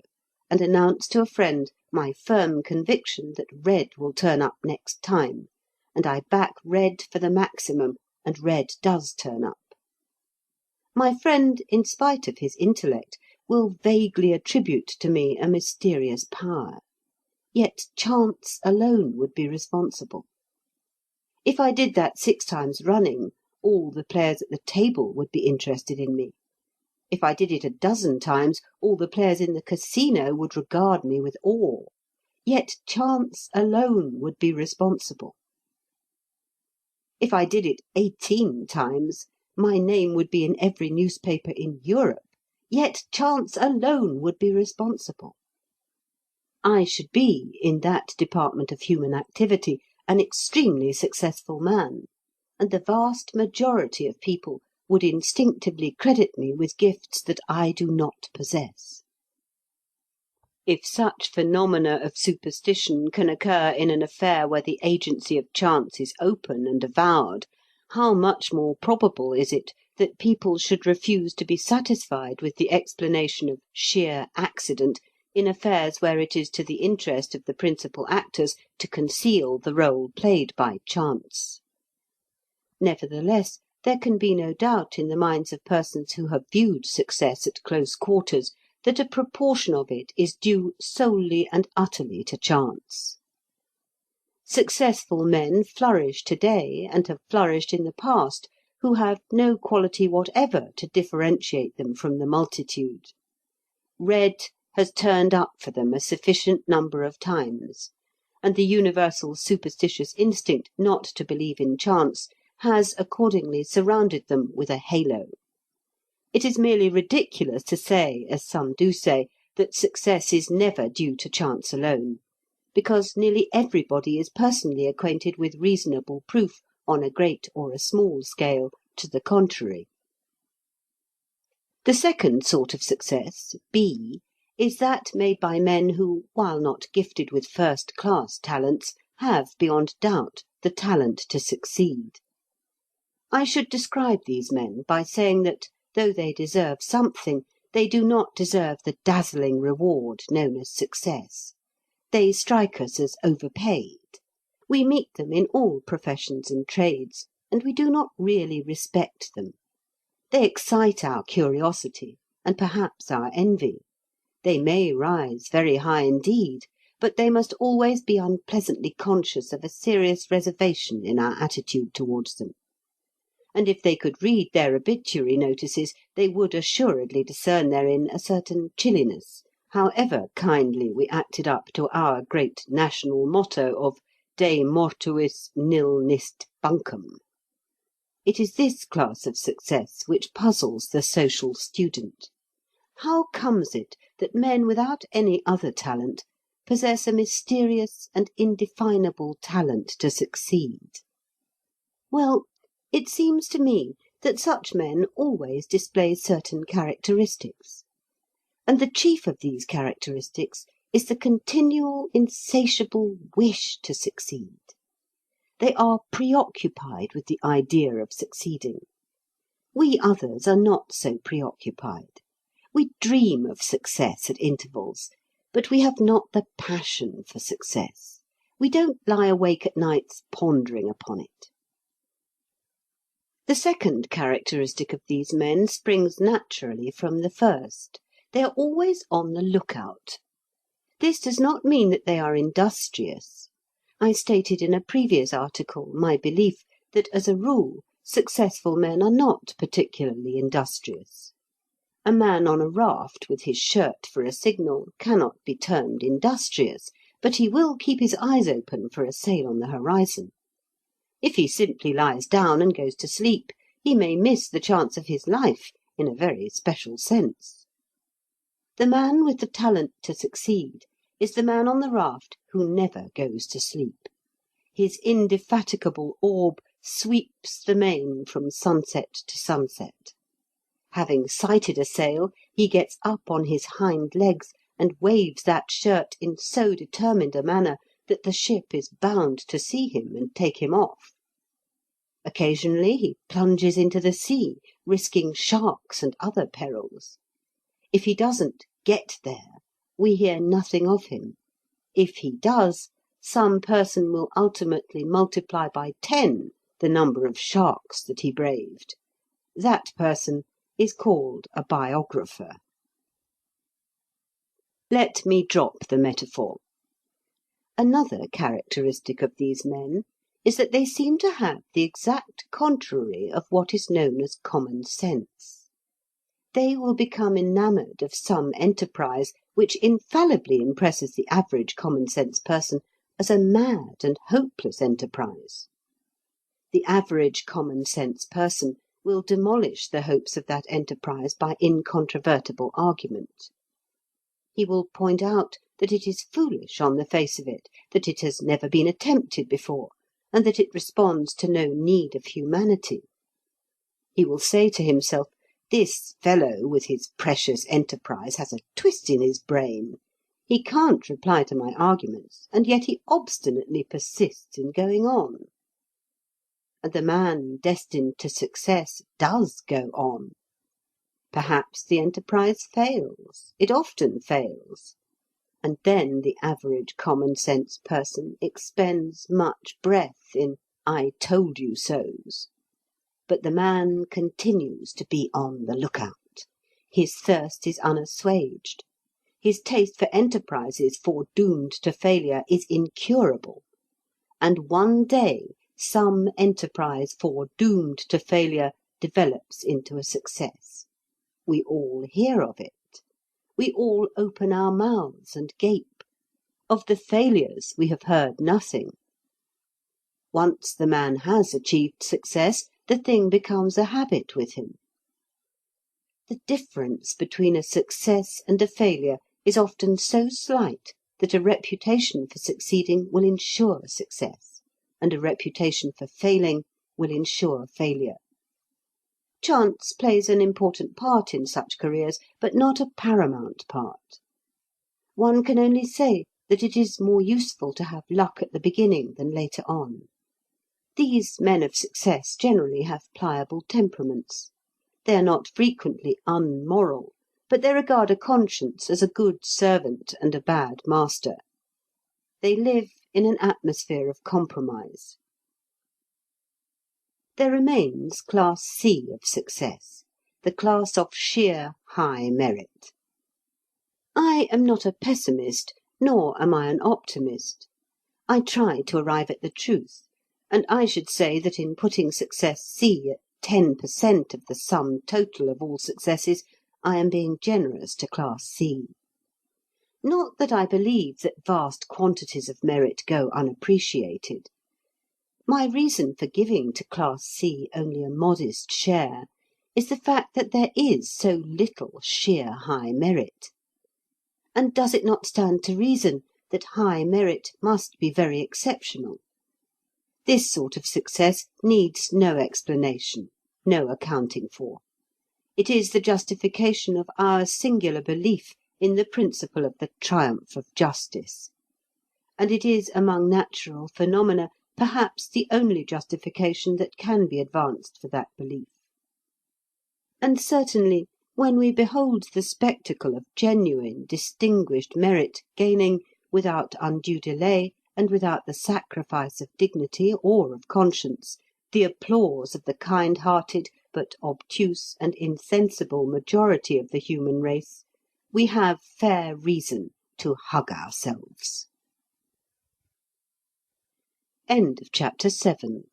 and announce to a friend my firm conviction that red will turn up next time, and I back red for the maximum, and red does turn up. My friend, in spite of his intellect, will vaguely attribute to me a mysterious power. Yet chance alone would be responsible. If I did that 6 times running, all the players at the table would be interested in me. If I did it a dozen times, all the players in the casino would regard me with awe. Yet chance alone would be responsible. If I did it 18 times, my name would be in every newspaper in Europe. Yet chance alone would be responsible. I should be, in that department of human activity, an extremely successful man, and the vast majority of people would instinctively credit me with gifts that I do not possess. If such phenomena of superstition can occur in an affair where the agency of chance is open and avowed, how much more probable is it that people should refuse to be satisfied with the explanation of sheer accident in affairs where it is to the interest of the principal actors to conceal the rôle played by chance. Nevertheless, there can be no doubt in the minds of persons who have viewed success at close quarters that a proportion of it is due solely and utterly to chance. Successful men flourish today, and have flourished in the past, who have no quality whatever to differentiate them from the multitude. Red has turned up for them a sufficient number of times, and the universal superstitious instinct not to believe in chance has accordingly surrounded them with a halo. It is merely ridiculous to say, as some do say, that success is never due to chance alone, because nearly everybody is personally acquainted with reasonable proof, on a great or a small scale, to the contrary. The second sort of success, B, is that made by men who, while not gifted with first-class talents, have, beyond doubt, the talent to succeed. I should describe these men by saying that, though they deserve something, they do not deserve the dazzling reward known as success. They strike us as overpaid. We meet them in all professions and trades, and we do not really respect them. They excite our curiosity, and perhaps our envy. They may rise very high indeed, but they must always be unpleasantly conscious of a serious reservation in our attitude towards them. And if they could read their obituary notices, they would assuredly discern therein a certain chilliness, however kindly we acted up to our great national motto of De mortuis nil nist bunkum. It is this class of success which puzzles the social student. How comes it that men without any other talent possess a mysterious and indefinable talent to succeed? Well, it seems to me that such men always display certain characteristics, and the chief of these characteristics is the continual, insatiable wish to succeed. They are preoccupied with the idea of succeeding. We others are not so preoccupied. We dream of success at intervals, but we have not the passion for success. We don't lie awake at nights pondering upon it. The second characteristic of these men springs naturally from the first. They are always on the lookout. This does not mean that they are industrious. I stated in a previous article my belief that, as a rule, successful men are not particularly industrious. A man on a raft with his shirt for a signal cannot be termed industrious, but he will keep his eyes open for a sail on the horizon. If he simply lies down and goes to sleep, he may miss the chance of his life in a very special sense. The man with the talent to succeed is the man on the raft who never goes to sleep. His indefatigable orb sweeps the main from sunset to sunset. Having sighted a sail, he gets up on his hind legs and waves that shirt in so determined a manner that the ship is bound to see him and take him off. Occasionally he plunges into the sea, risking sharks and other perils. If he doesn't get there, we hear nothing of him. If he does, some person will ultimately multiply by 10 the number of sharks that he braved. That person is called a biographer. Let me drop the metaphor. Another characteristic of these men is that they seem to have the exact contrary of what is known as common sense. They will become enamoured of some enterprise which infallibly impresses the average common sense person as a mad and hopeless enterprise. The average common sense person will demolish the hopes of that enterprise by incontrovertible argument. He will point out that it is foolish on the face of it, that it has never been attempted before, and that it responds to no need of humanity. He will say to himself, "This fellow with his precious enterprise has a twist in his brain. He can't reply to my arguments, and yet he obstinately persists in going on." And the man destined to success does go on. Perhaps the enterprise fails. It often fails. And then the average common sense person expends much breath in "I told you so's." But the man continues to be on the lookout. His thirst is unassuaged. His taste for enterprises foredoomed to failure is incurable. And one day some enterprise foredoomed to failure develops into a success. We all hear of it. We all open our mouths and gape. Of the failures we have heard nothing. Once the man has achieved success, the thing becomes a habit with him. The difference between a success and a failure is often so slight that a reputation for succeeding will ensure success, and a reputation for failing will ensure failure. Chance plays an important part in such careers, but not a paramount part. One can only say that it is more useful to have luck at the beginning than later on. These men of success generally have pliable temperaments. They are not frequently unmoral, but they regard a conscience as a good servant and a bad master. They live in an atmosphere of compromise. There remains Class C of success, the class of sheer high merit. I am not a pessimist, nor am I an optimist. I try to arrive at the truth, and I should say that in putting success C at 10% of the sum total of all successes, I am being generous to Class C. Not that I believe that vast quantities of merit go unappreciated. My reason for giving to Class C only a modest share is the fact that there is so little sheer high merit. And does it not stand to reason that high merit must be very exceptional? This sort of success needs no explanation, no accounting for. It is the justification of our singular belief in the principle of the triumph of justice. And it is among natural phenomena perhaps the only justification that can be advanced for that belief. And certainly, when we behold the spectacle of genuine, distinguished merit gaining, without undue delay and without the sacrifice of dignity or of conscience, the applause of the kind-hearted but obtuse and insensible majority of the human race, we have fair reason to hug ourselves. End of chapter 7.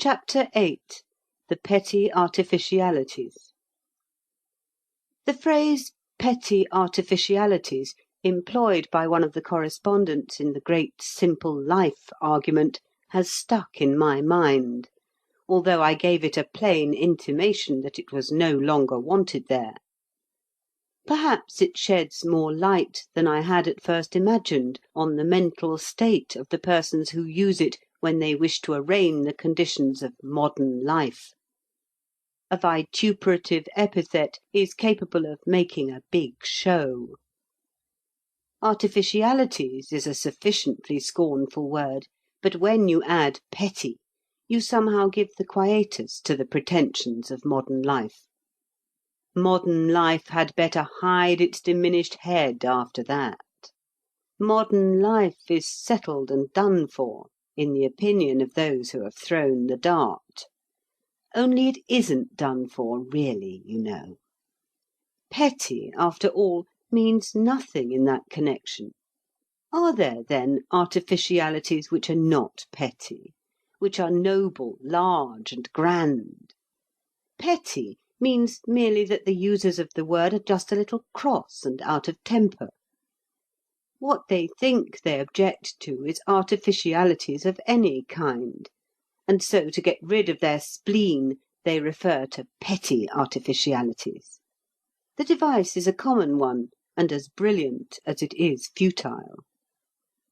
Chapter 8. The Petty Artificialities. The phrase petty artificialities, employed by one of the correspondents in the great simple life argument, has stuck in my mind, although I gave it a plain intimation that it was no longer wanted there. Perhaps it sheds more light than I had at first imagined on the mental state of the persons who use it when they wish to arraign the conditions of modern life. A vituperative epithet is capable of making a big show. Artificialities is a sufficiently scornful word, but when you add petty, you somehow give the quietus to the pretensions of modern life. Modern life had better hide its diminished head after that. Modern life is settled and done for, in the opinion of those who have thrown the dart. Only it isn't done for really, you know. Petty, after all, means nothing in that connection. Are there, then, artificialities which are not petty, which are noble, large, and grand? Petty means merely that the users of the word are just a little cross and out of temper. What they think they object to is artificialities of any kind, and so to get rid of their spleen they refer to petty artificialities. The device is a common one, and as brilliant as it is futile.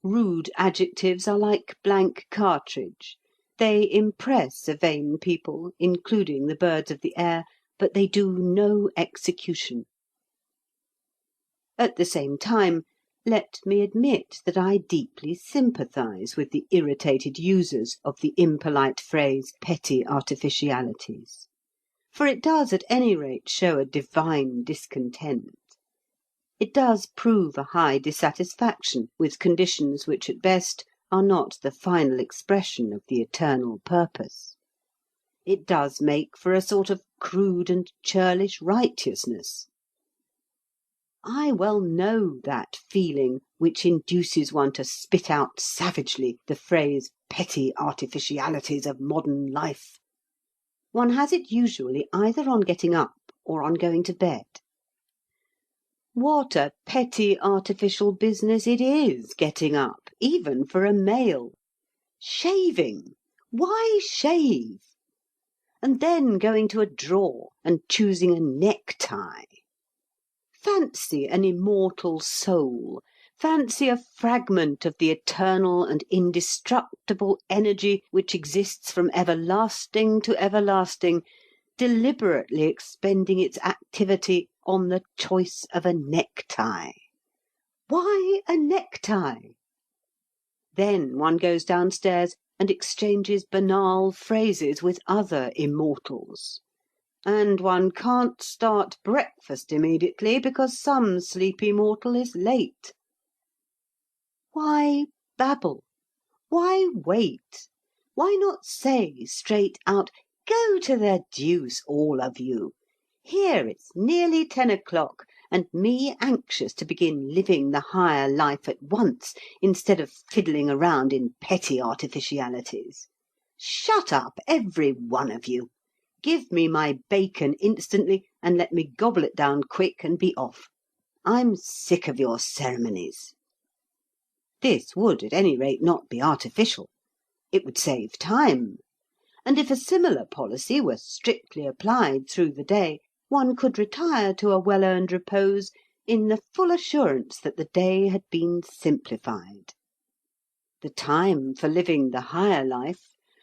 Rude adjectives are like blank cartridge. They impress a vain people, including the birds of the air, but they do no execution. At the same time, let me admit that I deeply sympathise with the irritated users of the impolite phrase petty artificialities. For it does at any rate show a divine discontent. It does prove a high dissatisfaction with conditions which at best are not the final expression of the eternal purpose. It does make for a sort of crude and churlish righteousness. I well know that feeling which induces one to spit out savagely the phrase petty artificialities of modern life. One has it usually either on getting up or on going to bed. What a petty artificial business it is getting up, even for a male. Shaving! Why shave? And then going to a drawer and choosing a necktie. Fancy an immortal soul, fancy a fragment of the eternal and indestructible energy which exists from everlasting to everlasting, deliberately expending its activity on the choice of a necktie. Why a necktie? Then one goes downstairs and exchanges banal phrases with other immortals. And one can't start breakfast immediately because some sleepy mortal is late. Why babble? Why wait? Why not say straight out, "Go to the deuce, all of you. Here it's nearly 10 o'clock, and me anxious to begin living the higher life at once, instead of fiddling around in petty artificialities. Shut up, every one of you. Give me my bacon instantly, and let me gobble it down quick and be off. I'm sick of your ceremonies." This would, at any rate, not be artificial. It would save time. and if a similar policy were strictly applied through the day, one could retire to a well-earned repose in the full assurance that the day had been simplified. The time for living the higher life,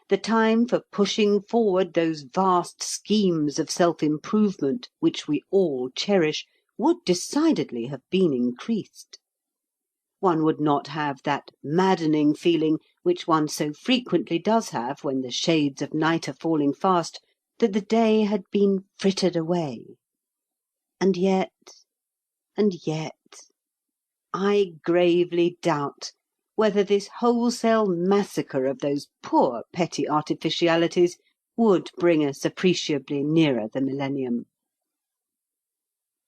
the time for pushing forward those vast schemes of self-improvement which we all cherish, would decidedly have been increased. One would not have that maddening feeling which one so frequently does have when the shades of night are falling fast, that the day had been frittered away. And yet, I gravely doubt whether this wholesale massacre of those poor petty artificialities would bring us appreciably nearer the millennium.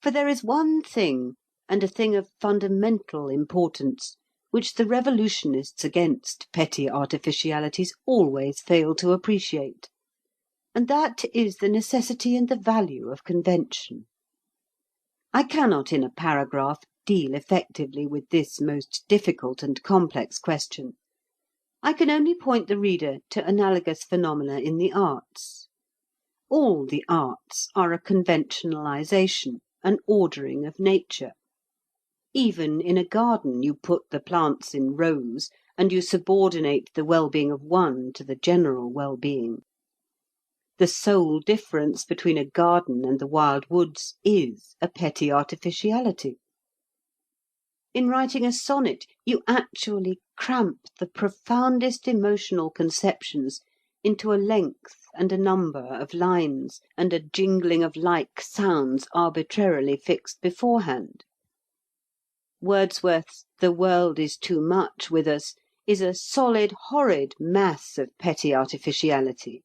For there is one thing, and a thing of fundamental importance, which the revolutionists against petty artificialities always fail to appreciate, and that is the necessity and the value of convention. I cannot in a paragraph deal effectively with this most difficult and complex question. I can only point the reader to analogous phenomena in the arts. All the arts are a conventionalization, an ordering of nature. Even in a garden you put the plants in rows, and you subordinate the well-being of one to the general well-being. The sole difference between a garden and the wild woods is a petty artificiality. In writing a sonnet, you actually cramp the profoundest emotional conceptions into a length and a number of lines, and a jingling of like sounds arbitrarily fixed beforehand. Wordsworth's "The world is too much with us" is a solid, horrid mass of petty artificiality.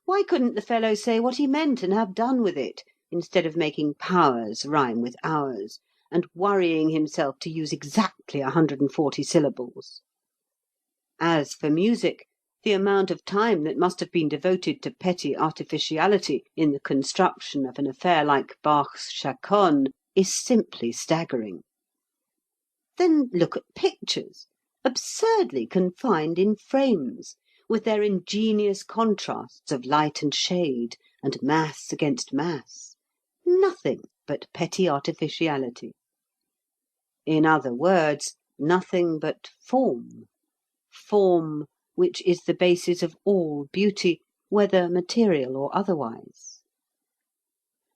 Why couldn't the fellow say what he meant and have done with it, instead of making powers rhyme with hours, and worrying himself to use exactly 140 syllables? As for music, the amount of time that must have been devoted to petty artificiality in the construction of an affair like Bach's Chaconne is simply staggering. Then look at pictures, absurdly confined in frames, with their ingenious contrasts of light and shade, and mass against mass. Nothing but petty artificiality. In other words, nothing but form. Form, which is the basis of all beauty, whether material or otherwise.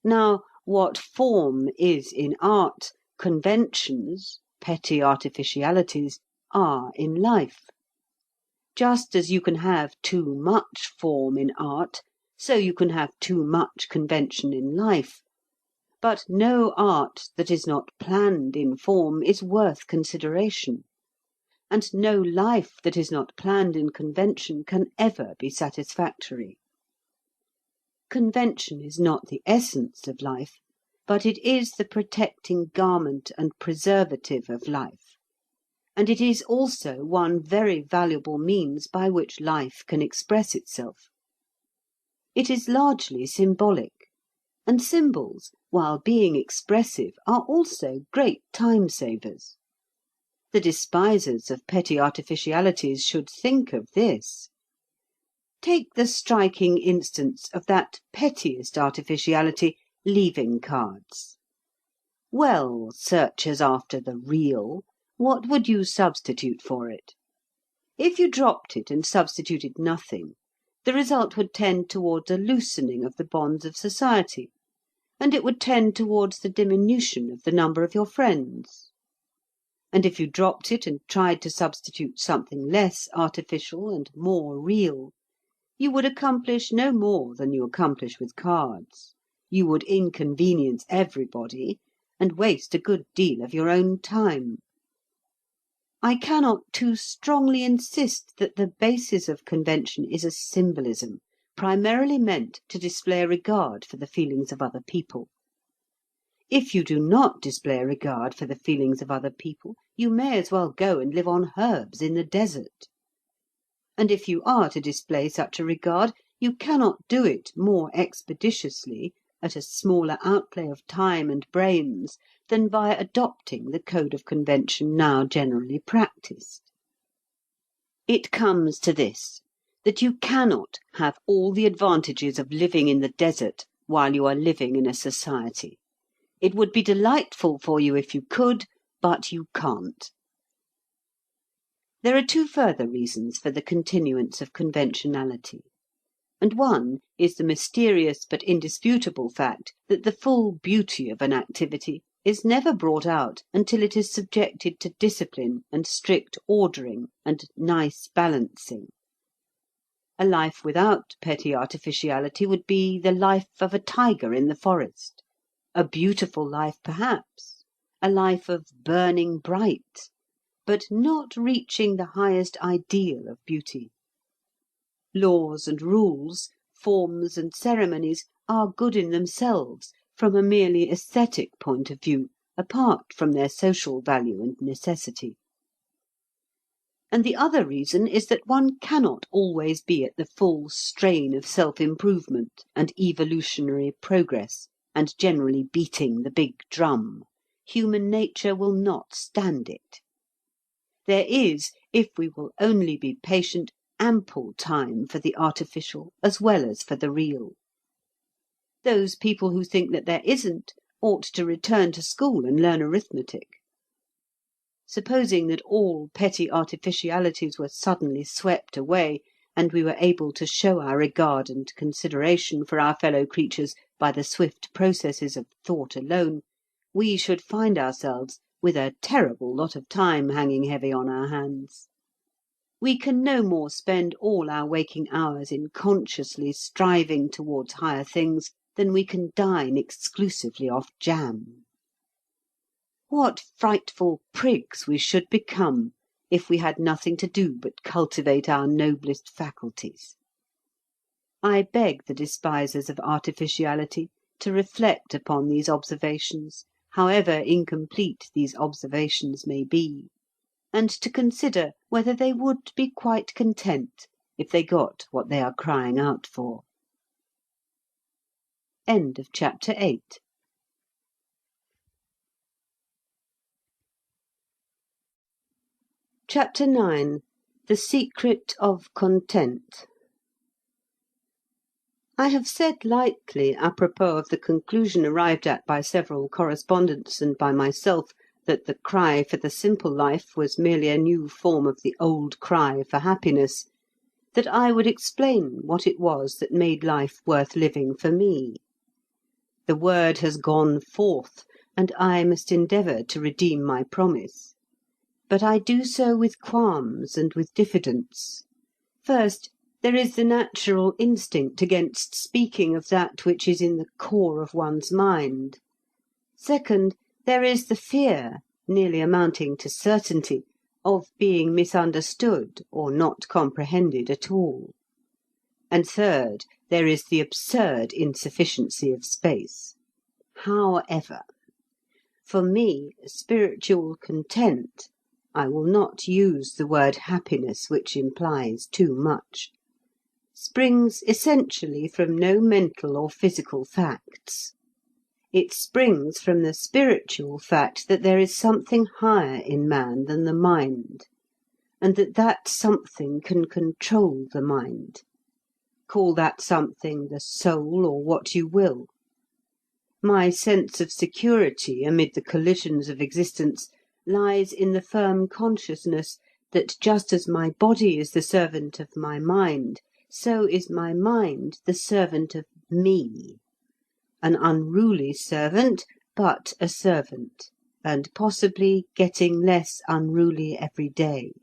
Now, what form is in art, conventions, petty artificialities, are in life. Just as you can have too much form in art, so you can have too much convention in life. But no art that is not planned in form is worth consideration, and no life that is not planned in convention can ever be satisfactory. Convention is not the essence of life, but it is the protecting garment and preservative of life. And it is also one very valuable means by which life can express itself. It is largely symbolic, and symbols, while being expressive, are also great time-savers. The despisers of petty artificialities should think of this. Take the striking instance of that pettiest artificiality, leaving cards. Well, searchers after the real, what would you substitute for it? If you dropped it and substituted nothing, the result would tend towards a loosening of the bonds of society, and it would tend towards the diminution of the number of your friends. And if you dropped it and tried to substitute something less artificial and more real, you would accomplish no more than you accomplish with cards. You would inconvenience everybody, and waste a good deal of your own time. I cannot too strongly insist that the basis of convention is a symbolism, primarily meant to display a regard for the feelings of other people. If you do not display a regard for the feelings of other people, you may as well go and live on herbs in the desert. And if you are to display such a regard, you cannot do it more expeditiously, at a smaller outlay of time and brains, than by adopting the code of convention now generally practised. It comes to this, that you cannot have all the advantages of living in the desert while you are living in a society. It would be delightful for you if you could, but you can't. There are two further reasons for the continuance of conventionality, and one is the mysterious but indisputable fact that the full beauty of an activity is never brought out until it is subjected to discipline and strict ordering and nice balancing. A life without petty artificiality would be the life of a tiger in the forest, a beautiful life perhaps, a life of burning bright, but not reaching the highest ideal of beauty. Laws and rules, forms and ceremonies are good in themselves from a merely aesthetic point of view, apart from their social value and necessity. And the other reason is that one cannot always be at the full strain of self-improvement and evolutionary progress, and generally beating the big drum. Human nature will not stand it. There is, if we will only be patient, ample time for the artificial as well as for the real. Those people who think that there isn't ought to return to school and learn arithmetic. Supposing that all petty artificialities were suddenly swept away, and we were able to show our regard and consideration for our fellow creatures by the swift processes of thought alone, we should find ourselves with a terrible lot of time hanging heavy on our hands. We can no more spend all our waking hours in consciously striving towards higher things than we can dine exclusively off jam. What frightful prigs we should become if we had nothing to do but cultivate our noblest faculties. I beg the despisers of artificiality to reflect upon these observations, however incomplete these observations may be, and to consider whether they would be quite content if they got what they are crying out for. End of chapter 8. Chapter 9. The Secret of Content. I have said lightly, apropos of the conclusion arrived at by several correspondents and by myself, that the cry for the simple life was merely a new form of the old cry for happiness, that I would explain what it was that made life worth living for me. The word has gone forth, and I must endeavour to redeem my promise. But I do so with qualms and with diffidence. First, there is the natural instinct against speaking of that which is in the core of one's mind. Second, there is the fear, nearly amounting to certainty, of being misunderstood or not comprehended at all. And third, there is the absurd insufficiency of space. However, for me, spiritual content, I will not use the word happiness, which implies too much, springs essentially from no mental or physical facts. It springs from the spiritual fact that there is something higher in man than the mind, and that that something can control the mind. Call that something the soul or what you will. My sense of security amid the collisions of existence lies in the firm consciousness that just as my body is the servant of my mind, so is my mind the servant of me. An unruly servant, but a servant, and possibly getting less unruly every day.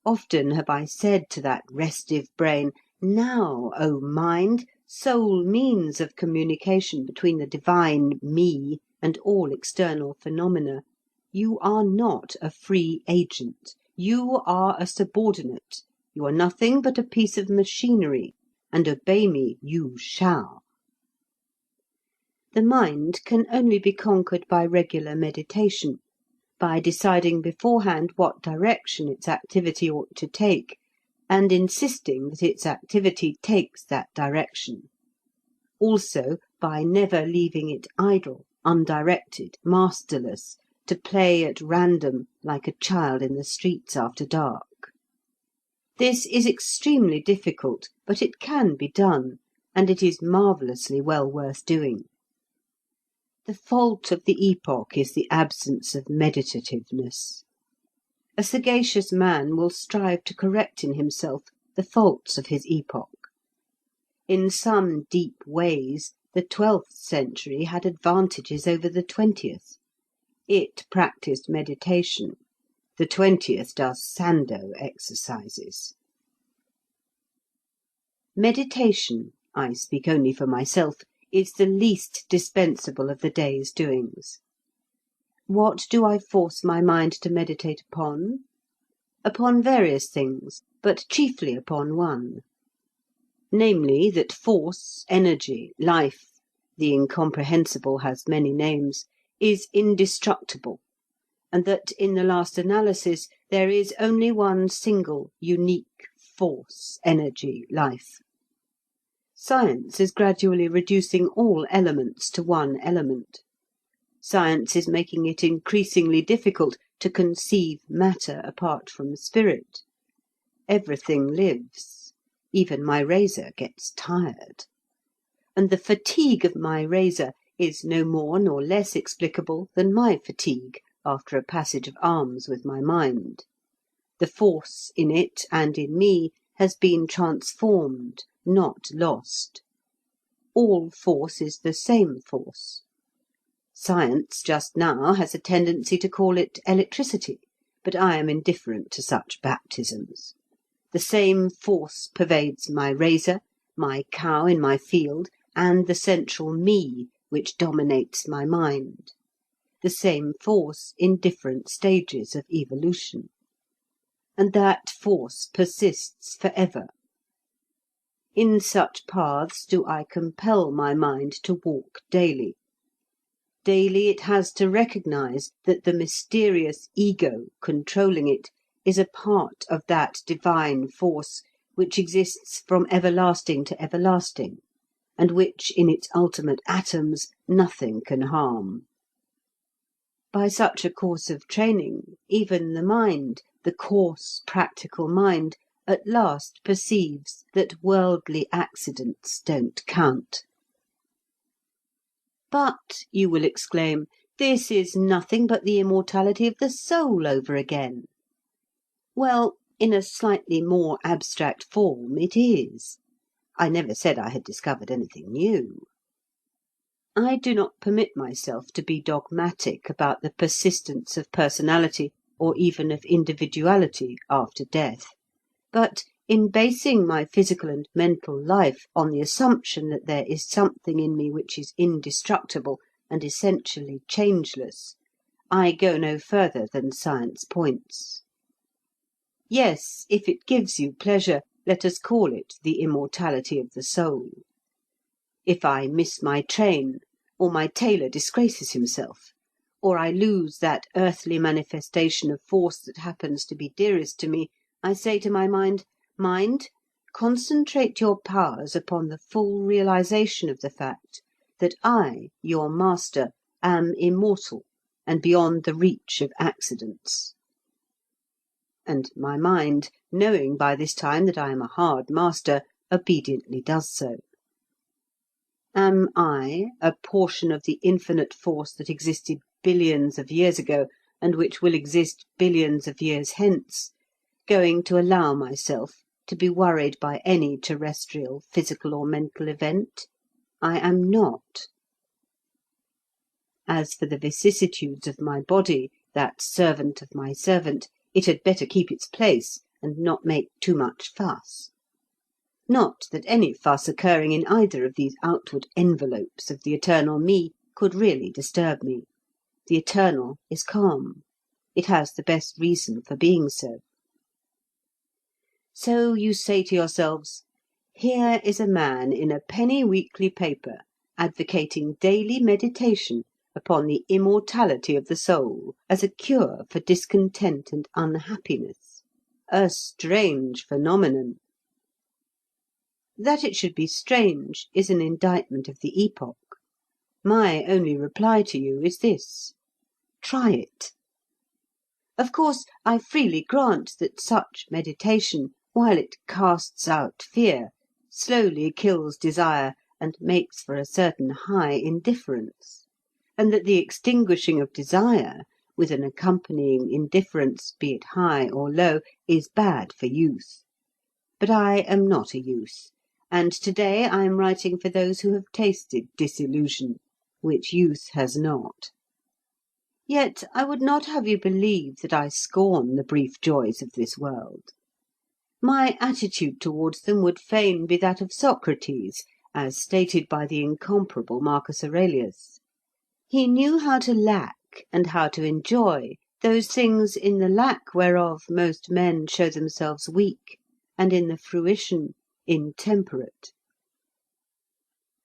Often have I said to that restive brain, "Now, O mind, sole means of communication between the divine me and all external phenomena, you are not a free agent. You are a subordinate. You are nothing but a piece of machinery, and obey me you shall." The mind can only be conquered by regular meditation, by deciding beforehand what direction its activity ought to take, and insisting that its activity takes that direction; also by never leaving it idle, undirected, masterless, to play at random like a child in the streets after dark. This is extremely difficult, but it can be done, and it is marvellously well worth doing. The fault of the epoch is the absence of meditativeness. A sagacious man will strive to correct in himself the faults of his epoch. In some deep ways, the 12th century had advantages over the 20th. It practised meditation. The 20th does Sandow exercises. Meditation, I speak only for myself, is the least dispensable of the day's doings. What do I force my mind to meditate upon? Upon various things, but chiefly upon one. Namely, that force, energy, life, the incomprehensible has many names, is indestructible, and that in the last analysis there is only one single, unique force, energy, life. Science is gradually reducing all elements to one element. Science is making it increasingly difficult to conceive matter apart from spirit. Everything lives. Even my razor gets tired. And the fatigue of my razor is no more nor less explicable than my fatigue after a passage of arms with my mind. The force in it and in me has been transformed, not lost. All force is the same force. Science just now has a tendency to call it electricity, but I am indifferent to such baptisms. The same force pervades my razor, my cow in my field, and the central me which dominates my mind. The same force in different stages of evolution. And that force persists forever. In such paths do I compel my mind to walk daily. Daily it has to recognize that the mysterious ego controlling it is a part of that divine force which exists from everlasting to everlasting, and which in its ultimate atoms nothing can harm. By such a course of training, even the mind, the coarse, practical mind, at last perceives that worldly accidents don't count. But, you will exclaim, this is nothing but the immortality of the soul over again. Well, in a slightly more abstract form, it is. I never said I had discovered anything new. I do not permit myself to be dogmatic about the persistence of personality or even of individuality after death, but in basing my physical and mental life on the assumption that there is something in me which is indestructible and essentially changeless, I go no further than science points. Yes, if it gives you pleasure, let us call it the immortality of the soul. If I miss my train, or my tailor disgraces himself, or I lose that earthly manifestation of force that happens to be dearest to me, I say to my mind, Mind, concentrate your powers upon the full realization of the fact that I, your master, am immortal and beyond the reach of accidents. And my mind, knowing by this time that I am a hard master, obediently does so. Am I, a portion of the infinite force that existed billions of years ago, and which will exist billions of years hence, going to allow myself to be worried by any terrestrial, physical or mental event? I am not. As for the vicissitudes of my body, that servant of my servant, it had better keep its place and not make too much fuss. Not that any fuss occurring in either of these outward envelopes of the eternal me could really disturb me. The eternal is calm. It has the best reason for being so. So you say to yourselves, here is a man in a penny weekly paper advocating daily meditation upon the immortality of the soul as a cure for discontent and unhappiness. A strange phenomenon. That it should be strange is an indictment of the epoch. My only reply to you is this: try it. Of course, I freely grant that such meditation, while it casts out fear, slowly kills desire and makes for a certain high indifference, and that the extinguishing of desire, with an accompanying indifference, be it high or low, is bad for youth. But I am not a youth, and to-day I am writing for those who have tasted disillusion, which youth has not. Yet I would not have you believe that I scorn the brief joys of this world. My attitude towards them would fain be that of Socrates, as stated by the incomparable Marcus Aurelius. He knew how to lack and how to enjoy those things in the lack whereof most men show themselves weak, and in the fruition intemperate.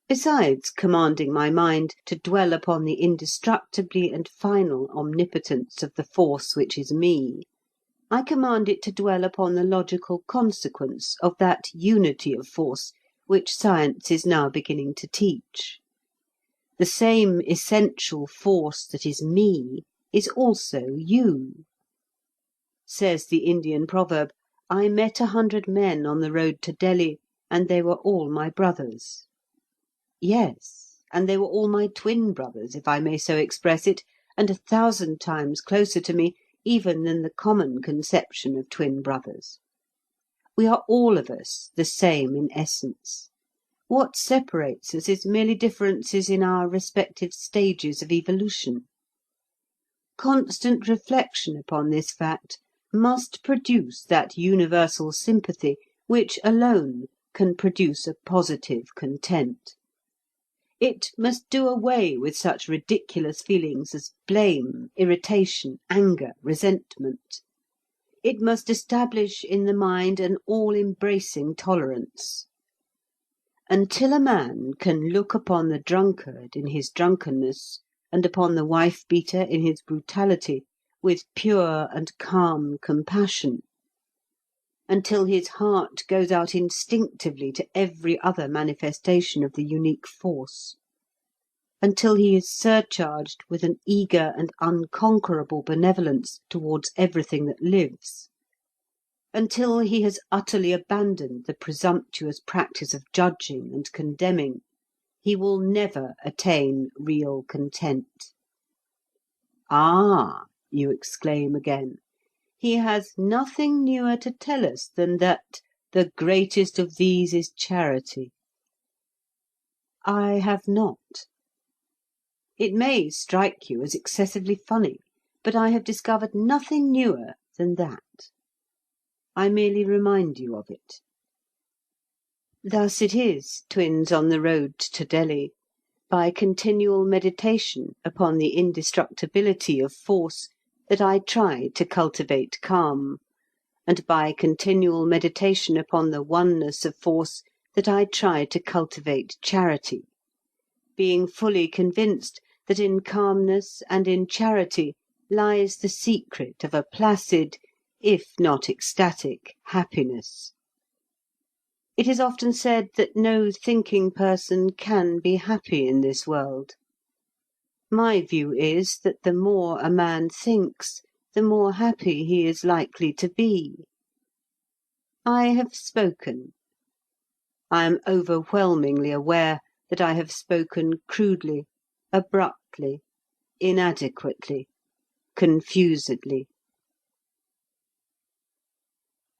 Besides commanding my mind to dwell upon the indestructibly and final omnipotence of the force which is me, I command it to dwell upon the logical consequence of that unity of force which science is now beginning to teach. The same essential force that is me is also you. Says the Indian proverb, "I met 100 men on the road to Delhi, and they were all my brothers." Yes, and they were all my twin brothers, if I may so express it, and 1,000 times closer to me even than the common conception of twin brothers. We are all of us the same in essence. What separates us is merely differences in our respective stages of evolution. Constant reflection upon this fact must produce that universal sympathy which alone can produce a positive content. It must do away with such ridiculous feelings as blame, irritation, anger, resentment. It must establish in the mind an all-embracing tolerance. Until a man can look upon the drunkard in his drunkenness, and upon the wife-beater in his brutality, with pure and calm compassion, until his heart goes out instinctively to every other manifestation of the unique force, until he is surcharged with an eager and unconquerable benevolence towards everything that lives, until he has utterly abandoned the presumptuous practice of judging and condemning, he will never attain real content. Ah, you exclaim again, he has nothing newer to tell us than that the greatest of these is charity. I have not. It may strike you as excessively funny, but I have discovered nothing newer than that. I merely remind you of it. Thus it is, twins on the road to Delhi, by continual meditation upon the indestructibility of force, that I try to cultivate calm, and by continual meditation upon the oneness of force, that I try to cultivate charity, being fully convinced that in calmness and in charity lies the secret of a placid, if not ecstatic, happiness. It is often said that no thinking person can be happy in this world. My view is that the more a man thinks, the more happy he is likely to be. I have spoken. I am overwhelmingly aware that I have spoken crudely, abruptly, inadequately, confusedly.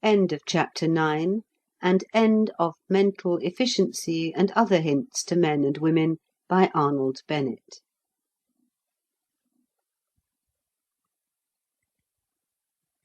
End of chapter 9, and end of Mental Efficiency and Other Hints to Men and Women by Arnold Bennett.